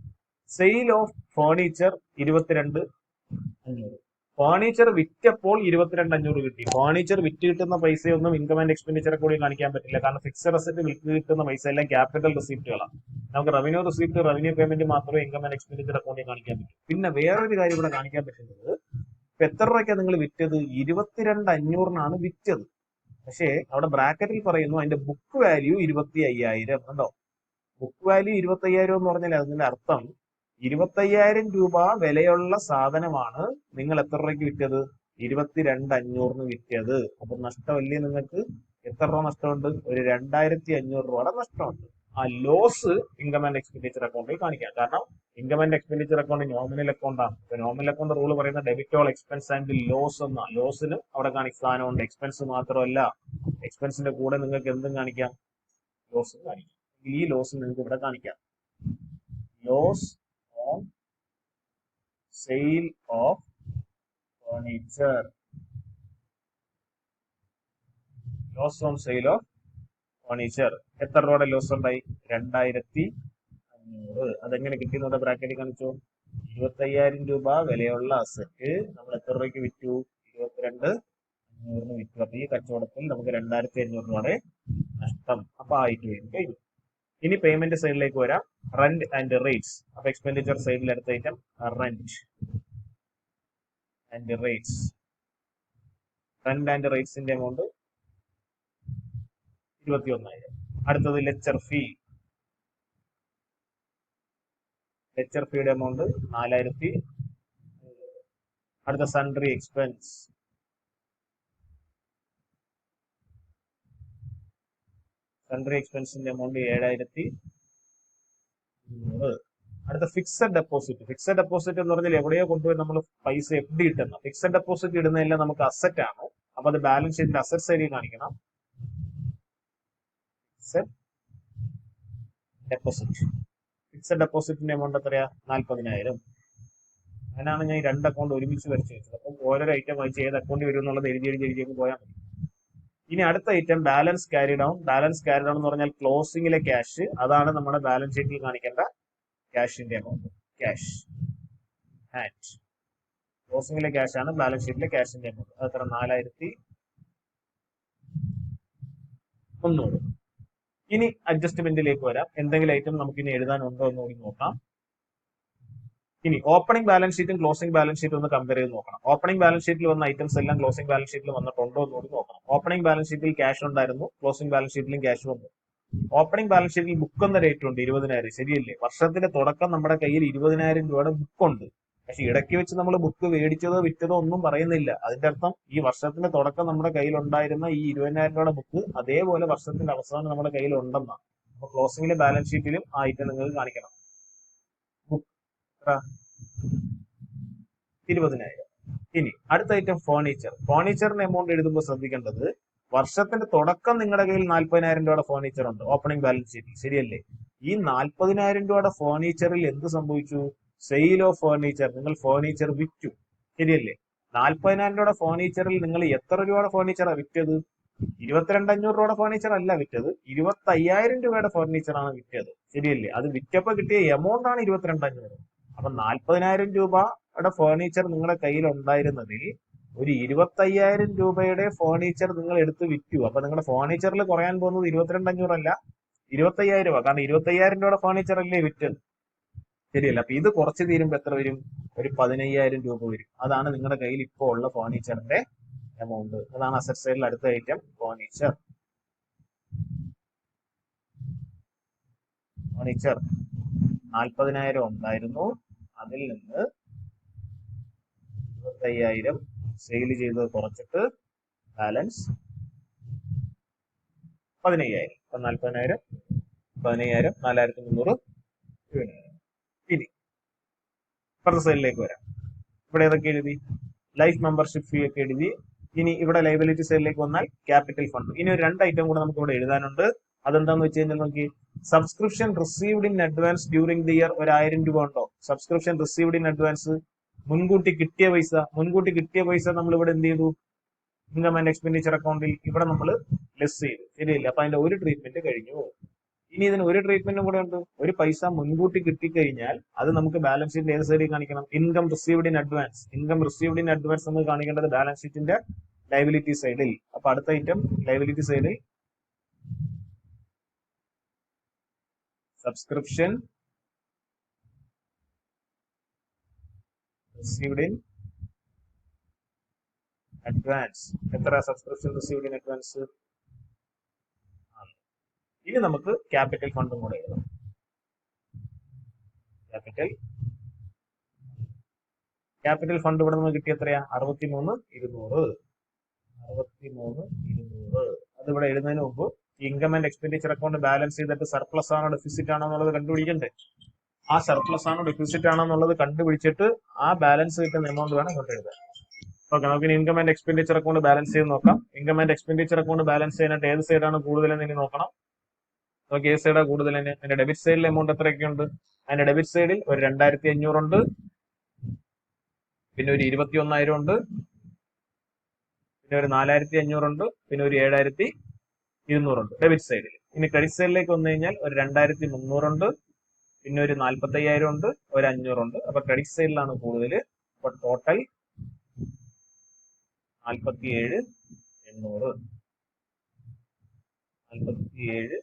സെയിൽ ഓഫ് ഫേർണിച്ചർ 22,500. ഫേർണിച്ചർ വിറ്റപ്പോൾ 22,500 കിട്ടി. ഫേർണിച്ചർ വിറ്റ് കിട്ടുന്ന പൈസയൊന്നും ഇൻകം ആൻഡ് എക്സ്പെൻഡിച്ചർ കൂടി കാണിക്കാൻ പറ്റില്ല, കാരണം ഫിക്സഡ് അസറ്റ് വിറ്റ് കിട്ടുന്ന പൈസ എല്ലാം ക്യാപിറ്റൽ റിസീപ്റ്റുകളാണ്. നമുക്ക് റവന്യൂ റിസീപ്റ്റ്, റവന്യൂ പേയ്മെന്റ് മാത്രമേ ഇൻകം ആൻഡ് എക്സ്പെൻഡിച്ചർ അക്കൗണ്ടിൽ കാണിക്കാൻ പറ്റൂ. പിന്നെ വേറൊരു കാര്യം ഇവിടെ കാണിക്കാൻ പറ്റുന്നത്, ഇപ്പൊ എത്ര രൂപയ്ക്കാണ് നിങ്ങൾ വിറ്റത്? 22,500 വിറ്റത്. പക്ഷേ അവിടെ ബ്രാക്കറ്റിൽ പറയുന്നു അതിന്റെ ബുക്ക് വാല്യൂ 25,000. കണ്ടോ, ബുക്ക് വാല്യൂ 25,000 എന്ന് പറഞ്ഞാൽ അതിന്റെ അർത്ഥം 25,000 രൂപ വിലയുള്ള സാധനമാണ് നിങ്ങൾ എത്ര രൂപയ്ക്ക് വിറ്റത്? 22,500 വിറ്റത്. അപ്പൊ നഷ്ടമല്ലേ നിങ്ങൾക്ക്? എത്ര രൂപ നഷ്ടമുണ്ട്? ഒരു 2,500 രൂപയുടെ നഷ്ടമുണ്ട്. ആ ലോസ് ഇൻകം ആൻഡ് എക്സ്പെൻഡിച്ചർ അക്കൗണ്ടിൽ കാണിക്കാം, കാരണം income and expenditure account nominal account ആണ്. നോമിനൽ അക്കൗണ്ട് റൂൾ പറയുന്ന debit all expense and loss എന്ന. ലോസിന് അവിടെ സ്ഥാനമുണ്ട്. എക്സ്പെൻസ് മാത്രമല്ല, എക്സ്പെൻസിന്റെ കൂടെ നിങ്ങൾക്ക് എന്തും കാണിക്കാം, ലോസും കാണിക്കാം. ഈ ലോസ് നിങ്ങൾക്ക് ഇവിടെ കാണിക്കാം. Loss on sale of furniture. Loss on sale of furniture എത്ര രൂപയുടെ ലോസ് ഉണ്ടായി? 2,500. അതെങ്ങനെ കിട്ടിയെന്നോടെ ബ്രാക്കറ്റിൽ കാണിച്ചു. 25,000 രൂപ വിലയുള്ള അസറ്റ് നമ്മൾ എത്ര രൂപയ്ക്ക് വിറ്റു? 22,500 വിറ്റു. അപ്പൊ ഈ കച്ചവടത്തിൽ നമുക്ക് 2,500 രൂപയുടെ നഷ്ടം. അപ്പൊ ആയിട്ട് വരും, കഴിഞ്ഞു. ഇനി പേയ്മെന്റ് സൈഡിലേക്ക് വരാം. Rent and rates. അപ്പൊ എക്സ്പെൻഡിച്ചർ സൈഡിൽ അടുത്ത item rent and rates. Rent and റേറ്റ്സിന്റെ എമൗണ്ട് 21,000. അടുത്തത് ലെക്ചർ ഫീ. ലെക്ചർ ഫീയുടെ എമൗണ്ട് 4,000. അടുത്ത സൺട്രി എക്സ്പെൻസ്. സൺട്രി എക്സ്പെൻസിന്റെ എമൗണ്ട് 7,300. അടുത്ത ഫിക്സഡ് ഡെപ്പോസിറ്റ്. ഫിക്സഡ് ഡെപ്പോസിറ്റ് എന്ന് പറഞ്ഞാൽ എവിടെയോ കൊണ്ടുപോയി നമ്മൾ പൈസ FD ഇട്ടുന്ന. ഫിക്സഡ് ഡെപ്പോസിറ്റ് ഇടുന്നതെല്ലാം നമുക്ക് അസറ്റ് ആണ്. അപ്പൊ അത് ബാലൻസ് ഷീറ്റിന്റെ അസറ്റ് സൈഡിൽ കാണിക്കണം. Fixed deposit. ഫിക്സഡ് ഡെപ്പോസിറ്റിന്റെ എമൗണ്ട് എത്രയാ? 40,000. അങ്ങനെയാണ് ഞാൻ ഈ 2 അക്കൗണ്ട് ഒരുമിച്ച് വരച്ച് വെച്ചത്. അപ്പം ഓരോ ഐറ്റം വായിച്ച് ഏത് അക്കൗണ്ടിൽ വരും എന്നുള്ളത് എഴുതി പോയാൽ മതി. ഇനി അടുത്ത item balance carry down. Balance carry down എന്ന് പറഞ്ഞാൽ ക്ലോസിംഗിലെ ക്യാഷ്. അതാണ് നമ്മുടെ ബാലൻസ് ഷീറ്റിൽ കാണിക്കേണ്ട ക്യാഷിന്റെ എമൗണ്ട്. Cash hand. ക്ലോസിംഗിലെ ക്യാഷ് ആണ് ബാലൻസ് ഷീറ്റിലെ ക്യാഷിന്റെ എമൗണ്ട്. അത് എത്ര? 4,300. ഇനി അഡ്ജസ്റ്റ്മെന്റിലേക്ക് വരാം. എന്തെങ്കിലും ഐറ്റം നമുക്ക് ഇനി എഴുതാനുണ്ടോ എന്ന് കൂടി നോക്കാം. ഇനി ഓപ്പണിംഗ് ബാലൻസ് ഷീറ്റും ക്ലോസിംഗ് ബാലൻസ് ഷീറ്റും ഒന്ന് കമ്പയർ ചെയ്ത് നോക്കണം. ഓപ്പണിംഗ് ബാലൻസ് ഷീറ്റിൽ വന്ന ഐറ്റംസ് എല്ലാം ക്ലോസിംഗ് ബാലൻസ് ഷീറ്റിൽ വന്നിട്ടുണ്ടോ എന്ന് കൂടി നോക്കണം. ഓപ്പണിംഗ് ബാലൻസ് ഷീറ്റിൽ ക്യാഷ് ഉണ്ടായിരുന്നു, ക്ലോസിംഗ് ബാലൻസ് ഷീറ്റിലും ക്യാഷ് വന്നു. ഓപ്പണിംഗ് ബാലൻസ് ഷീറ്റിൽ ബുക്ക് എന്ന റേറ്റ് ഉണ്ട് 20,000, ശരിയല്ലേ? വർഷത്തിന്റെ തുടക്കം നമ്മുടെ കയ്യിൽ 20,000 രൂപയുടെ ബുക്ക് ഉണ്ട്. പക്ഷെ ഇടയ്ക്ക് വെച്ച് നമ്മൾ ബുക്ക് മേടിച്ചതോ വിറ്റതോ ഒന്നും പറയുന്നില്ല. അതിന്റെ അർത്ഥം ഈ വർഷത്തിന്റെ തുടക്കം നമ്മുടെ കയ്യിൽ ഉണ്ടായിരുന്ന ഈ 20,000 രൂപയുടെ ബുക്ക് അതേപോലെ വർഷത്തിന്റെ അവസാനം നമ്മുടെ കയ്യിൽ ഉണ്ടെന്നാണ്. അപ്പൊ ക്ലോസിംഗിലെ ബാലൻസ് ഷീറ്റിലും ആ ഐറ്റം നിങ്ങൾക്ക് കാണിക്കണം. ബുക്ക് 20,000. ഇനി അടുത്ത ഐറ്റം ഫേർണിച്ചർ. ഫേർണിച്ചറിന്റെ എമൗണ്ട് എഴുതുമ്പോൾ ശ്രദ്ധിക്കേണ്ടത്, വർഷത്തിന്റെ തുടക്കം നിങ്ങളുടെ കയ്യിൽ 40,000 രൂപയുടെ ഫേർണിച്ചർ ഉണ്ട് ഓപ്പണിംഗ് ബാലൻസ് ഷീറ്റിൽ, ശരിയല്ലേ? ഈ 40,000 രൂപയുടെ ഫേർണിച്ചറിൽ എന്ത് സംഭവിച്ചു? സെയിൽ ഓഫ് ഫേർണിച്ചർ, നിങ്ങൾ ഫേർണിച്ചർ വിറ്റു, ശരിയല്ലേ? 40,000 രൂപയുടെ ഫേർണിച്ചറിൽ നിങ്ങൾ എത്ര രൂപയുടെ ഫേർണിച്ചറാണ് വിറ്റത്? 22,500 രൂപയുടെ ഫേർണിച്ചർ അല്ല വിറ്റത്, 25,000 രൂപയുടെ ഫേർണിച്ചറാണ് വിറ്റത്, ശരിയല്ലേ? അത് വിറ്റപ്പോൾ കിട്ടിയ എമൗണ്ട് ആണ് 22,500. അപ്പൊ 40,000 രൂപയുടെ ഫേർണിച്ചർ നിങ്ങളുടെ കയ്യിൽ ഉണ്ടായിരുന്നതിൽ ഒരു 25,000 രൂപയുടെ ഫേർണിച്ചർ നിങ്ങൾ എടുത്ത് വിറ്റു. അപ്പൊ നിങ്ങളുടെ ഫേർണിച്ചറിൽ കുറയാൻ പോകുന്നത് 22,500 അല്ല, 25,000 രൂപ. കാരണം 25,000 രൂപയുടെ ഫേർണിച്ചർ അല്ലേ വിറ്റത്, ശരിയല്ല? അപ്പൊ ഇത് കുറച്ച് തീരുമ്പോ എത്ര വരും? ഒരു 15,000 രൂപ വരും. അതാണ് നിങ്ങളുടെ കയ്യിൽ ഇപ്പോൾ ഉള്ള ഫേർണിച്ചറിന്റെ എമൗണ്ട്. അതാണ് അസറ്റ് സൈഡിൽ അടുത്ത ഐറ്റം ഫേർണിച്ചർ. ഫേർണിച്ചർ 40,000 ഉണ്ടായിരുന്നു, അതിൽ നിന്ന് 25,000 സെയിൽ ചെയ്ത് കുറച്ചിട്ട് ബാലൻസ് 15,000. അപ്പൊ 40,000, 15,000, 4,300. ഇനി ഇപ്പുറത്തെ സൈഡിലേക്ക് വരാം. ഇവിടെ ഏതൊക്കെ എഴുതി? ലൈഫ് മെമ്പർഷിപ്പ് ഫീ ഒക്കെ എഴുതി. ഇനി ഇവിടെ ലൈബിലിറ്റി സൈഡിലേക്ക് വന്നാൽ ക്യാപിറ്റൽ ഫണ്ട്. ഇനി ഒരു 2 ഐറ്റം കൂടെ നമുക്ക് ഇവിടെ എഴുതാനുണ്ട്. അതെന്താന്ന് വെച്ച് കഴിഞ്ഞാൽ നോക്കി, subscription received in advance during the year ഒരു 1000 രൂപ ഉണ്ടോ? സബ്സ്ക്രിപ്ഷൻ റിസീവ്ഡ് ഇൻ അഡ്വാൻസ്, മുൻകൂട്ടി കിട്ടിയ പൈസ. മുൻകൂട്ടി കിട്ടിയ പൈസ നമ്മൾ ഇവിടെ എന്ത് ചെയ്തു? ഇൻകം ആൻഡ് എക്സ്പെൻഡിച്ചർ അക്കൗണ്ടിൽ ഇവിടെ നമ്മൾ ലെസ് ചെയ്തു, ശരിയല്ല? അപ്പൊ അതിന്റെ ഒരു ട്രീറ്റ്മെന്റ് കഴിഞ്ഞു. ഇനി ഇതിന് ഒരു ട്രീറ്റ്മെന്റും കൂടെ ഉണ്ട്. ഒരു പൈസ മുൻകൂട്ടി കിട്ടിക്കഴിഞ്ഞാൽ അത് നമുക്ക് ബാലൻസ് ഷീറ്റിൽ ഏത് സൈഡിൽ കാണിക്കണം? Income received in advance. Income received in advance നമ്മൾ കാണിക്കേണ്ടത് ബാലൻസ് ഷീറ്റിന്റെ ലയബിലിറ്റി സൈഡിൽ. അപ്പൊ അടുത്ത ഐറ്റം ലയബിലിറ്റി സൈഡിൽ സബ്സ്ക്രിപ്ഷൻ റിസീവ്ഡ് ഇൻ അഡ്വാൻസ്. എത്ര സബ്സ്ക്രിപ്ഷൻ റിസീവ്ഡ് ഇൻ അഡ്വാൻസ്? ഇനി നമുക്ക് ക്യാപിറ്റൽ ഫണ്ടും കൂടെ എഴുതാം. ക്യാപിറ്റൽ ഫണ്ട് ഇവിടെ നിന്ന് കിട്ടിയ എത്രയാ? 63,200. 63,200. അത് ഇവിടെ എഴുതുന്നതിന് മുമ്പ് income and expenditure account balance ചെയ്തിട്ട് സർപ്ലസ് ആണോ ഡെഫിസിറ്റ് ആണോ എന്നുള്ളത് കണ്ടുപിടിക്കണ്ടേ? ആ സർപ്ലസ് ആണോ ഡെഫിസിറ്റ് ആണോ എന്നുള്ളത് കണ്ടുപിടിച്ചിട്ട് ആ ബാലൻസ് കിട്ടുന്ന എമൗണ്ട് വേണം ഇങ്ങോട്ട് എഴുതാൻ. ഓക്കെ, നമുക്ക് income and expenditure account balance ചെയ്ത് നോക്കാം. Income and expenditure account balance ചെയ്യാനായിട്ട് ഏത് സൈഡാണ് കൂടുതലെന്ന് ഇനി നോക്കണം. നമുക്ക് ഏത് സൈഡാണ് കൂടുതൽ? അതിന്റെ ഡെബിറ്റ് സൈഡിൽ എമൗണ്ട് എത്രയൊക്കെ ഉണ്ട്? അതിന്റെ ഡെബിറ്റ് സൈഡിൽ ഒരു 2,500 ഉണ്ട്, പിന്നെ ഒരു 21,000 ഉണ്ട്, പിന്നെ ഒരു 4,500 ഉണ്ട്, പിന്നെ ഒരു 7,200 ഉണ്ട് ഡെബിറ്റ് സൈഡിൽ. ഇനി ക്രെഡിറ്റ് സൈഡിലേക്ക് വന്നു കഴിഞ്ഞാൽ ഒരു 2,300 ഉണ്ട്, പിന്നെ ഒരു 45,000 ഉണ്ട്, ഒരു 500 ഉണ്ട്. അപ്പൊ ക്രെഡിറ്റ് സൈഡിലാണ് കൂടുതൽ. അപ്പൊ ടോട്ടൽ 47,800. 47,800.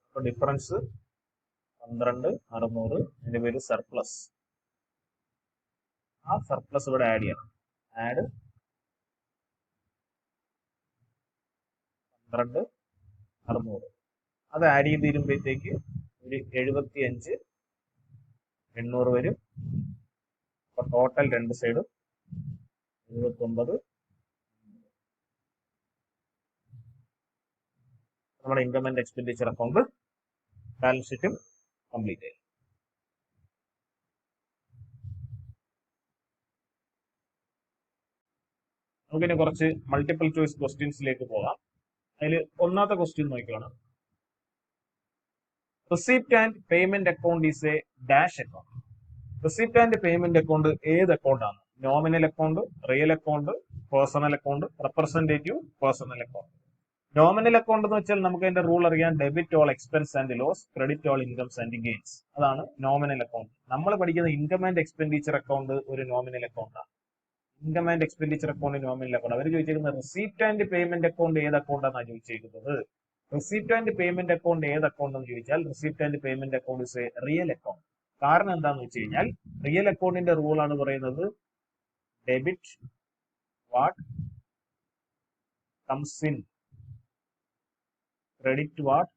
അപ്പൊ ഡിഫറൻസ് 12,600. അതിന്റെ പേര് സർപ്ലസ്. ആ സർപ്ലസ് ഇവിടെ ആഡ് ചെയ്യണം. ആഡ് 12,600. അത് ആഡ് ചെയ്ത് തീരുമ്പോഴത്തേക്ക് ഒരു 75,800 വരും. അപ്പൊ ടോട്ടൽ രണ്ട് സൈഡും 79. നമ്മുടെ income and expenditure account balance ഷീറ്റും കംപ്ലീറ്റ് ആയി. നമുക്കിനി കുറച്ച് മൾട്ടിപ്പിൾ ചോയ്സ് ക്വസ്റ്റ്യൻസിലേക്ക് പോകാം. അതിൽ ഒന്നാമത്തെ ക്വസ്റ്റ്യൻ നോക്കിയാണ്, receipt and payment account is a dash account. Receipt and payment account ഏത് അക്കൗണ്ട് ആണ്? Nominal account, real account, personal account, representative personal account. Nominal account എന്ന് വെച്ചാൽ നമുക്ക് അതിന്റെ റൂൾ അറിയാം. Debit all expense and loss, credit all incomes and gains. അതാണ് nominal account. നമ്മൾ പഠിക്കുന്ന ഇൻകം ആൻഡ് എക്സ്പെൻഡിച്ചർ അക്കൗണ്ട് ഒരു നോമിനൽ അക്കൗണ്ടാണ്. Income and expenditure account nominal account. അവർ ചോദിച്ചിരിക്കുന്നത് റിസീപ്റ്റ് ആൻഡ് പേയ്മെന്റ് അക്കൗണ്ട് ഏത് അക്കൗണ്ടാണ് ചോദിച്ചിരിക്കുന്നത്. റിസീപ്റ്റ് ആൻഡ് പേയ്മെന്റ് അക്കൗണ്ട് ഏത് അക്കൗണ്ട് എന്ന് ചോദിച്ചാൽ receipt and payment account is a real account. കാരണം എന്താണെന്ന് വെച്ച് കഴിഞ്ഞാൽ റിയൽ അക്കൗണ്ടിന്റെ റൂൾ ആണ് പറയുന്നത് debit what comes in credit what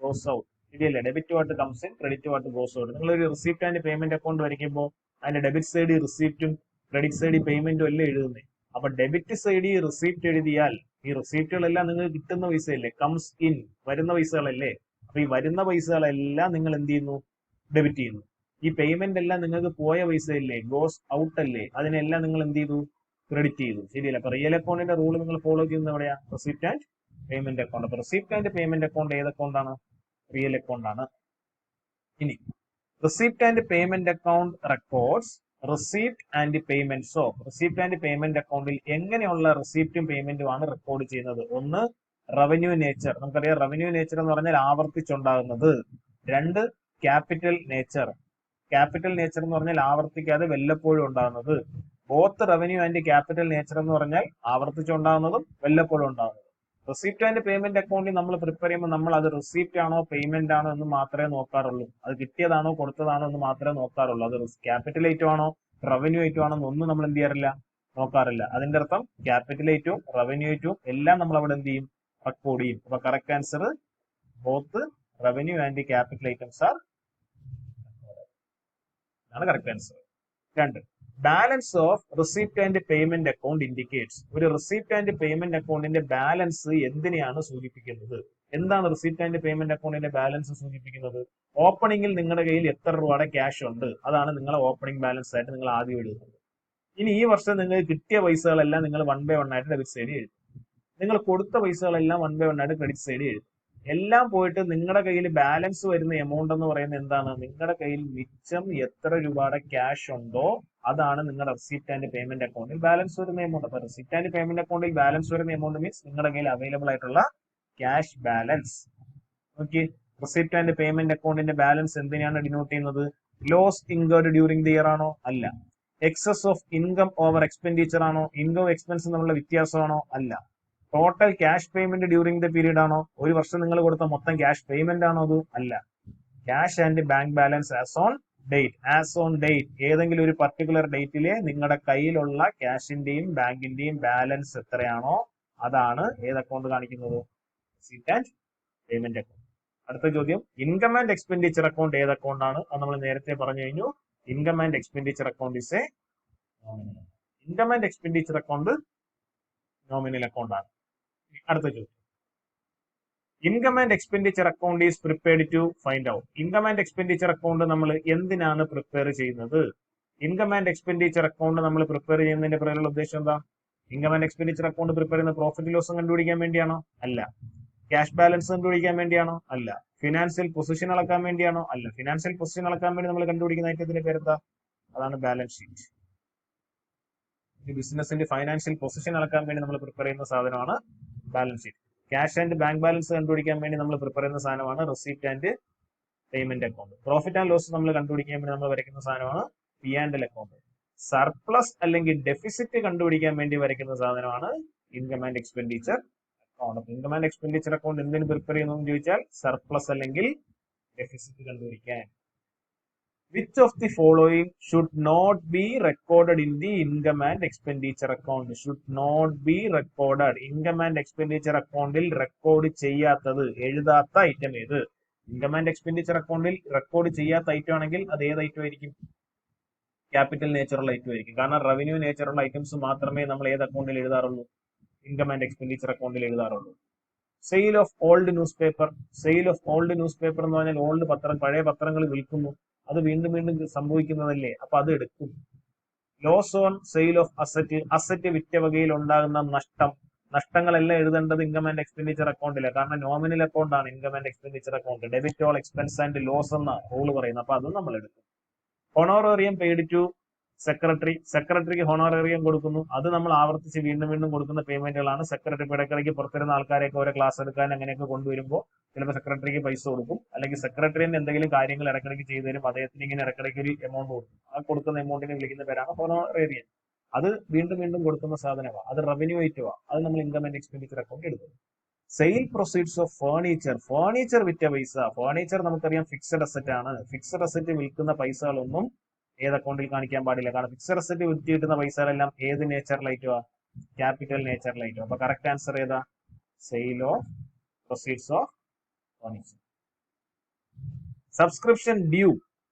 goes out. ശരിയല്ലേ? Debit what comes in, credit what goes out. നിങ്ങളൊരു റിസീപ്റ്റ് ആൻഡ് പേയ്മെന്റ് അക്കൗണ്ട് വരയ്ക്കുമ്പോൾ അതിന്റെ ഡെബിറ്റ് സൈഡിൽ റിസീപ്റ്റും ക്രെഡിറ്റ് സൈഡിൽ പേയ്മെന്റും അല്ലേ എഴുതുന്നത്. അപ്പൊ ഡെബിറ്റ് സൈഡിൽ റിസീപ്റ്റ് എഴുതിയാൽ ഈ റിസീപ്റ്റുകളെല്ലാം നിങ്ങൾക്ക് കിട്ടുന്ന പൈസയല്ലേ, കംസ് ഇൻ, വരുന്ന പൈസകളല്ലേ. അപ്പൊ ഈ വരുന്ന പൈസകളെല്ലാം നിങ്ങൾ എന്ത് ചെയ്യുന്നു, ഡെബിറ്റ് ചെയ്യുന്നു. ഈ പേയ്മെന്റ് എല്ലാം നിങ്ങൾക്ക് പോയ പൈസയല്ലേ, ഗോസ് ഔട്ട് അല്ലേ, അതിനെല്ലാം നിങ്ങൾ എന്ത് ചെയ്തു, ക്രെഡിറ്റ് ചെയ്തു. ശരിയല്ല? അപ്പൊ റിയൽ അക്കൗണ്ടിന്റെ റൂൾ നിങ്ങൾ ഫോളോ ചെയ്യുന്നത് എവിടെയാ, റിസീപ്റ്റ് ആൻഡ് പേയ്മെന്റ് അക്കൗണ്ട്. അപ്പൊ റിസീപ്റ്റ് ആൻഡ് പേയ്മെന്റ് അക്കൗണ്ട് ഏത് അക്കൗണ്ടാണ്, റിയൽ അക്കൗണ്ട് ആണ്. ഇനി receipt and payment account records receipt and payments of. Receipt and payment അക്കൗണ്ടിൽ എങ്ങനെയുള്ള റിസീപ്റ്റും പേയ്മെന്റും ആണ് റെക്കോർഡ് ചെയ്യുന്നത്. ഒന്ന്, റവന്യൂ നേച്ചർ. നമുക്കറിയാം റവന്യൂ നേച്ചർ എന്ന് പറഞ്ഞാൽ ആവർത്തിച്ചുണ്ടാകുന്നത്. രണ്ട്, ക്യാപിറ്റൽ നേച്ചർ. ക്യാപിറ്റൽ നേച്ചർ എന്ന് പറഞ്ഞാൽ ആവർത്തിക്കാതെ വല്ലപ്പോഴും ഉണ്ടാകുന്നത്. Both revenue and capital nature എന്ന് പറഞ്ഞാൽ ആവർത്തിച്ചുണ്ടാകുന്നതും വല്ലപ്പോഴും ഉണ്ടാകുന്നതും. റിസീപ്റ്റ് ആൻഡ് പേയ്മെന്റ് അക്കൗണ്ടിൽ നമ്മൾ പ്രിപ്പയർ ചെയ്യുമ്പോൾ നമ്മൾ അത് റിസീപ്റ്റ് ആണോ പേയ്മെന്റ് ആണോ എന്ന് മാത്രമേ നോക്കാറുള്ളൂ. അത് കിട്ടിയതാണോ കൊടുത്തതാണോ എന്ന് മാത്രമേ നോക്കാറുള്ളൂ. അത് ക്യാപിറ്റൽ ഐറ്റം ആണോ റവന്യൂ ഐറ്റം ആണോ എന്നൊന്നും നമ്മൾ എന്ത് ചെയ്യാറില്ല, നോക്കാറില്ല. അതിന്റെ അർത്ഥം ക്യാപിറ്റൽ ഐറ്റവും റവന്യൂ ഐറ്റവും എല്ലാം നമ്മൾ അവിടെ എന്ത് ചെയ്യും, റെക്കോർഡ് ചെയ്യും. അപ്പൊ correct answer both revenue and capital items are ആണ് കറക്റ്റ് ആൻസർ. രണ്ട്, balance of receipt and payment account indicates. ഒരു റിസീപ്റ്റ് ആൻഡ് പേയ്മെന്റ് അക്കൗണ്ടിന്റെ ബാലൻസ് എന്തിനെയാണ് സൂചിപ്പിക്കുന്നത്? എന്താണ് റിസീപ്റ്റ് ആൻഡ് പേയ്മെന്റ് അക്കൗണ്ടിന്റെ ബാലൻസ് സൂചിപ്പിക്കുന്നത്? ഓപ്പണിംഗിൽ നിങ്ങളുടെ കയ്യിൽ എത്ര രൂപയുടെ ക്യാഷ് ഉണ്ട്, അതാണ് നിങ്ങളെ ഓപ്പണിംഗ് ബാലൻസ് ആയിട്ട് നിങ്ങൾ ആദ്യം എഴുതുന്നത്. ഇനി ഈ വർഷം നിങ്ങൾക്ക് കിട്ടിയ പൈസകളെല്ലാം നിങ്ങൾ 1 by 1 ആയിട്ട് ഡെബിറ്റ് സൈഡ് എഴുതും. നിങ്ങൾ കൊടുത്ത പൈസകളെല്ലാം 1 by 1 ആയിട്ട് ക്രെഡിറ്റ് സൈഡ് എഴുതും. എല്ലാം പോയിട്ട് നിങ്ങളുടെ കയ്യിൽ ബാലൻസ് വരുന്ന എമൗണ്ട് എന്ന് പറയുന്നത് എന്താണ്? നിങ്ങളുടെ കയ്യിൽ മിച്ചം എത്ര രൂപയുടെ ക്യാഷ് ഉണ്ടോ അതാണ് നിങ്ങളുടെ റിസീപ്റ്റ് ആൻഡ് പേയ്മെന്റ് അക്കൗണ്ടിൽ ബാലൻസ് വരുന്ന എമൗണ്ട്. അപ്പൊ റിസീപ്റ്റ് ആൻഡ് പേയ്മെന്റ് അക്കൗണ്ടിൽ ബാലൻസ് വരുന്ന എമൗണ്ട് മീൻസ് നിങ്ങളുടെ കയ്യിൽ അവൈലബിൾ ആയിട്ടുള്ള cash balance. Okay, receipt and payment അക്കൗണ്ടിന്റെ ബാലൻസ് എന്തിനാണ് ഡിനോട്ട് ചെയ്യുന്നത്? Loss incurred during the year ആണോ? അല്ല. Excess of income over expenditure ആണോ? ഇൻകം എക്സ്പെൻസ് തമ്മിലുള്ള വ്യത്യാസമാണോ? അല്ല. Total cash payment during the period ആണോ? ഒരു വർഷം നിങ്ങൾ കൊടുത്ത മൊത്തം ക്യാഷ് പേയ്മെന്റ് ആണോ? അത് അല്ല. Cash and bank balance as on date. As on date, ഏതെങ്കിലും ഒരു പർട്ടിക്കുലർ ഡേറ്റിലെ നിങ്ങളുടെ കയ്യിലുള്ള ക്യാഷിന്റെയും ബാങ്കിന്റെയും ബാലൻസ് എത്രയാണോ അതാണ് ഏത് അക്കൗണ്ട് കാണിക്കുന്നത്? Receipt and payment account. അടുത്ത ചോദ്യം, ഇൻകം ആൻഡ് എക്സ്പെൻഡിച്ചർ അക്കൗണ്ട് ഏത് അക്കൗണ്ട് ആണ്? അത് നമ്മൾ നേരത്തെ പറഞ്ഞു കഴിഞ്ഞു. Income and expenditure account is a nominal. Income and expenditure account nominal account ആണ്. അടുത്ത ചോദ്യം, income and expenditure account is prepared to find out. Income and expenditure account നമ്മൾ എന്തിനാണ് പ്രിപ്പയർ ചെയ്യുന്നത്? ഇൻകം ആൻഡ് എക്സ്പെൻഡിച്ചർ അക്കൗണ്ട് നമ്മൾ prepare ചെയ്യുന്നതിന്റെ പിറകിലുള്ള ഉദ്ദേശം എന്താ? Income and expenditure account prepare ചെയ്യുന്ന പ്രോഫിറ്റ് ലോസും കണ്ടുപിടിക്കാൻ വേണ്ടിയാണോ? അല്ല. ക്യാഷ് ബാലൻസ് കണ്ടുപിടിക്കാൻ വേണ്ടിയാണോ? അല്ല. ഫിനാൻഷ്യൽ പൊസിഷൻ അളക്കാൻ വേണ്ടിയാണോ? അല്ല. ഫിനാൻഷ്യൽ പൊസിഷൻ അളക്കാൻ വേണ്ടി നമ്മൾ കണ്ടുപിടിക്കുന്ന ഐറ്റത്തിന്റെ പേരെന്താ? അതാണ് ബാലൻസ് ഷീറ്റ്. ബിസിനസിന്റെ ഫൈനാൻഷ്യൽ പൊസിഷൻ അളക്കാൻ വേണ്ടി നമ്മൾ പ്രിപ്പയർ ചെയ്യുന്ന സാധനമാണ് balance sheet. Cash and bank balance കണ്ടുപിടിക്കാൻ വേണ്ടി നമ്മൾ പ്രിപ്പയർ ചെയ്യുന്ന സാധനമാണ് receipt and payment account. Profit and loss നമ്മൾ കണ്ടുപിടിക്കാൻ വേണ്ടി നമ്മൾ വരയ്ക്കുന്ന സാധനമാണ് P and L account. Surplus അല്ലെങ്കിൽ ഡെഫിസിറ്റ് കണ്ടുപിടിക്കാൻ വേണ്ടി വരയ്ക്കുന്ന സാധനമാണ് income and expenditure account. Income and expenditure account എന്തിനു പ്രിപ്പയർ ചെയ്യുന്നു എന്ന് ചോദിച്ചാൽ സർപ്ലസ് അല്ലെങ്കിൽ ഡെഫിസിറ്റ് കണ്ടുപിടിക്കാൻ. Which of the following should not be recorded in the income and expenditure account? Should not be recorded. Income and expenditure account record ചെയ്യാത്തത്, എഴുതാത്ത item ഏത്? Income and expenditure അക്കൗണ്ടിൽ record ചെയ്യാത്ത item ആണെങ്കിൽ അത് ഏത് item ആയിരിക്കും? Capital നേച്ചറുള്ള item ആയിരിക്കും. കാരണം റവന്യൂ നേച്ചറുള്ള ഐറ്റംസ് മാത്രമേ നമ്മൾ ഏത് അക്കൗണ്ടിൽ എഴുതാറുള്ളൂ? ഇൻകം ആൻഡ് എക്സ്പെൻഡിച്ചർ അക്കൗണ്ടിൽ എഴുതാറുള്ളൂ. Sale of old newspaper. Sale of old newspaper എന്ന് പറഞ്ഞാൽ ഓൾഡ് പത്രം, പഴയ പത്രങ്ങൾ വിൽക്കുന്നു, അത് വീണ്ടും വീണ്ടും സംഭവിക്കുന്നതല്ലേ, അപ്പൊ അത് എടുക്കും. Loss on sale of asset. Asset വിറ്റ വകയിൽ ഉണ്ടാകുന്ന നഷ്ടം, നഷ്ടങ്ങളെല്ലാം എഴുതേണ്ടത് ഇൻകം ആൻഡ് എക്സ്പെൻഡിച്ചർ അക്കൗണ്ടില്ല. കാരണം നോമിനൽ അക്കൗണ്ട് ആണ് income and expenditure account. Debit all expense and loss എന്ന റൂൾ പറയുന്നത്, അപ്പൊ അതും നമ്മൾ എടുക്കും. Honorarium paid to secretary. സെക്രട്ടറിക്ക് ഹോണോറേറിയം കൊടുക്കുന്നു, അത് നമ്മൾ ആവർത്തിച്ച് വീണ്ടും വീണ്ടും കൊടുക്കുന്ന പേയ്മെന്റുകളാണ്. സെക്രട്ടറി ഇടയ്ക്കിടയ്ക്ക് പുറത്തിരുന്ന ആൾക്കാരെയൊക്കെ ഓരോ ക്ലാസ് എടുക്കാൻ അങ്ങനെയൊക്കെ കൊണ്ടുവരുമ്പോൾ ചിലപ്പോൾ സെക്രട്ടറിക്ക് പൈസ കൊടുക്കും, അല്ലെങ്കിൽ സെക്രട്ടറിന് എന്തെങ്കിലും കാര്യങ്ങൾ ഇടയ്ക്കിടയ്ക്ക് ചെയ്തു തരും, അദ്ദേഹത്തിന് ഇങ്ങനെ ഇടയ്ക്കിടയ്ക്ക് ഒരു എമൗണ്ട് കൊടുക്കും. ആ കൊടുക്കുന്ന എമൗണ്ടിനെ വിളിക്കുന്ന പേരാണ് ഹോണോറേറിയം. അത് വീണ്ടും വീണ്ടും കൊടുക്കുന്ന സാധനമാണ്, അത് റവന്യൂ ഐറ്റമാണ്, അത് നമ്മൾ ഇൻകം ആൻഡ് എക്സ്പെൻഡിച്ചർ അക്കൗണ്ട് എടുക്കും. Sale proceeds of furniture. Furniture വിറ്റ പൈസ. ഫേർണിച്ചർ നമുക്കറിയാം ഫിക്സഡ് അസറ്റ് ആണ്. ഫിക്സഡ് അസറ്റ് വിൽക്കുന്ന പൈസകളൊന്നും ഏത് അക്കൗണ്ടിൽ കാണിക്കാൻ പാടില്ല. കാരണം ഫിക്സഡ് അസറ്റ് വിറ്റ് കിട്ടുന്ന പൈസകളെല്ലാം ഏത് നേച്ചറിലായിട്ടുവാ? ക്യാപിറ്റൽ നേച്ചറിലായിട്ടും. അപ്പൊ കറക്റ്റ് ആൻസർ ഏതാ? Sale of proceeds of donation. Subscription due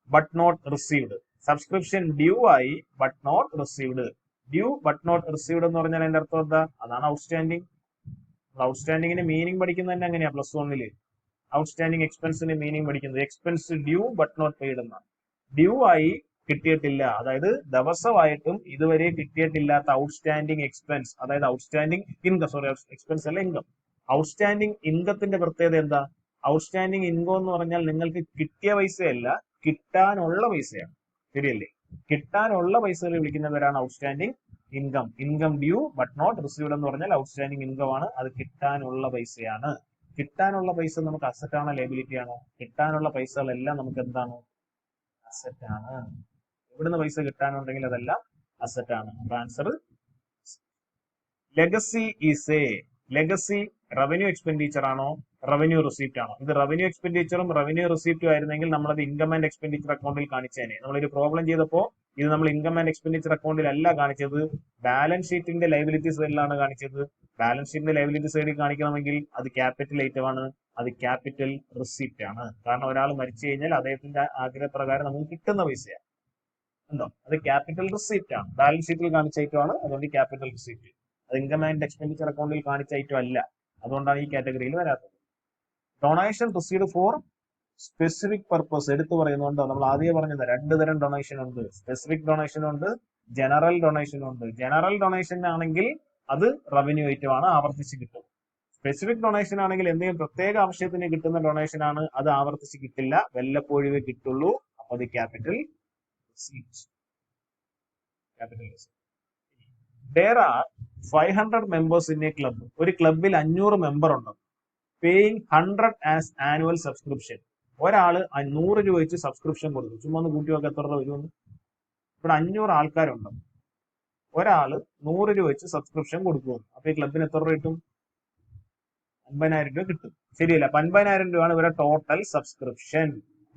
but not received. Subscription due ആയി but not received. Due but not received എന്ന് പറഞ്ഞാൽ അതിന്റെ അർത്ഥം എന്താ? അതാണ് ഔട്ട്സ്റ്റാൻഡിങ്. ഔട്ട്സ്റ്റാൻഡിങ്ങിന് മീനിങ് പഠിക്കുന്നത് തന്നെ എങ്ങനെയാ? +1 ഔട്ട്സ്റ്റാൻഡിങ് എക്സ്പെൻസിന് മീനിങ് പഠിക്കുന്നത് expense due but not paid എന്നാണ്. ഡ്യൂ ആയി കിട്ടിയിട്ടില്ല, അതായത് ദിവസമായിട്ടും ഇതുവരെ കിട്ടിയിട്ടില്ലാത്ത ഔട്ട്സ്റ്റാൻഡിങ് എക്സ്പെൻസ്, അതായത് ഔട്ട്സ്റ്റാൻഡിങ് ഇൻകം, സോറി എക്സ്പെൻസ് അല്ല ഇൻകം. ഔട്ട്സ്റ്റാൻഡിങ് ഇൻകത്തിന്റെ പ്രത്യേകത എന്താ? ഔട്ട്സ്റ്റാൻഡിങ് ഇൻകം എന്ന് പറഞ്ഞാൽ നിങ്ങൾക്ക് കിട്ടിയ പൈസയല്ല, കിട്ടാനുള്ള പൈസയാണ്. ശരിയല്ലേ? കിട്ടാനുള്ള പൈസകൾ വിളിക്കുന്നവരാണ് outstanding income. Income due but not received എന്ന് പറഞ്ഞാൽ ഔട്ട്സ്റ്റാൻഡിങ് ഇൻകം ആണ്, അത് കിട്ടാനുള്ള പൈസയാണ്. കിട്ടാനുള്ള പൈസ നമുക്ക് അസറ്റ് ആണോ ലയബിലിറ്റി ആണോ? കിട്ടാനുള്ള പൈസകളെല്ലാം നമുക്ക് എന്താണ്? അസറ്റ് ആണ്. എവിടുന്ന് പൈസ കിട്ടാനുണ്ടെങ്കിൽ അതെല്ലാം അസറ്റ് ആണ്. അപ്പൊ answer legacy is A. Legacy revenue expenditure ആണോ റവന്യൂ റിസീപ്റ്റ് ആണോ? ഇത് റവന്യൂ എക്സ്പെൻഡിച്ചറും റവന്യൂ റിസീപ്റ്റും ആയിരുന്നെങ്കിൽ നമ്മളത് ഇൻകം ആൻഡ് എക്സ്പെൻഡിച്ചർ അക്കൗണ്ടിൽ കാണിച്ചേനെ. നമ്മളൊരു പ്രോബ്ലം ചെയ്തപ്പോൾ ഇത് നമ്മൾ ഇൻകം ആൻഡ് എക്സ്പെൻഡിച്ചർ അക്കൗണ്ടിൽ അല്ല കാണിച്ചത്, ബാലൻസ് ഷീറ്റിന്റെ ലയബിലിറ്റി സൈഡിലാണ് കാണിച്ചത്. ബാലൻസ് ഷീറ്റിന്റെ ലയബിലിറ്റി സൈഡിൽ കാണിക്കണമെങ്കിൽ അത് ക്യാപിറ്റൽ ഐറ്റം ആണ്, അത് ക്യാപിറ്റൽ റിസീപ്റ്റ് ആണ്. കാരണം ഒരാൾ മരിച്ചു കഴിഞ്ഞാൽ അദ്ദേഹത്തിന്റെ ആഗ്രഹപ്രകാരം നമുക്ക് കിട്ടുന്ന പൈസയാണ്. ഉണ്ടോ? അത് ക്യാപിറ്റൽ റിസീപ്റ്റ് ആണ്. ബാലൻസ് ഷീറ്റിൽ കാണിച്ച ഐറ്റം ആണ്, അതുകൊണ്ട് ക്യാപിറ്റൽ റിസീപ്റ്റ്. അത് ഇൻകം ആൻഡ് എക്സ്പെൻഡിച്ചർ അക്കൗണ്ടിൽ കാണിച്ച ഐറ്റം അല്ല, അതുകൊണ്ടാണ് ഈ കാറ്റഗറിയിൽ വരാത്തത്. Donation received four specific purpose എടുത്തു പറയുന്നുണ്ട്. നമ്മൾ ആദ്യം പറഞ്ഞത് 2 തരം ഡൊണേഷൻ ഉണ്ട്. സ്പെസിഫിക് ഡൊണേഷൻ ഉണ്ട്, ജനറൽ ഡൊണേഷൻ ഉണ്ട്. ജനറൽ ഡൊണേഷൻ ആണെങ്കിൽ അത് റവന്യൂ ഐറ്റം ആണ്, ആവർത്തിച്ച് കിട്ടും. സ്പെസിഫിക് ഡൊണേഷൻ ആണെങ്കിൽ എന്തെങ്കിലും പ്രത്യേക ആവശ്യത്തിന് കിട്ടുന്ന ഡൊണേഷൻ ആണ്, അത് ആവർത്തിച്ച് കിട്ടില്ല, വല്ലപ്പോഴേ കിട്ടുള്ളൂ. അപ്പൊ അത് capital receipt. Capital receipt. There are 500 members in a club. ഒരു ക്ലബിൽ 500 മെമ്പർ ഉണ്ട്. Paying 100 as annual subscription. ഒരാള് 100 രൂപ വെച്ച് സബ്സ്ക്രിപ്ഷൻ കൊടുക്കും. ചുമ്മാ ഒന്ന് കൂട്ടി നോക്കി എത്ര രൂപ വരുമെന്ന്. ഇവിടെ 500 ആൾക്കാരുണ്ട്, ഒരാള് 100 രൂപ വെച്ച് സബ്സ്ക്രിപ്ഷൻ കൊടുക്കും. അപ്പൊ ഈ ക്ലബിന് എത്ര രൂപ കിട്ടും? 50,000 രൂപ കിട്ടും. ശരിയല്ല? 50,000 രൂപയാണ് ഇവരുടെ ടോട്ടൽ സബ്സ്ക്രിപ്ഷൻ.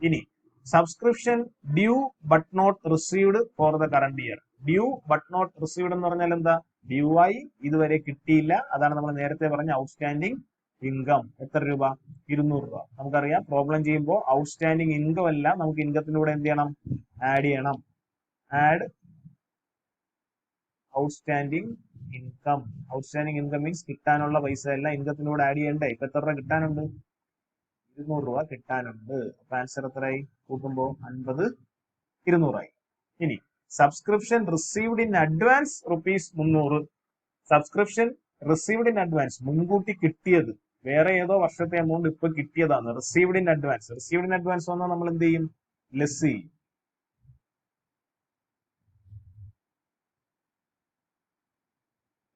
ഇനി subscription due but not received for the current year. Due but not received എന്ന് പറഞ്ഞാൽ എന്താ? ഡ്യൂ ആയി ഇതുവരെ കിട്ടിയില്ല, അതാണ് നമ്മൾ നേരത്തെ പറഞ്ഞ ഔട്ട്സ്റ്റാൻഡിങ് ഇൻകം. എത്ര രൂപ? 200 രൂപ. നമുക്കറിയാം പ്രോബ്ലം ചെയ്യുമ്പോൾ ഔട്ട്സ്റ്റാൻഡിങ് ഇൻകം അല്ല, നമുക്ക് ഇൻകത്തിന്റെ കൂടെ എന്ത് ചെയ്യണം? ആഡ് ചെയ്യണം. Add outstanding income. Outstanding income means കിട്ടാനുള്ള പൈസ അല്ല, ഇൻകത്തിന്റെ കൂടെ ആഡ് ചെയ്യണ്ടേ? ഇപ്പൊ എത്ര രൂപ കിട്ടാനുണ്ട്? 200 രൂപ കിട്ടാനുണ്ട്. അപ്പൊ ആൻസർ എത്രയായി? കൂട്ടുമ്പോ 50 200 ആയി. ഇനി subscription received in advance ₹300. Subscription received in advance, മുൻകൂട്ടി കിട്ടിയത്. വേറെ ഏതോ വർഷത്തെ എമൗണ്ട് ഇപ്പൊ കിട്ടിയതാണ്. Received in advance. Received in advance വന്നാൽ നമ്മൾ എന്ത് ചെയ്യും? ലെസ് ചെയ്യും.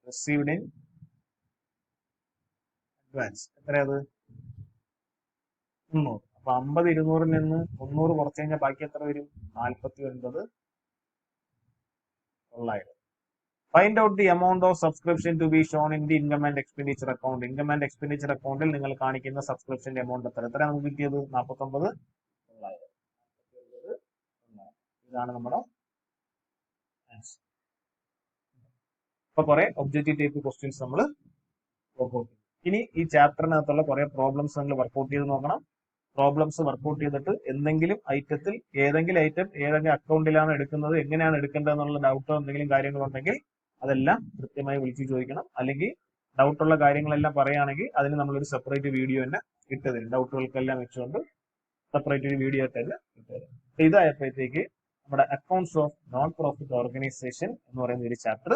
റിസീവ്ഡ് ഇൻ അഡ്വാൻസ് എത്രയത്? 300. അപ്പൊ 50 200-ൽ നിന്ന് 300 കുറച്ച് കഴിഞ്ഞാൽ ബാക്കി എത്ര വരും? 49 900. Find out the amount of subscription to be shown in the income and expenditure account. Income and expenditure അക്കൗണ്ടിൽ നിങ്ങൾ കാണിക്കുന്ന സബ്സ്ക്രിപ്ഷന്റെ എമൗണ്ട് എത്ര? എത്ര നമുക്ക് കിട്ടിയത്? 49 900. ഇതാണ് നമ്മുടെ ആൻസർ. അപ്പൊ കുറെ ഒബ്ജക്റ്റീവ് ടൈപ്പ് ക്വസ്റ്റ്യൻസ് നമ്മൾ വർക്ക്ഔട്ട് ചെയ്യും. ഇനി ഈ ചാപ്റ്ററിനകത്തുള്ള കുറെ പ്രോബ്ലംസ് നിങ്ങൾ വർക്ക്ഔട്ട് ചെയ്ത് നോക്കണം. പ്രോബ്ലംസ് വർക്ക്ഔട്ട് ചെയ്തിട്ട് എന്തെങ്കിലും ഐറ്റത്തിൽ ഏതെങ്കിലും അക്കൗണ്ടിലാണ് എടുക്കുന്നത്, എങ്ങനെയാണ് എടുക്കേണ്ടത് എന്നുള്ള ഡൗട്ടോ എന്തെങ്കിലും കാര്യങ്ങളുണ്ടെങ്കിൽ അതെല്ലാം കൃത്യമായി വിളിച്ച് ചോദിക്കണം. അല്ലെങ്കിൽ ഡൗട്ടുള്ള കാര്യങ്ങളെല്ലാം പറയുകയാണെങ്കിൽ അതിന് നമ്മളൊരു സെപ്പറേറ്റ് വീഡിയോ തന്നെ ഇട്ടുതരും. ഡൗട്ടുകൾക്കെല്ലാം വെച്ചുകൊണ്ട് സെപ്പറേറ്റ് ഒരു വീഡിയോ ആയിട്ട് തന്നെ ഇട്ടുതരും. ഇതായപ്പോഴത്തേക്ക് നമ്മുടെ accounts of non profit organisation എന്ന് പറയുന്ന ഒരു ചാപ്റ്റർ